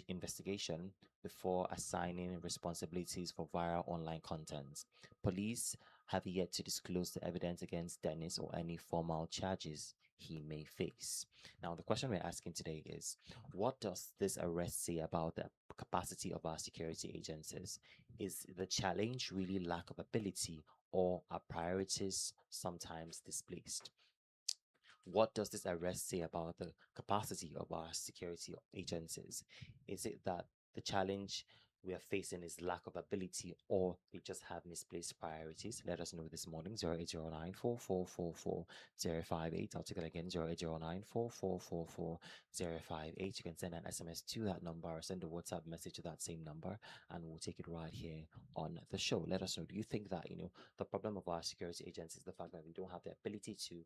investigation before assigning responsibilities for viral online content. Police have yet to disclose the evidence against Dennis or any formal charges he may face. Now, the question we're asking today is, what does this arrest say about the capacity of our security agencies? Is the challenge really lack of ability, or are priorities sometimes displaced? What does this arrest say about the capacity of our security agencies? Is it that the challenge we are facing is lack of ability, or they just have misplaced priorities? Let us know this morning. 0809 4444058. I'll take it again. 0809 4444058. You can send an SMS to that number or send a WhatsApp message to that same number, and we'll take it right here on the show. Let us know. Do you think that the problem of our security agencies is the fact that we don't have the ability to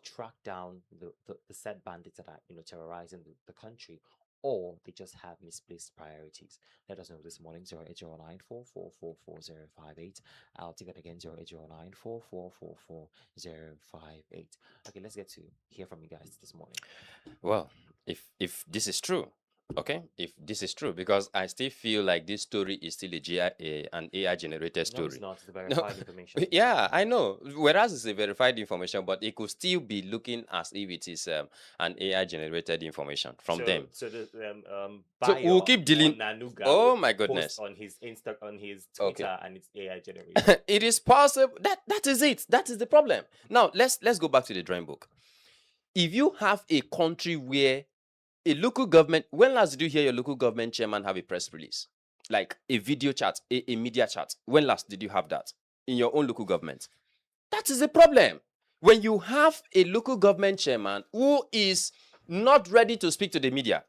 track down the said bandits that are terrorizing the country, or they just have misplaced priorities? Let us know this morning. 0809 4444058. I'll take it again. 0809 4444058. Okay, let's get to hear from you guys this morning. Well, if this is true, okay, if this is true, because I still feel like this story is still an AI generated No, story. it's not. It's the verified information. Yeah, I know. Whereas it's a verified information, but it could still be looking as if it is an AI generated information from them. So the So we'll keep dealing. Nanuga Oh would my post goodness. on his on his Okay. Twitter, and it's AI generated. It is possible. That is it. That is the problem. Now let's go back to the drawing book. If you have a country where a local government, when last did you hear your local government chairman have a press release? Like a video chat, a media chat. When last did you have that in your own local government? That is the problem. When you have a local government chairman who is not ready to speak to the media,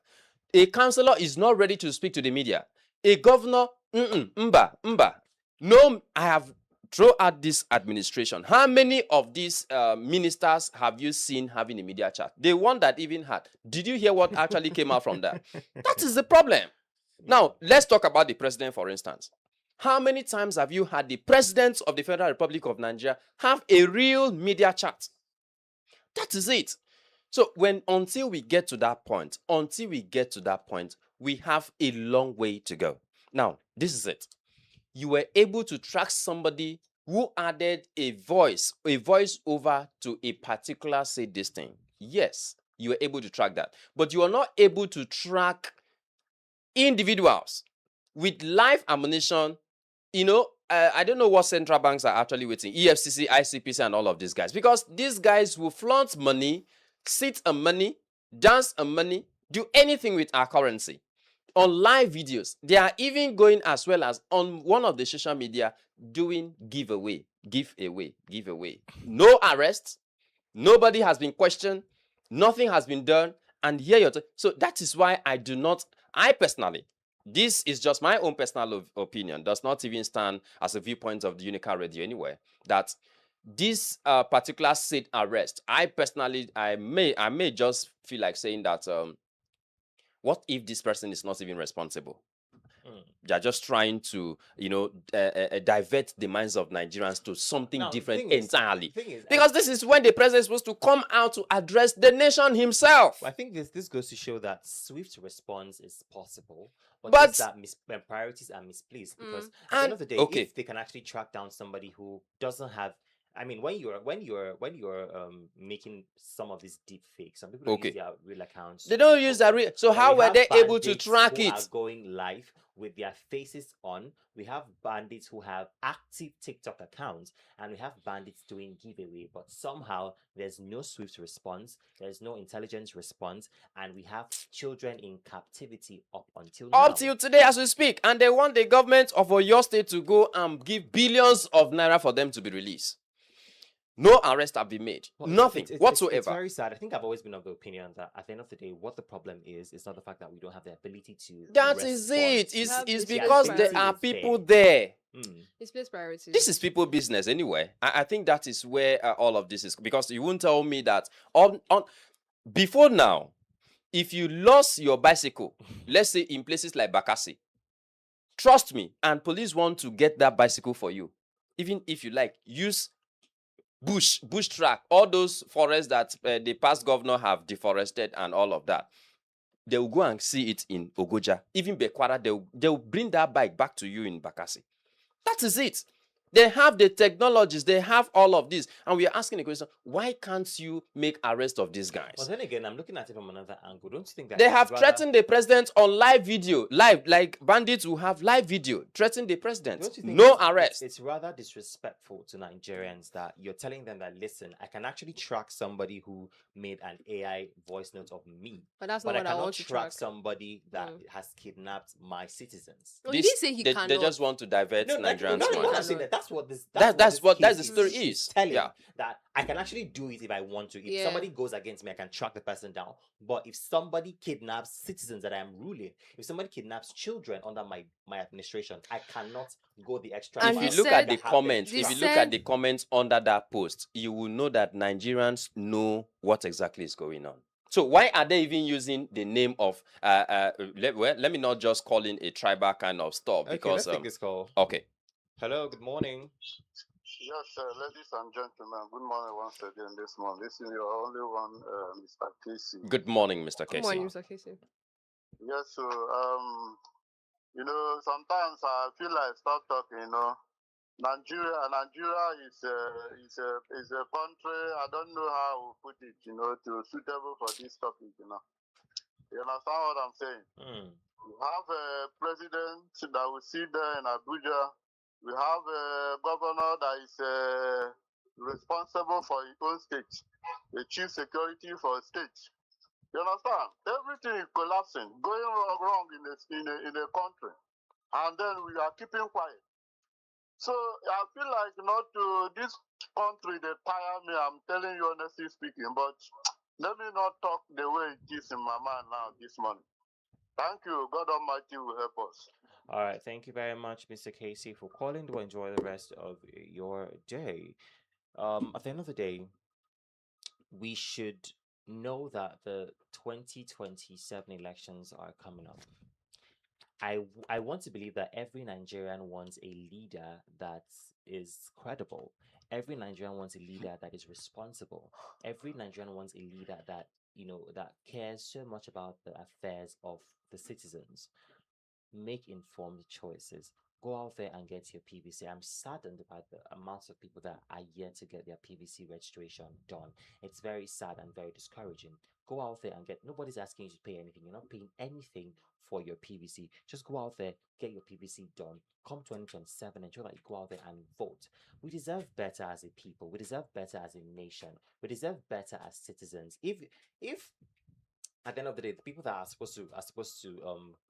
a councillor is not ready to speak to the media, a governor, mba. No, I have throughout this administration, how many of these ministers have you seen having a media chat? The one that even had. Did you hear what actually came out from that? That is the problem. Now, let's talk about the president, for instance. How many times have you had the president of the Federal Republic of Nigeria have a real media chat? That is it. So until we get to that point, we have a long way to go. Now, this is it. You were able to track somebody who added a voice over to a particular say this thing. Yes, you were able to track that. But you are not able to track individuals with live ammunition. I don't know what central banks are actually waiting. EFCC, ICPC, and all of these guys. Because these guys will flaunt money, sit on money, dance on money, do anything with our currency. On live videos, they are even going as well as on one of the social media doing giveaway. No arrests, nobody has been questioned, nothing has been done, and here so that is why I personally, this is just my own personal opinion, does not even stand as a viewpoint of the Unica Radio anywhere, that this particular said arrest, I personally, I may just feel like saying that what if this person is not even responsible? They're just trying to, divert the minds of Nigerians to something different entirely. Because this is when the president is supposed to come out to address the nation himself. I think this goes to show that swift response is possible, but that priorities are misplaced. Because at the end of the day, if they can actually track down somebody who doesn't have I mean, when you're making some of these deep fakes, some people don't use Okay. their real accounts. They don't use that. So And how we were have they able to bandits track who are it? going live with their faces on. We have bandits who have active TikTok accounts, and we have bandits doing giveaway. But somehow there's no swift response, there's no intelligence response, and we have children in captivity up until now. Up till today as we speak. And they want the government of Oyo State to go and give billions of naira for them to be released. No arrest have been made. Well, Nothing whatsoever. It's very sad. I think I've always been of the opinion that at the end of the day, what the problem is not the fact that we don't have the ability to. That is it. You have It's the because there ability are is people there. there. It's place priorities. This is people business anyway. I think that is where all of this is, because you won't tell me that on before now, if you lost your bicycle, let's say in places like Bakassi, trust me, and police want to get that bicycle for you, even if you like, use bush track, all those forests that the past governor have deforested and all of that. They will go and see it in Ogoja. Even Bekwara, they'll bring that bike back to you in Bakassi. That is it. They have the technologies, they have all of this. And we are asking the question, why can't you make arrest of these guys? Well, then again, I'm looking at it from another angle. Don't you think that They it's have rather- threatened the president on live video, like bandits who have live video, threaten the president. Don't you think No it's- arrest. It's rather disrespectful to Nigerians that you're telling them that, listen, I can actually track somebody who made an AI voice note of me, but that's but not I what I cannot want to track track. somebody that has kidnapped my citizens. No, he didn't say he they cannot. just want to divert Nigerians' no, mind. no, saying no. that. That's what this. That's what the case story is. telling. Yeah. That I can actually do it if I want to. If Yeah. somebody goes against me, I can track the person down. But if somebody kidnaps citizens that I am ruling, if somebody kidnaps children under my administration, I cannot go the extra And mile. If you look at said- the comments, they if you look said- at the comments under that post, you will know that Nigerians know what exactly is going on. So why are they even using the name of let me not just call in a tribal kind of stuff, because let's take this call. okay. Hello, good morning. Yes, ladies and gentlemen, good morning once again this morning. This is your only one, Mr. Casey. Good morning, Mr. Good Casey. morning, Mr. Casey. Yes, so, sometimes I feel like stop talking, Nigeria is a country, I don't know how to put it, to suitable for this topic, You understand what I'm saying? We have a president that we see there in Abuja. We have a governor that is responsible for his own state, the chief security for a state. You understand? Everything is collapsing, going wrong in a country, and then we are keeping quiet. So I feel like this country they tire me. I'm telling you honestly speaking, but let me not talk the way it is in my mind now this morning. Thank you. God Almighty will help us. All right, thank you very much, Mr. Casey, for calling. Do enjoy the rest of your day. At the end of the day, we should know that the 2027 elections are coming up. I want to believe that every Nigerian wants a leader that is credible. Every Nigerian wants a leader that is responsible. Every Nigerian wants a leader that that cares so much about the affairs of the citizens. Make informed choices. Go out there and get your PVC. I'm saddened by the amount of people that are yet to get their PVC registration done. It's very sad and very discouraging. Go out there and nobody's asking you to pay anything. You're not paying anything for your PVC. Just go out there, get your PVC done. Come 2027, ensure that you go out there and vote. We deserve better as a people. We deserve better as a nation. We deserve better as citizens. If at the end of the day, the people that are supposed to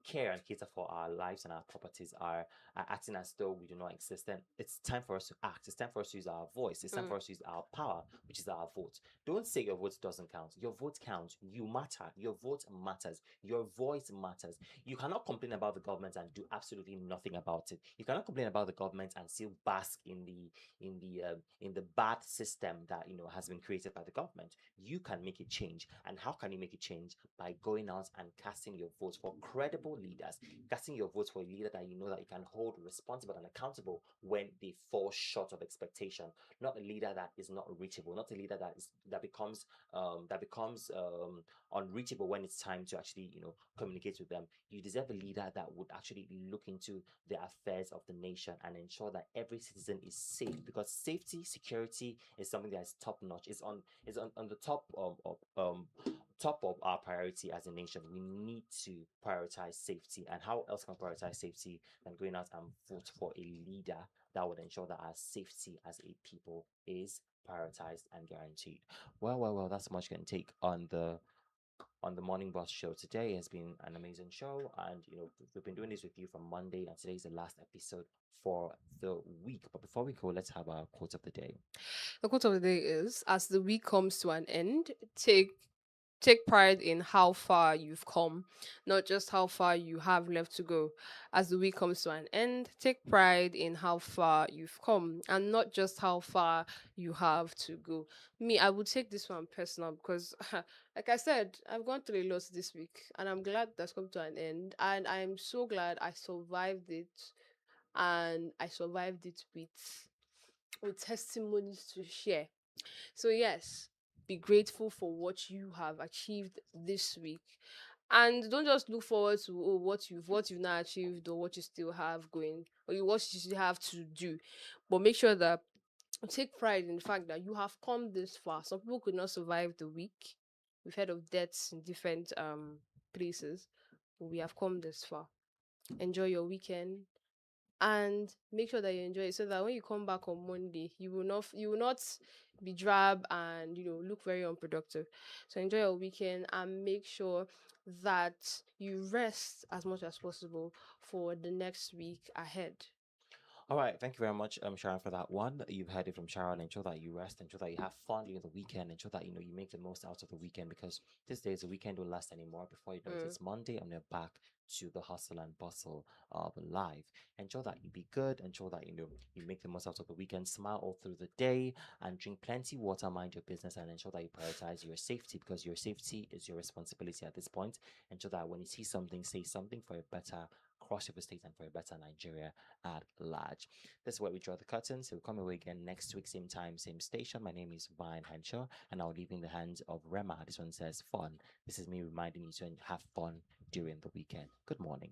care and cater for our lives and our properties are acting as though we do not exist, then it's time for us to act. It's time for us to use our voice. It's time for us to use our power, which is our vote. Don't say your vote doesn't count. Your vote counts. You matter. Your vote matters. Your voice matters. You cannot complain about the government and do absolutely nothing about it. You cannot complain about the government and still bask in the bad system that has been created by the government. You can make a change. And how can you make a change? by going out and casting your votes for credible leaders, casting your votes for a leader that you know that you can hold responsible and accountable when they fall short of expectation, not a leader that is not reachable, not a leader that becomes unreachable when it's time to actually communicate with them. You deserve a leader that would actually look into the affairs of the nation and ensure that every citizen is safe, because safety security is something that is top notch, is on the top of our priority as a nation. We need to prioritize safety, and how else can we prioritize safety than going out and vote for a leader that would ensure that our safety as a people is prioritized and guaranteed. Well, that's much can take on the Morning Boss show today. It has been an amazing show, and we've been doing this with you from Monday, and today's the last episode for the week. But before we go, let's have our quote of the day. The quote of the day is: as the week comes to an end, take pride in how far you've come, not just how far you have left to go. As the week comes to an end, take pride in how far you've come and not just how far you have to go. Me, I would take this one personal because, like I said, I've gone through a lot this week and I'm glad that's come to an end. And I'm so glad I survived it, and I survived it with testimonies to share. So yes, be grateful for what you have achieved this week. And don't just look forward to what you've not achieved or what you still have going or what you still have to do. But make sure that you take pride in the fact that you have come this far. Some people could not survive the week. We've heard of deaths in different places, but we have come this far. Enjoy your weekend and make sure that you enjoy it so that when you come back on Monday, you will not be drab and look very unproductive. So enjoy your weekend and make sure that you rest as much as possible for the next week ahead. All right, thank you very much, Sharon, for that one. You've heard it from Sharon. Ensure that you rest, ensure that you have fun during the weekend, ensure that you make the most out of the weekend, because these days the weekend don't last anymore. Before you know it, Mm. it's Monday and we're back to the hustle and bustle of life. Ensure that you be good, ensure that you make the most out of the weekend, smile all through the day, and drink plenty water, mind your business, and ensure that you prioritize your safety, because your safety is your responsibility at this point. Ensure that when you see something, say something for a better cross river state and for a better Nigeria at large. This is where we draw the curtain. So we'll come away again next week, same time, same station. My name is Vine Henshaw, and I'll leave in the hands of Rema. This one says fun. This is me reminding you to have fun during the weekend. Good morning.